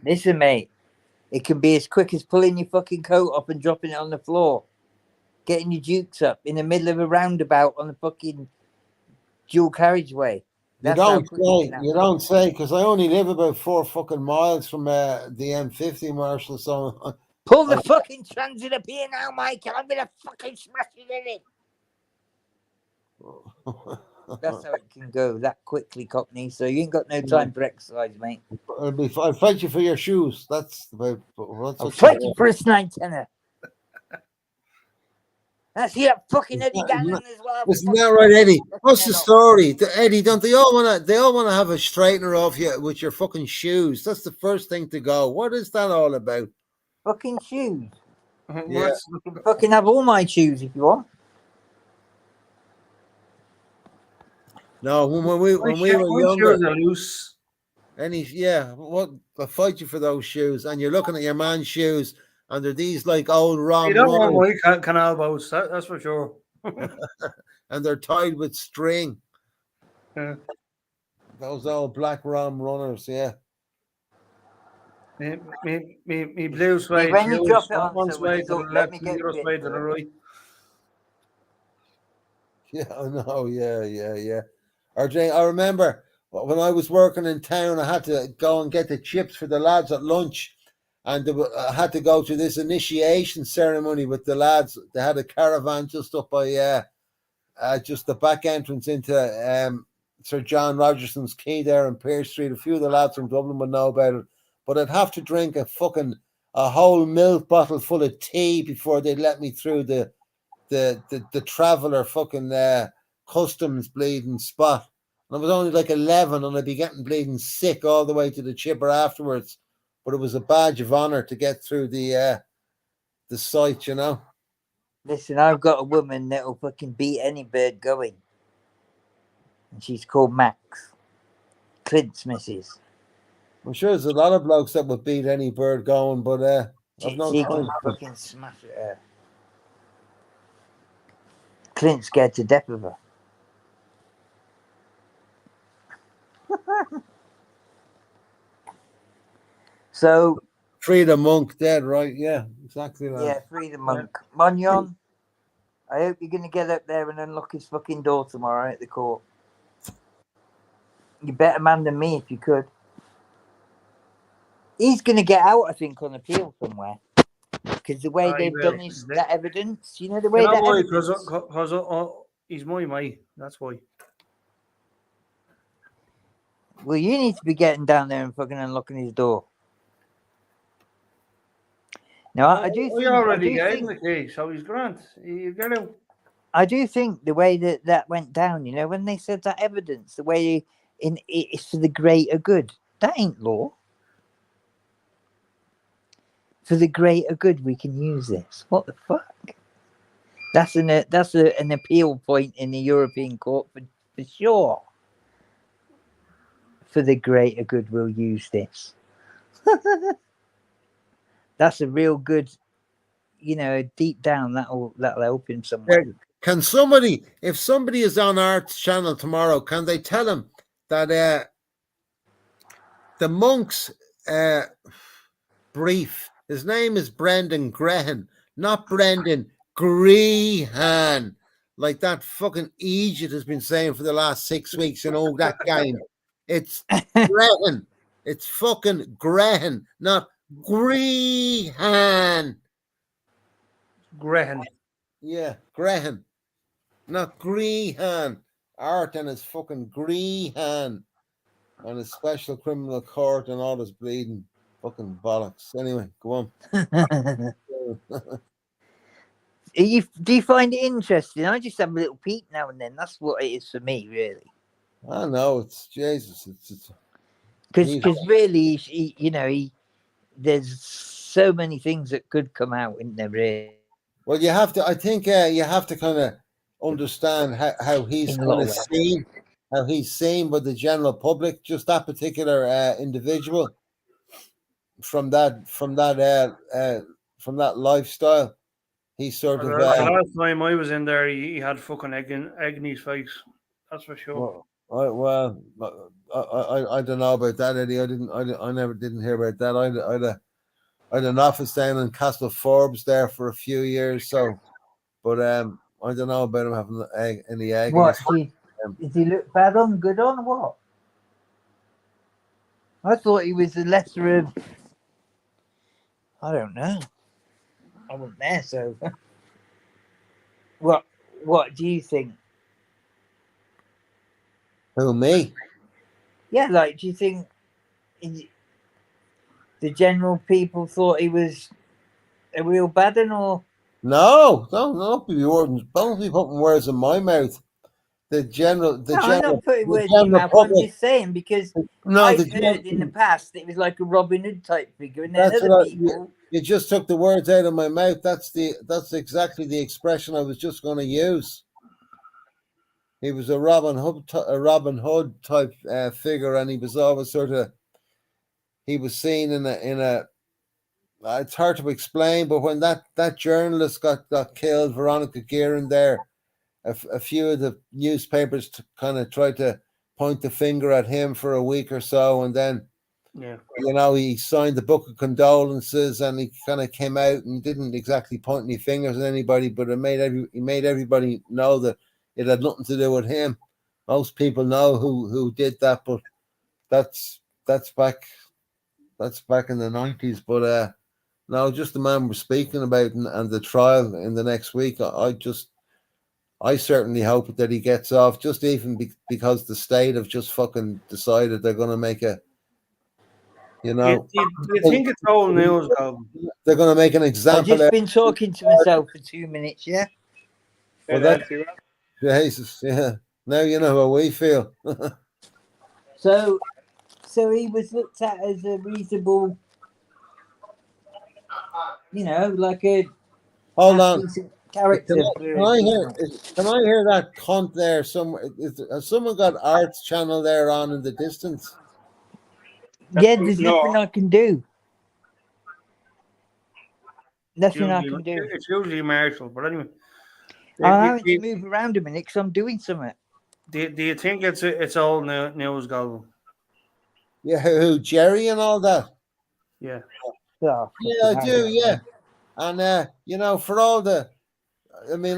Listen, mate. It can be as quick as pulling your fucking coat up and dropping it on the floor. Getting your dukes up in the middle of a roundabout on the fucking dual carriageway. you don't say, because I only live about 4 fucking miles from the M50, Marshall. So Pull the fucking transit up here now, Mike, and I'm gonna fucking smash it in it. That's how it can go that quickly, Cockney. So you ain't got no time for exercise, mate. I'll fight you for your shoes. That's about. I'll fight you for a snide tenner. That's here, fucking Eddie Gannon as well. Isn't that right, Eddie? What's the story, Eddie? Don't they all want to? They all want to have a straightener off you with your fucking shoes. That's the first thing to go. What is that all about? Fucking shoes. Yeah. You can fucking have all my shoes if you want. No, when we were younger, loose. What? I'll fight you for those shoes, and you're looking at your man's shoes, and they're these like old Rom You don't runners, want my canal boats, that's for sure. and they're tied with string. Yeah. Those old black Rom runners, yeah. Me blue suede when you shoes, drop it on one someone, suede to the let left, me and get the other fit suede to the first. right. Yeah, I know. Yeah. RJ, I remember when I was working in town, I had to go and get the chips for the lads at lunch, and I had to go to this initiation ceremony with the lads. They had a caravan just up by just the back entrance into Sir John Rogerson's Quay there in Pearse Street. A few of the lads from Dublin would know about it, but I'd have to drink a whole milk bottle full of tea before they'd let me through the traveller fucking customs bleeding spot. And I was only like 11, and I'd be getting bleeding sick all the way to the chipper afterwards. But it was a badge of honour to get through the site, you know. Listen, I've got a woman that'll fucking beat any bird going. And she's called Max. Clint's missus. I'm sure there's a lot of blokes that would beat any bird going, but I've no She time. can fucking smash her. Clint's scared to death of her. So Freedom Monk dead, right? Yeah, exactly that. yeah, Freedom Monk. Monyon, I hope you're gonna get up there and unlock his fucking door tomorrow at the court. You're better man than me if you could. He's gonna get out, I think, on appeal somewhere. Because the way they've done that evidence, you know the way that evidence. Because he's my mate. That's why. Well, you need to be getting down there and fucking unlocking his door. Now, I do think. We already gave him the key, so he's grand. You get out. I do think the way that went down, you know, when they said that evidence, the way it's for the greater good. That ain't law. For the greater good, we can use this. What the fuck? That's an appeal point in the European Court for sure. For the greater good, we'll use this. That's a real good, you know, deep down that'll help him somewhere. Can somebody, if somebody is on Art's channel tomorrow, can they tell him that the monk's brief, his name is Brendan Grehan, not Brendan Grehan, like that fucking Egypt has been saying for the last 6 weeks and all that game. It's Grehan. It's fucking Grehan, not Grehan. Graham. Yeah, Grehan. Not Grehan. Art and his fucking Grehan. And his special criminal court and all this bleeding fucking bollocks. Anyway, go on. Do you find it interesting? I just have a little peek now and then. That's what it is for me, really. I know, it's Jesus. It's because really, there's so many things that could come out, isn't there? Really. Well, you have to. I think you have to kind of understand how he's kind of seen, how he's seen by the general public. Just that particular individual from that lifestyle. He's sort of. The last time I was in there, he had fucking egg in his face. That's for sure. Well, I don't know about that, Eddie. I never didn't hear about that. I had an office down in Castle Forbes there for a few years, so, but I don't know about him having any egg. What? Does he look bad on, good on, what? I thought he was the lesser of. I don't know. I wasn't there, so. What do you think? Who, me? Yeah, like, do you think the general people thought he was a real bad one, or? No, don't be putting words in my mouth. I'm not putting words in your mouth. I'm just saying because I've heard in the past it was like a Robin Hood type figure, and then other people. You just took the words out of my mouth. That's exactly the expression I was just going to use. He was a Robin Hood type figure, and he was always he was seen in a. It's hard to explain, but when that journalist got killed, Veronica Guerin there, a few of the newspapers kind of tried to point the finger at him for a week or so, and then, he signed the book of condolences, and he kind of came out and didn't exactly point any fingers at anybody, but he made everybody know that it had nothing to do with him. Most people know who did that, but that's back in the 90s. But no, just the man we're speaking about and the trial in the next week. I certainly hope that he gets off, just even because the state have just fucking decided they're going to make a, Do you think it's old news, Calvin? They're going to make an example. I've just been talking to myself for 2 minutes, yeah? Well, Jesus, yeah. Now you know how we feel. So he was looked at as a reasonable, like a... Hold on. Character. Can I hear that cunt there somewhere? Has someone got Art's channel there on in the distance? Yeah, there's nothing I can do. Nothing I can do. It's usually Marshall, but anyway. I'm having to move around a minute because I'm doing something. Do you think it's all news, Galvin? Yeah, who, Jerry and all that? Yeah. Oh, yeah, I do, yeah. And, for all the... I mean,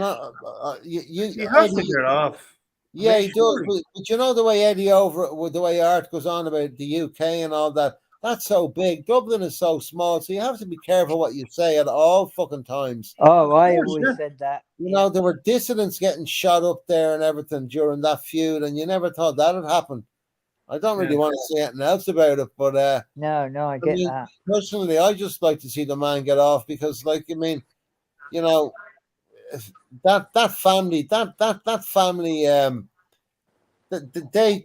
you have to get off. Yeah, he does. But you know the way the way Art goes on about the UK and all that, that's so big. Dublin is so small, so you have to be careful what you say at all fucking times. Oh, I always said that. There were dissidents getting shot up there and everything during that feud, and you never thought that would happen. I don't really want to say anything else about it, but no, I get that. Personally, I just like to see the man get off because, that family,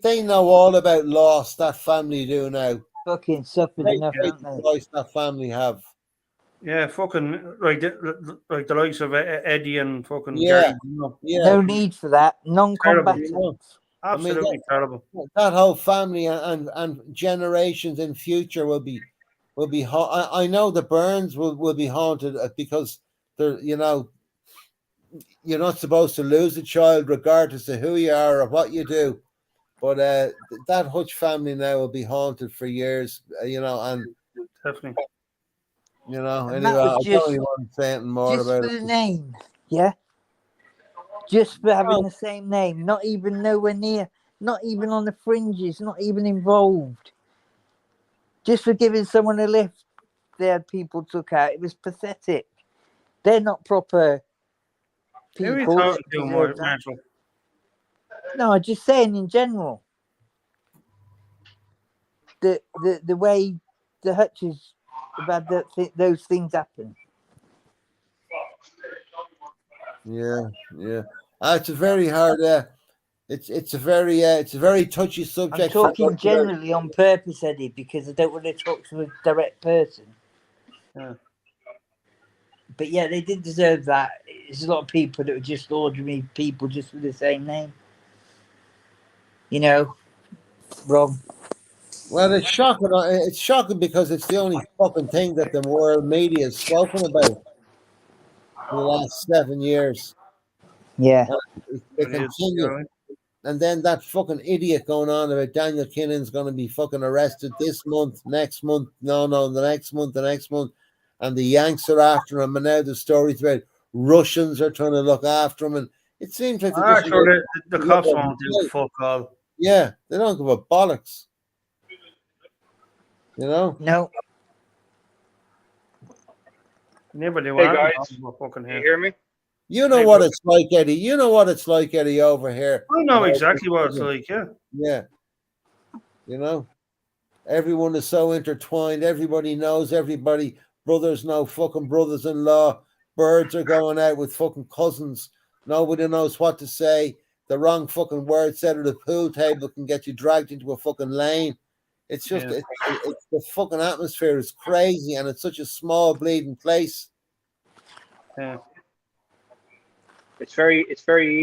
they know all about loss. That family do now. Fucking suffered enough, Great haven't they? choice that family have. Yeah, fucking like the likes of Eddie and fucking Yeah, Jerry. You know, yeah. No need for that. Non-combatant. Terrible, I mean, absolutely terrible. that whole family and generations in future will be I know the Burns will be haunted because they're, you know, you're not supposed to lose a child regardless of who you are or what you do. But that Hutch family now will be haunted for years, you know, and Definitely. you know, And anyway, that was I just, don't even want to say anything more just about for it. the name, yeah? Just for having Oh. the same name, not even nowhere near, not even on the fringes, not even involved. Just for giving someone a lift, they had people took out. It was pathetic. They're not proper Who are you people. talking that to, deserve that. Marshall? No, I'm just saying in general. The way the Hutches have had those things happen. Yeah. It's a very hard. It's a very touchy I'm subject. talking generally on purpose, Eddie, because I don't want to talk to a direct person. Yeah. But yeah, they did deserve that. There's a lot of people that were just ordinary people just with the same name. You know, wrong. Well, it's shocking. It's shocking because it's the only fucking thing that the world media has spoken about for the last 7 years. Yeah. They It is, continue. you know. And then that fucking idiot going on about Daniel Kinnan's going to be fucking arrested this month, next month, the next month. And the Yanks are after him. And now the stories about Russians are trying to look after him. And it seems like they're just... Sure, the cops won't do fuck all. Yeah, they don't give a bollocks. You know? No. Never do. Hey guys, fucking can you hear me? You know what it's like, Eddie. You know what it's like, Eddie, over here. I know exactly what it's like, yeah. Yeah. You know? Everyone is so intertwined. Everybody knows everybody. Brothers know fucking brothers-in-law. Birds are going out with fucking cousins. Nobody knows what to say. The wrong fucking word said at the pool table can get you dragged into a fucking lane. It's just, it's the fucking atmosphere is crazy, and it's such a small bleeding place. Yeah. It's very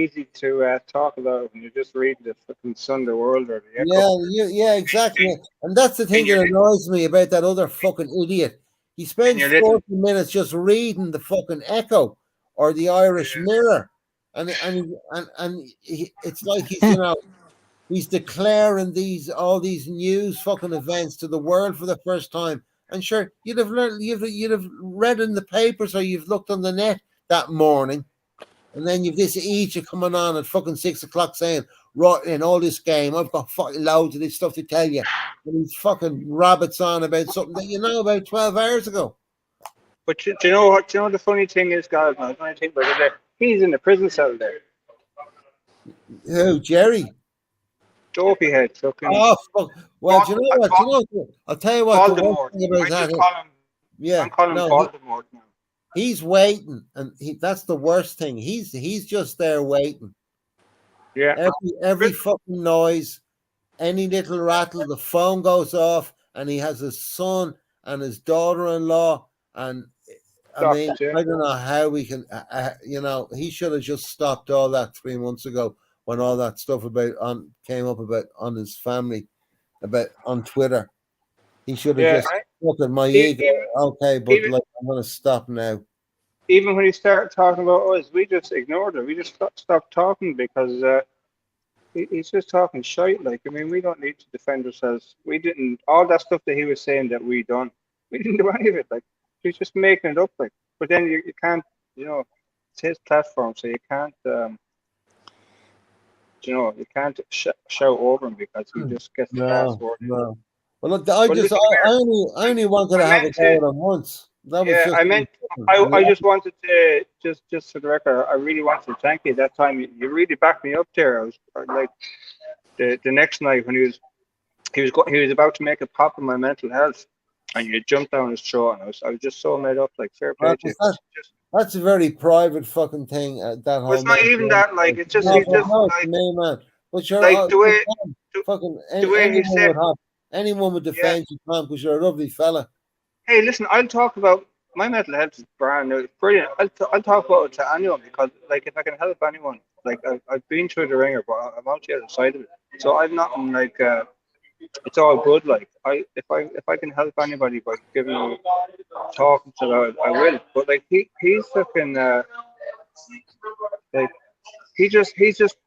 easy to talk about when you just read the fucking Sunday World or the Echo. Yeah, exactly. And that's the thing that annoys me about that other fucking idiot. He spends 40 minutes just reading the fucking Echo or the Irish Mirror, and it's like he's, you know, he's declaring all these news fucking events to the world for the first time. And sure, you'd have read in the papers or you've looked on the net that morning. And then you've this Egypt coming on at fucking 6 o'clock saying, right, in all this game, I've got fucking loads of this stuff to tell you. And he's fucking rabbits on about something that you know about 12 hours ago. But do you know what? Do you know the funny thing is, guys? The funny thing about it, he's in the prison cell there. Who, Jerry? Dopey head, fucking. Oh, fuck. Well, do you know what? I'll tell you what. Voldemort. I'm calling him Voldemort now. He's waiting, and that's the worst thing. He's just there waiting. Yeah. Every fucking noise, any little rattle, the phone goes off, and he has his son and his daughter-in-law, and I mean, I don't know how we can. You know, he should have just stopped all that 3 months ago when all that stuff came up about on his family, about on Twitter. He should have just looked at my ego. Okay, but I'm going to stop now. Even when he started talking about us, we just ignored it. We just stopped talking because he's just talking shite. Like, I mean, we don't need to defend ourselves. We didn't. All that stuff that he was saying that we done, we didn't do any of it. Like, he's just making it up. Like, but then you can't, you know, it's his platform, so you can't, you know, you can't shout over him because he just gets the last word. No. Well, look, I only wanted to have a go at him once. That was I just wanted to just for the record, I really wanted to thank you. That time you really backed me up there. I was like the next night when he was about to make a pop in my mental health, and you jumped down his throat, and I was just so made up. Like, fair play to you. That's a very private fucking thing. That whole. It's not even that. Like it's just, No, it's but just no, like, me, man. But you're like the way, fucking the way he anyone said, would have anyone would yeah. defend you, Tom, because you're a lovely fella. Hey, listen, I'll talk about my mental health is brand new. It's brilliant. I'll talk about it to anyone because, like, if I can help anyone, like, I've been through the ringer, but I'm out the other side of it. So I'm not like, it's all good. Like, if I can help anybody by giving them talking to them, I will. But like, he's fucking like, he's just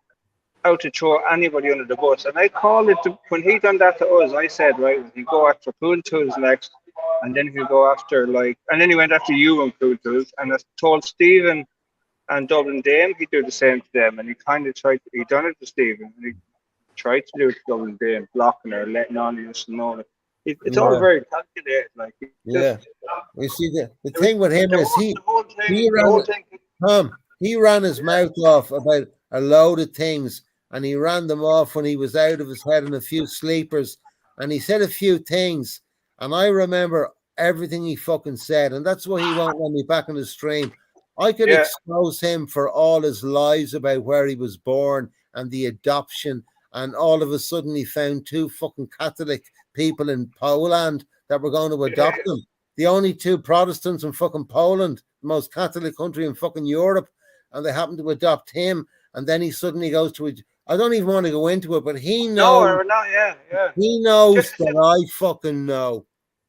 out to throw anybody under the bus. And I call it when he done that to us. I said, right, if you go after Pool Tools next. And then he'll go after and then he went after you and Cool Tools, and I told Stephen and Dublin Dame he'd do the same to them, and he kind of he done it to Stephen, and he tried to do it to Dublin Dame, blocking her, letting on you know that it's all very calculated, like. Yeah, you see the thing with him is he ran his mouth off about a load of things, and he ran them off when he was out of his head in a few sleepers, and he said a few things. And I remember everything he fucking said, and that's why he won't let me back in the stream. I could expose him for all his lies about where he was born and the adoption, and all of a sudden he found 2 fucking Catholic people in Poland that were going to adopt him. The only 2 Protestants in fucking Poland, the most Catholic country in fucking Europe, and they happened to adopt him. And then he suddenly goes to I don't even want to go into it, but he knows. He knows that I fucking know.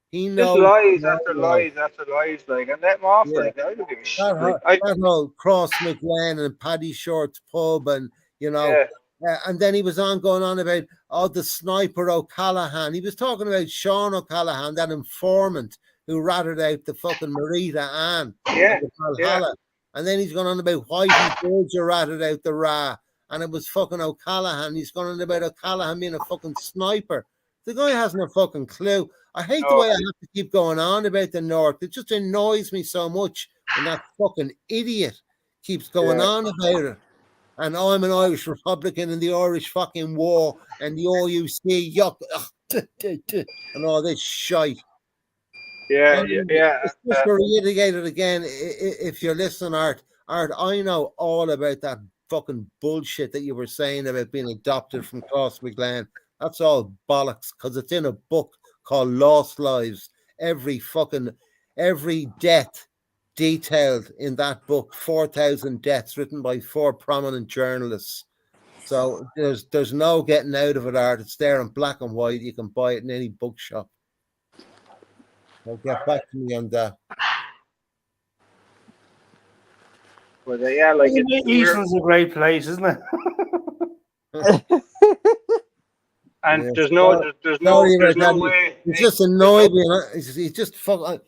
He knows. Just lies after lies after lies, like, and let him off. Like, I don't give a shit. That whole Cross McGlen and Paddy Short's pub, and you know, and then he was going on about the sniper O'Callaghan. He was talking about Sean O'Callaghan, that informant who ratted out the fucking Marita Ann. And then he's gone on about Whitey Bulger ratted out the Ra. And it was fucking O'Callaghan. He's gone on about O'Callaghan being a fucking sniper. The guy hasn't a fucking clue. I hate the way I have to keep going on about the North. It just annoys me so much when that fucking idiot keeps going on about it. And I'm an Irish Republican in the Irish fucking war and the OUC yuck and all this shite. It's just to reiterate it again, if you're listening, Art, I know all about that fucking bullshit that you were saying about being adopted from Cross McGlen. That's all bollocks, because it's in a book called Lost Lives. Every death detailed in that book, 4,000 deaths written by 4 prominent journalists. So there's no getting out of it, Art. It's there in black and white. You can buy it in any bookshop. So get back to me on that. Well, like Easton's a great place, isn't it? And there's no way. He's just annoyed me. He's just fucking.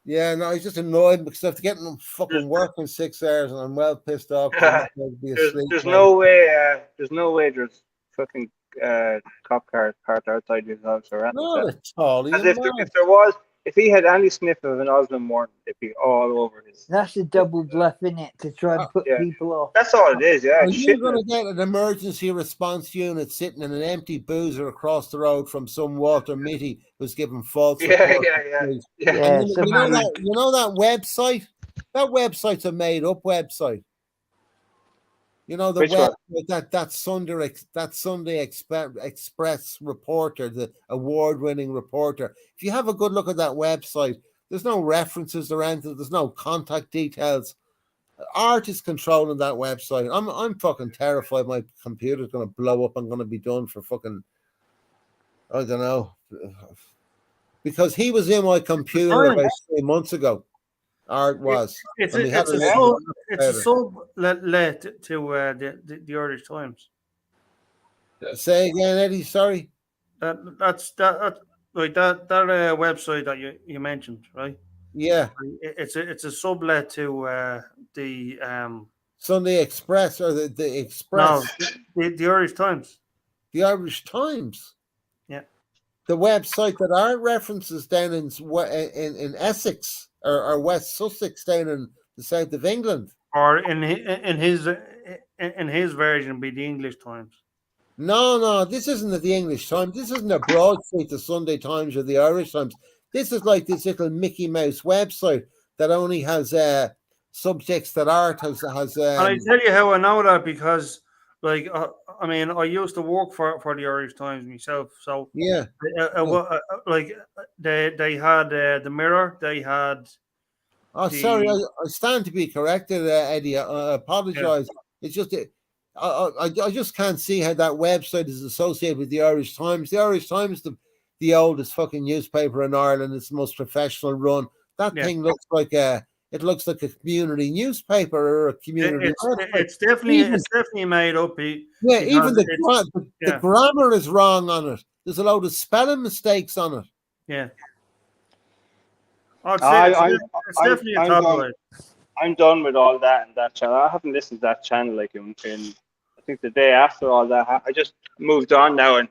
Yeah, no, he's just annoyed because I have to get him fucking work in 6 hours, and I'm well pissed off. There's no way. There's no way. There's fucking cop cars parked outside his house or anything. Not at all. As if there was. If he had any sniff of an Osland warrant, it'd be all over his. That's a double bluff, isn't it? To try and put people off. That's all it is, yeah. You're going to get an emergency response unit sitting in an empty boozer across the road from some Walter Mitty who's giving false report. You know that website? That website's a made-up website. You know the website that Sunday Express reporter, the award-winning reporter. If you have a good look at that website, there's no references or anything. There's no contact details. Art is controlling that website. I'm fucking terrified. My computer's going to blow up. I'm going to be done for fucking. I don't know, because he was in my computer about 3 months ago. Art was. It's a sublet to the Irish Times. Say again, Eddie. Sorry. That's that website that you mentioned, right? Yeah. It's a sublet to the Sunday Express or the Express. No, the Irish Times. The Irish Times. Yeah. The website that Art references down in Essex. Or West Sussex down in the south of England, or in his version, be the English Times. No, this isn't the English Times. This isn't a broadsheet, the Sunday Times or the Irish Times. This is like this little Mickey Mouse website that only has subjects that art has And I tell you how I know that because, like, I mean, I used to work for the Irish Times myself. So, yeah. like, they had the Mirror. They had Oh, the sorry, I stand to be corrected, Eddie. I yeah, apologize. It's just I just can't see how that website is associated with the Irish Times. The Irish Times, the oldest fucking newspaper in Ireland. It's the most professional run. That yeah. thing looks like a community newspaper or a community. It's definitely made up. Yeah, even Because the grammar is wrong on it. There's a load of spelling mistakes on it. Yeah. I'd say it's definitely a tabloid. I'm done with all that and that channel. I haven't listened to that channel like in I think the day after all that. I just moved on now, and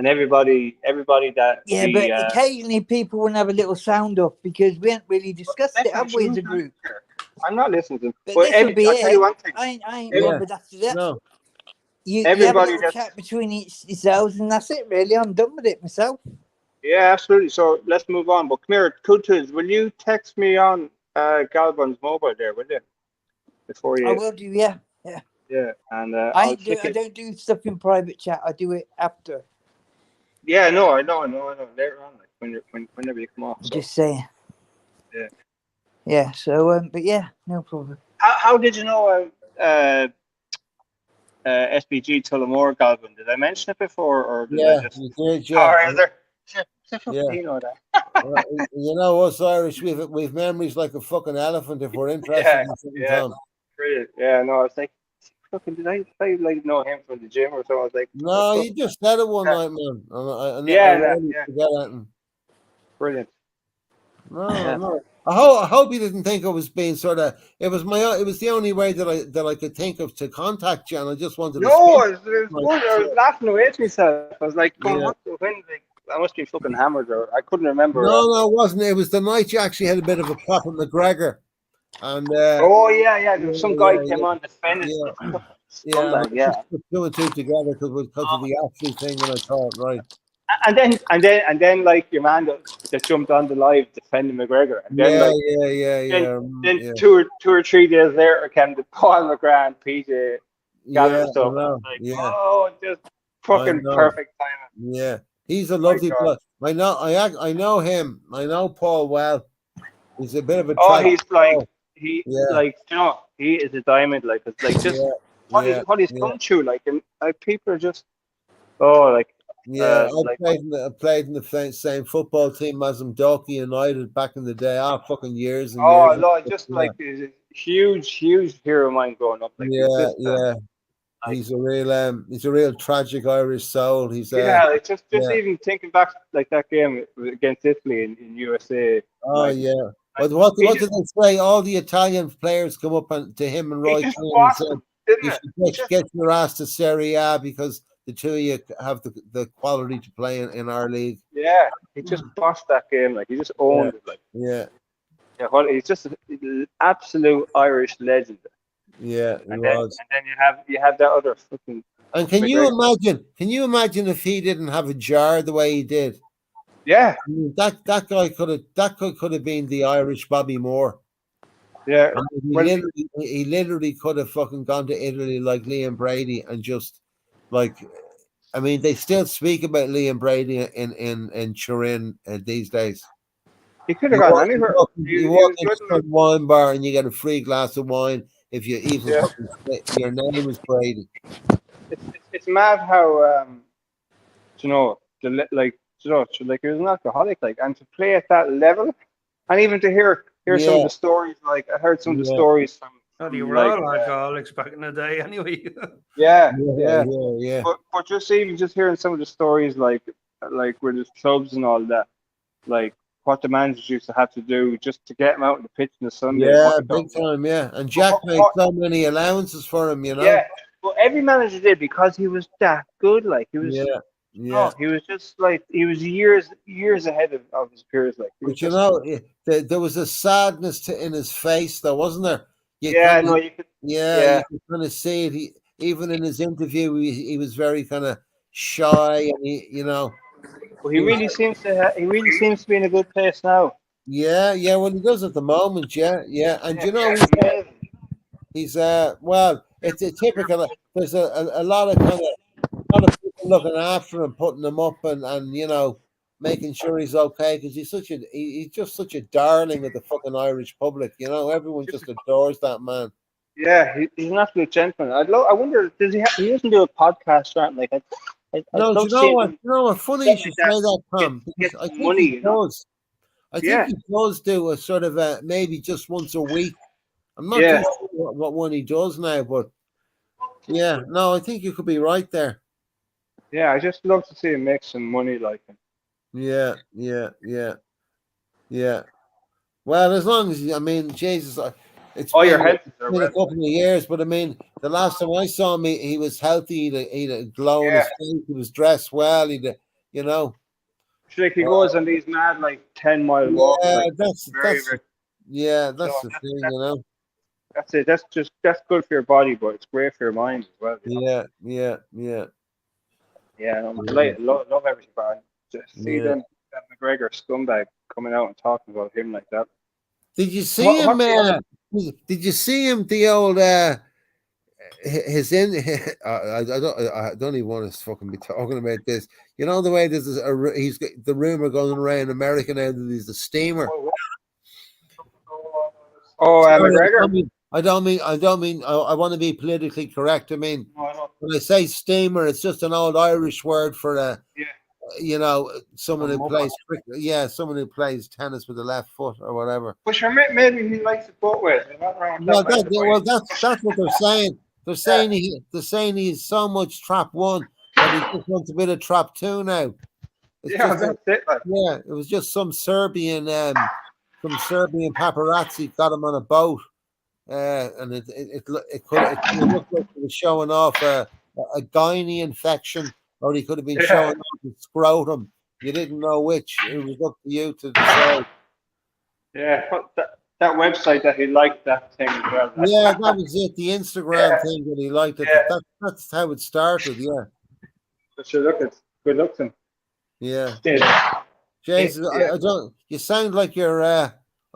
everybody that but occasionally people want to have a little sound off because we haven't really discussed it, have we, as a group? I'm not listening to them. But But this will be I'll it. tell you one thing. I ain't bothered after that. No. You have a little chat between yourselves, and that's it. Really, I'm done with it myself. Yeah, absolutely. So let's move on. But come here, Kuntuz, will you text me on Galvan's mobile there, will you? Before you. I will do. Yeah. Yeah, and I don't do stuff in private chat. I do it after. Yeah, no, I know. Later on, like whenever you come off. So. Just saying. Yeah. Yeah. So, but yeah, no problem. How did you know SBG Tullamore Galvin? Did I mention it before, or did I just? You did, yeah. Or is there? Yeah. You know that. Well, you know us Irish, we've memories like a fucking elephant if we're interested in something. Tom. Brilliant. Yeah, no, I was like, fucking, did I like know him from the gym or something? I was like, no, you just said it one night, man. Brilliant. No. I hope you didn't think I was being sort of. It was the only way that I could think of to contact you, and I just wanted to. No, I was laughing away to myself. I was like, I must be fucking hammered, or I couldn't remember. No, it wasn't. It was the night you actually had a bit of a pop at McGregor, and there was some guy came on defending. Yeah. Put two and two together because of the athlete thing, and I thought, right. And then like your man that jumped on the live defending McGregor. And then Then 2 or 3 days later came the Paul McGrath and PJ Gallagher stuff. Just fucking perfect timing. Yeah. He's a lovely player. I know him. I know Paul well. He's a bit of a. He's like he is a diamond. Like it's like just what he's come through. Like and people are just I played in the same football team as him, Dalkey United back in the day. Fucking years and years. No, just like he's a huge hero of mine growing up. Like he's a real tragic Irish soul. He's just even thinking back like that game against Italy in USA. But what did they say? All the Italian players come up to him and Roy Keane and said, "You should get your ass to Serie A because the two of you have the quality to play in our league." Yeah, he just bossed that game. Like he just owned it. Like he's just an absolute Irish legend. Yeah, and then you have that other fucking. And can you imagine if he didn't have a jar the way he did? Yeah, I mean, that guy could have been the Irish Bobby Moore. Yeah, he literally could have fucking gone to Italy like Liam Brady and just like. I mean, they still speak about Liam Brady in Turin these days. He could have gone anywhere. You walk into a wine bar and you get a free glass of wine if you even your name is Brady. It's mad how he was an alcoholic, like, and to play at that level, and even to hear some of the stories. Like I heard some of the stories from. You were all alcoholics back in the day, anyway. Yeah. But just hearing some of the stories, like with the clubs and all that, like what the managers used to have to do just to get him out in the pitch in the Sunday. Yeah, big time. Yeah, and Jack made so many allowances for him, you know. Yeah, well, every manager did because he was that good. Like he was. Yeah. He was just like he was years ahead of his peers. Like, but there was a sadness in his face, though, wasn't there? You could kind of see it. Even in his interview, he was very kind of shy, and Well, he really seems to be in a good place now. Yeah, well, he does at the moment. Yeah. And you know, he's well, it's a typical. There's a lot of people looking after him, putting him up, and you know, making sure he's okay because he's just such a darling of the fucking Irish public. You know, everyone just adores that man. Yeah, he's an absolute gentleman. I wonder, does he doesn't do a podcast or anything like I'd No, do love you to see know what? him You know what? Funny you something should like that say that, Tom, get because I some think money, he you know? does. I think Yeah, he does do a sort of a maybe just once a week. I'm not yeah, too sure what one he does now, but yeah, no, I think you could be right there. yeah. I just love to see him make some money like him. Yeah. Well, as long as I mean, Jesus, it's All your been health is are been a well. couple of years, but I mean, the last time I saw him, he was healthy. He'd a glow on Yeah, his face. He was dressed well. You know, it's like he uh, goes on these mad like 10 mile walks, yeah, like very, that's very. that's So the thing, you know. that's it. That's good for your body, but it's great for your mind as well. You know? Yeah. Yeah, no, I Yeah, love everything about him. Just see yeah. them that McGregor scumbag coming out and talking about him like that. Did you see What him? what's the other? Did you see him? The old his in. I don't even want to fucking be talking about this. You know the way this is. He's got the rumor going around America now that he's a steamer. Oh, Sorry, McGregor. I want to be politically correct. I mean, No, I know. when I say steamer, it's just an old Irish word for Yeah, you know, someone a who mother. plays cricket. Yeah, someone who plays tennis with the left foot or whatever. But sure, maybe he likes it both ways. There's nothing wrong with Well, that. Like the way. that's what they're saying. Yeah, They're saying he's so much trap one that he just wants a bit of trap two now. It's yeah, just that's it. Like, yeah, it was just some Serbian paparazzi got him on a boat, and it looked like he was showing off a gynae infection, or he could have been yeah, showing off his scrotum. You didn't know which. It was up to you to decide. yeah. But that website that he liked that thing as well. Yeah, that was it. The Instagram Yeah, thing that he liked it. yeah. That's how it started. Yeah, But sure, look, it's good looking. yeah. Yeah, Jesus, yeah. I don't. You sound like you're. I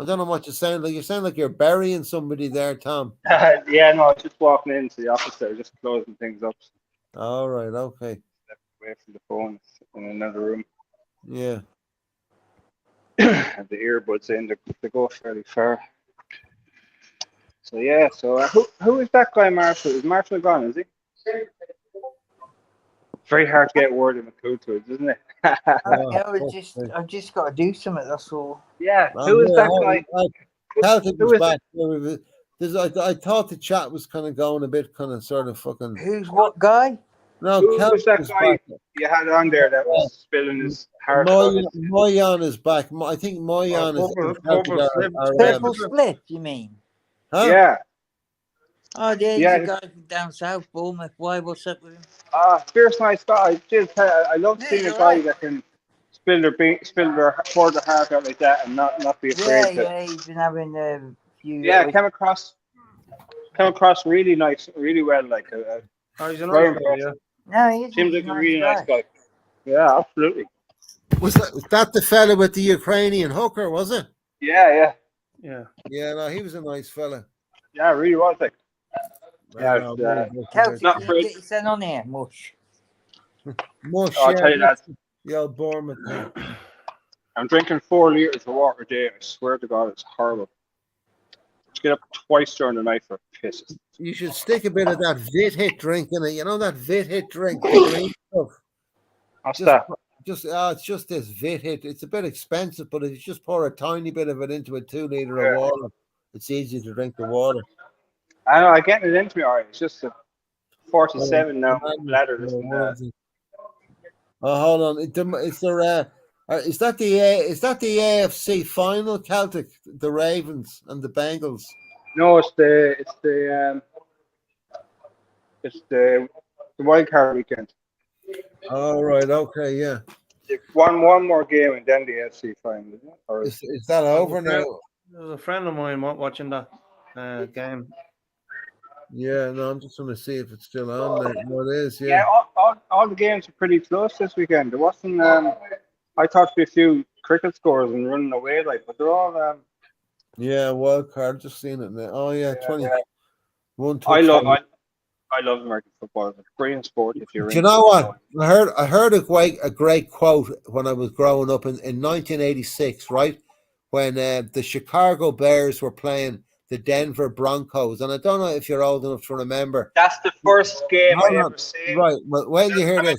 don't know what you sound like. You sound like you're burying somebody there, Tom. Yeah, no, I was just walking into the office there, just closing things up. All right. Okay. Stepped away from the phone in another room. Yeah. Have the earbuds in, they go fairly far. So yeah, so who is that guy, Marshall? Is Marshall gone? Is he? Very hard to get word in the cool to it, isn't it? I've just got to do something. That's all. Yeah, who is that guy? Celtic Who was is back. I thought the chat was kind of going a bit kind of sort of fucking. Who's what guy? No, who Celtic was that was guy back. you had on there that was spilling his heart about his Moyan is back. I think Moyan is. Purple Flip. Purple Split, you mean? Huh? Yeah. Oh, yeah, he's Yeah. a guy from down south, Bournemouth. Why? What's up with him? Fierce nice guy. I love Yeah, seeing a you're guy right. that can pour their heart out like that and not be afraid to. Yeah, he's been having a few. Yeah, came across really nice, really well. Like Oh, he's an very nice guy, impressive. No, he is. Seems He's like a really nice guy. guy. Yeah, absolutely. Was that the fella with the Ukrainian hooker? Was it? Yeah. yeah. Yeah, no, he was a nice fella. Yeah, really was like. Yeah, No, Celtic, Not you afraid. get your son on here, mush. Mush, I'll tell you that. the old Bournemouth thing. I'm drinking 4 liters of water a day. I swear to God, it's horrible. Just get up twice during the night for piss. You should stick a bit of that Vit Hit drink in it. You know that Vit Hit drink, the green stuff. What's that? It's just this Vit Hit. It's a bit expensive, but if you just pour a tiny bit of it into a 2 liter Yeah. of water, it's easy to drink the water. I know, I'm getting it into me alright. It's just a 47 now. Bladder this and that. Oh, hold on. Is that the AFC final, Celtic, the Ravens and the Bengals? No, it's the wild card weekend. All right. Okay. Yeah. One more game and then the AFC final, isn't it? Or Is that over now? There's a friend of mine watching that game. Yeah. No, I'm just going to see if it's still on there. No, it is. yeah, Yeah. all the games are pretty close this weekend. There wasn't I thought to be a few cricket scores and running away, like, but they're all. Yeah, wild card. Just seen it now. Oh yeah, 21 I love touchdown. I love American football. It's a brilliant sport if you're Do you into know it. what? I heard a great quote when I was growing up in 1986, right? When the Chicago Bears were playing the Denver Broncos, and I don't know if you're old enough to remember. That's the first game Hold I on. ever seen. Right. Well, you hear this.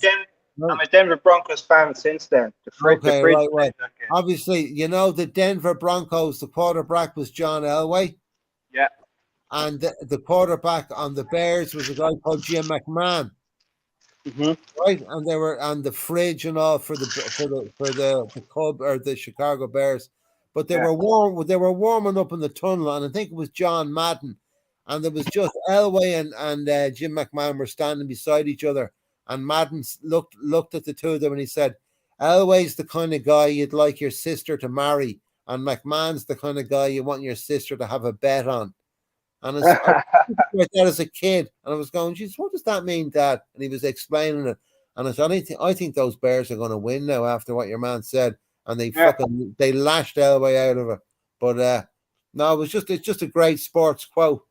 I'm a Denver Broncos fan since then. Okay, right. Played that game. Obviously, you know the Denver Broncos. The quarterback was John Elway. Yeah. And the quarterback on the Bears was a guy called Jim McMahon. Right, and they were on the fridge and all for the Cub or the Chicago Bears, but they were warm. They were warming up in the tunnel, and I think it was John Madden, and there was just Elway and Jim McMahon were standing beside each other, and Madden looked at the two of them and he said, "Elway's the kind of guy you'd like your sister to marry, and McMahon's the kind of guy you want your sister to have a bet on." And I like that as a kid, and I was going, "Geez, what does that mean, Dad?" And he was explaining it, and I said, "I think those Bears are going to win now after what your man said." And they lashed Elway out of it. But no, it's just a great sports quote.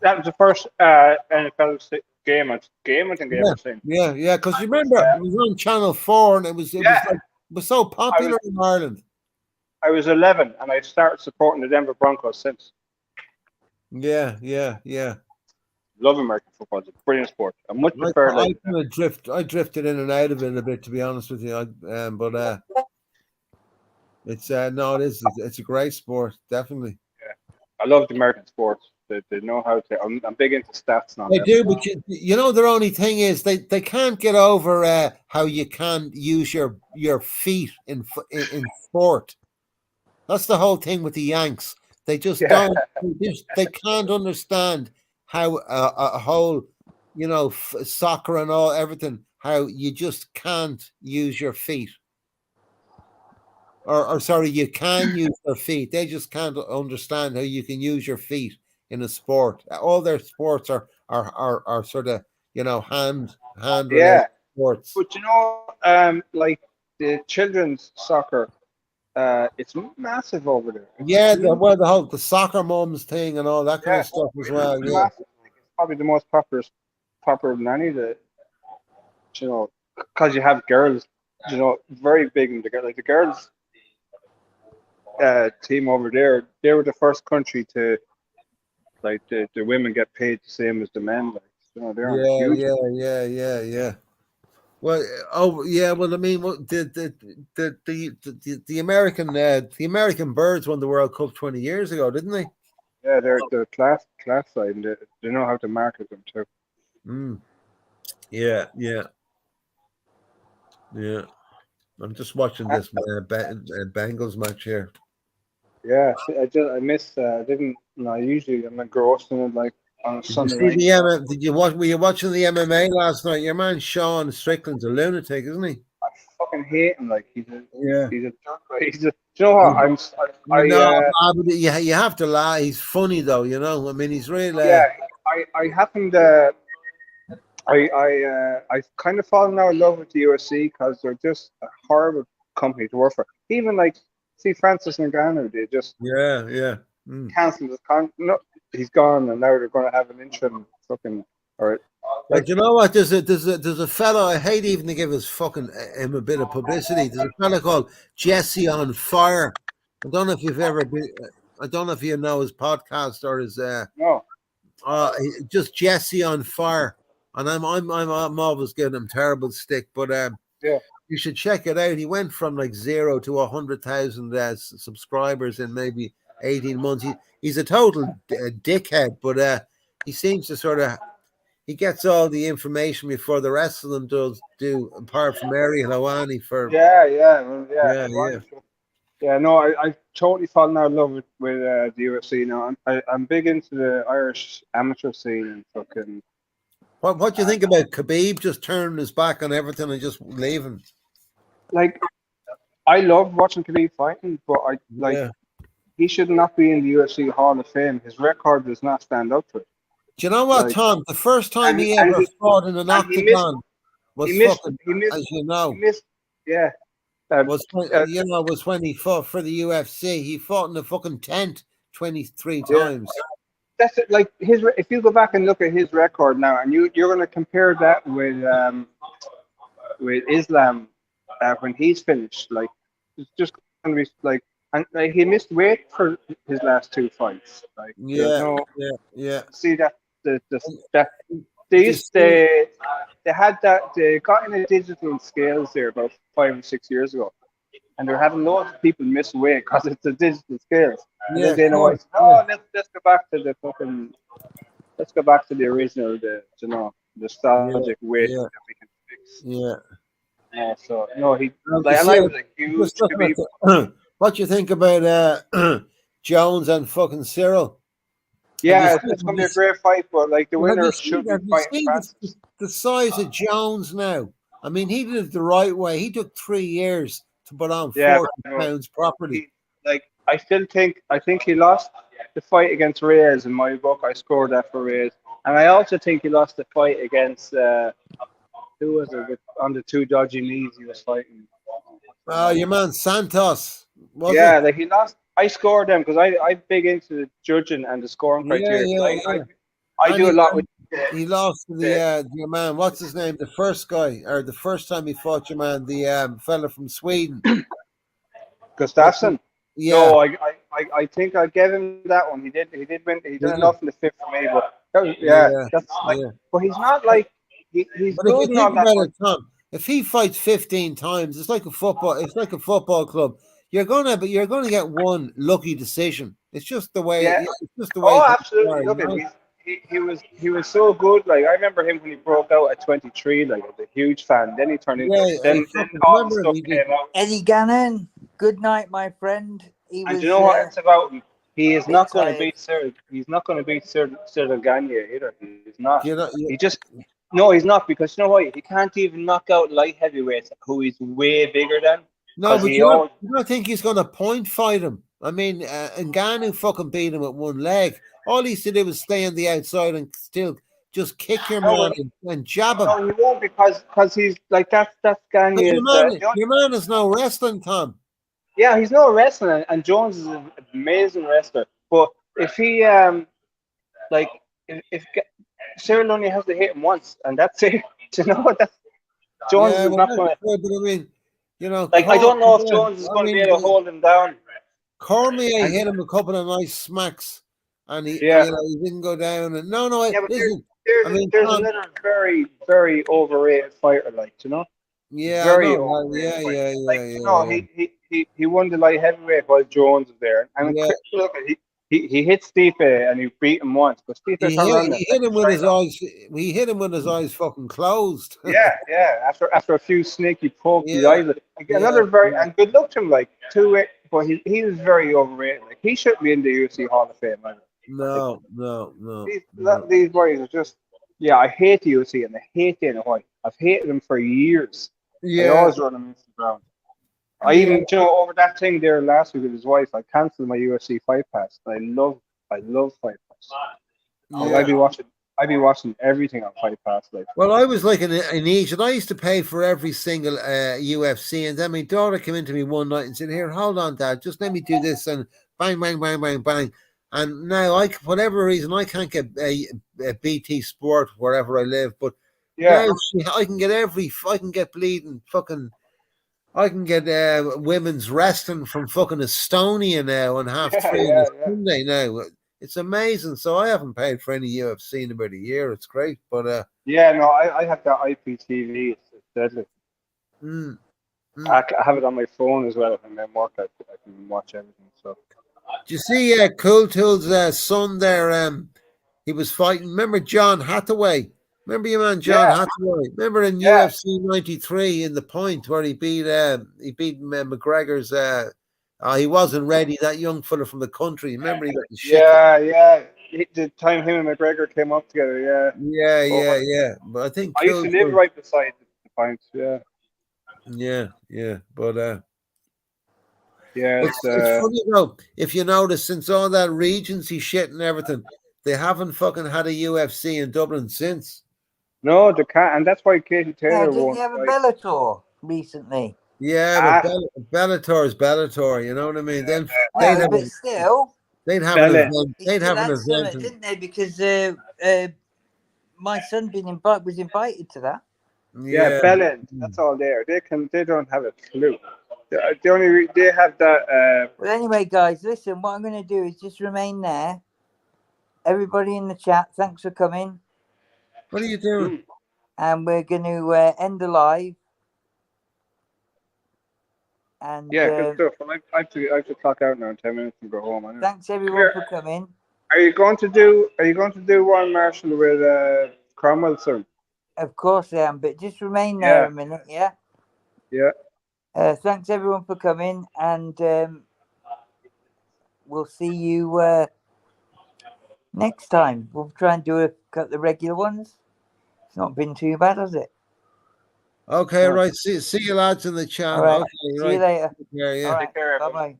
That was the first NFL game I think I ever seen. Yeah, because you remember it was on Channel 4, and it was so popular in Ireland. I was 11, and I started supporting the Denver Broncos since. Yeah. Love American football. It's a brilliant sport. I much prefer. I drifted in and out of it a bit, to be honest with you. But it's it's a great sport, definitely. Yeah, I love the American sports. They know how to. I'm big into stats now. They do, but you know their only thing is they can't get over how you can use your feet in sport. That's the whole thing with the Yanks. They just don't. They can't understand how a whole, soccer and everything. How you just can't use your feet, or sorry, you can use your feet. They just can't understand how you can use your feet in a sport. All their sports are sort of hand sports. But like the children's soccer. It's massive over there. Yeah, the soccer mums thing and all that kind of stuff as well. Yeah, it's probably the most popular than any of the, because you have girls, very big in the girls. Like the girls team over there, they were the first country to, like the women get paid the same as the men. Like, they're huge. Yeah. Well, Well, I mean, the American Birds won the World Cup 20 years ago, didn't they? Yeah, they're class side, and they know how to market them too. Yeah. I'm just watching this Bengals match here. Yeah, I missed. Usually I'm engrossed in it, like. Did you watch? Were you watching the MMA last night? Your man Sean Strickland's a lunatic, isn't he? I fucking hate him. Like he's a do you know what? You have to laugh. He's funny though, I mean, he's really. I happened. I kind of fallen out of love with the UFC because they're just a horrible company to work for. Even like Francis Ngannou, they just cancelled his contract. No, he's gone, and now they're going to have an interim fucking. All right. But you know what? There's a fellow. I hate even to give him a bit of publicity. There's a fellow called Jesse on Fire. I don't know if you've ever been. I don't know if you know his podcast or his. No. Just Jesse on Fire, and I'm always giving him terrible stick, but you should check it out. He went from like 0 to 100,000 subscribers in maybe 18 months. He's a total dickhead, but he seems to he gets all the information before the rest of them do apart from Ariel Helwani for no, I totally fallen out of love with the UFC now. I'm big into the Irish amateur scene and fucking. What do you think about Khabib just turning his back on everything and just leaving? Like, I love watching Khabib fighting, but he should not be in the UFC Hall of Fame. His record does not stand up to it. Do you know what, Tom? The first time he ever fought in an octagon was fucking, as you know. Yeah. Was when he fought for the UFC. He fought in the fucking tent 23 times. That's it. Like if you go back and look at his record now, and you're going to compare that with Islam when he's finished, like it's just going to be like, and like he missed weight for his last 2 fights. Like Yeah. see that they had that they got in a digital scales there about 5 or 6 years ago, and they're having loads of people miss weight because it's a digital scales. And then Dana White said, let's go back to the fucking, let's go back to the original, the nostalgic weight that we can fix. Yeah. So no, he like, and I was like, huge to be. What you think about Jones and fucking Cyril? Yeah, it's going to be a great fight, but like the winner should be fighting Francis. The size of Jones now. I mean, he did it the right way. He took 3 years to put on 40 pounds properly. I think he lost the fight against Reyes in my book. I scored that for Reyes, and I also think he lost the fight against who was it on the 2 dodgy knees he was fighting. Your man Santos. Like he lost. I scored them because I'm big into the judging and the scoring criteria. I do a lot with. He lost to your man. What's his name? The first guy, or the first time he fought your man, the fella from Sweden, Gustafsson. Yeah. No, I think I gave him that one. He did win. He did enough in the 5th for me, but that's like. But he's not like he's but good. If you think about it, Tom, if he fights 15 times, it's like a football. It's like a football club. You're gonna get one lucky decision. It's just the way. Yeah. It's just the way. Oh, absolutely. Look, he was so good. Like I remember him when he broke out at 23. Like I was a huge fan. Then he turned into then all the stuff came out. Eddie Gannon, good night, my friend. And do you know what it's about? He is not going to beat Cyril. He's not going to beat Cyril Gagne either. He's not. No, he's not, because you know what? He can't even knock out light heavyweights who he's way bigger than. No, but you don't think he's going to point fight him? I mean, Ngannou fucking beat him with one leg. All he to do was stay on the outside and still just kick your man and jab him. No, he won't, because he's like that's Gagne. Your man is no wrestling, Tom. Yeah, he's no wrestling, and Jones is an amazing wrestler. But if he if Cyril only has to hit him once, and that's it. You know, that's Jones is not going to. But I mean, you know, like I don't know if Jones is going to be able to hold him down. Cormier hit him a couple of nice smacks, and he didn't go down. And listen. There's another very, very overrated fighter, like, you know. Yeah, very overrated. He won the light heavyweight while Jones was there, and look, he hit Stipe and he beat him once, but Stipe he hit him with his eyes. He hit him with his eyes fucking closed. Yeah. After a few sneaky pokes, the eyes. Another very and good luck to him, like 2-8, but he was very overrated. Like he shouldn't be in the UFC Hall of Fame. Either. No. These boys are just. Yeah, I hate the UFC and I hate Dana White. I've hated him for years. I always run him into the ground. I even, over that thing there last week with his wife, I cancelled my UFC Fight Pass. I love Fight Pass. I'd be watching everything on Fight Pass. Like. Well, I was like in Egypt. I used to pay for every single UFC, and then my daughter came into me one night and said, "Here, hold on, Dad, just let me do this," and bang, bang, bang, bang, bang. And now, for whatever reason, I can't get a BT Sport wherever I live. But now I can get bleeding fucking. I can get women's wrestling from fucking Estonia now on 3:30 on Sunday now. It's amazing. So I haven't paid for any UFC in about a year. It's great, but I have that IPTV. It's deadly. I have it on my phone as well. And then work, I can watch everything. So. Do you see Cool Tool's son there? He was fighting. Remember John Hathaway? Remember your man John Hathaway? Remember in UFC 93 in the point where he beat McGregor's. He wasn't ready. That young fella from the country. Remember he got the shit. The time him and McGregor came up together. Yeah. But I think I used to live right beside the point. Yeah. But it's funny though. If you notice, since all that Regency shit and everything, they haven't fucking had a UFC in Dublin since. No, they can't, and that's why Katie Taylor won. Didn't you have a Bellator recently? Yeah, Ah. but Bellator is Bellator. You know what I mean? Then No, but still, they'd have an Bella. event. it They'd still have an had something, event. didn't they? Because my son was invited to that. Yeah, Yeah. Bellend. That's all there. They don't have a clue. The only they have that. Well, anyway, guys, listen. What I'm going to do is just remain there. Everybody in the chat, thanks for coming, What are you doing? and we're going to end the live. And Yeah, good stuff. Well, I have to clock out now in 10 minutes and go home. Anyway. thanks everyone for coming. Are you going to do one, Marshall, with Cromwell soon? Of course I am, but just remain there a minute, yeah. Yeah. Thanks everyone for coming, and we'll see you next time. We'll try and do the regular ones. It's not been too bad, has it? Okay, right. See you lads in the chat. All right. Okay, See right. you later. Yeah, yeah. All right. Bye bye.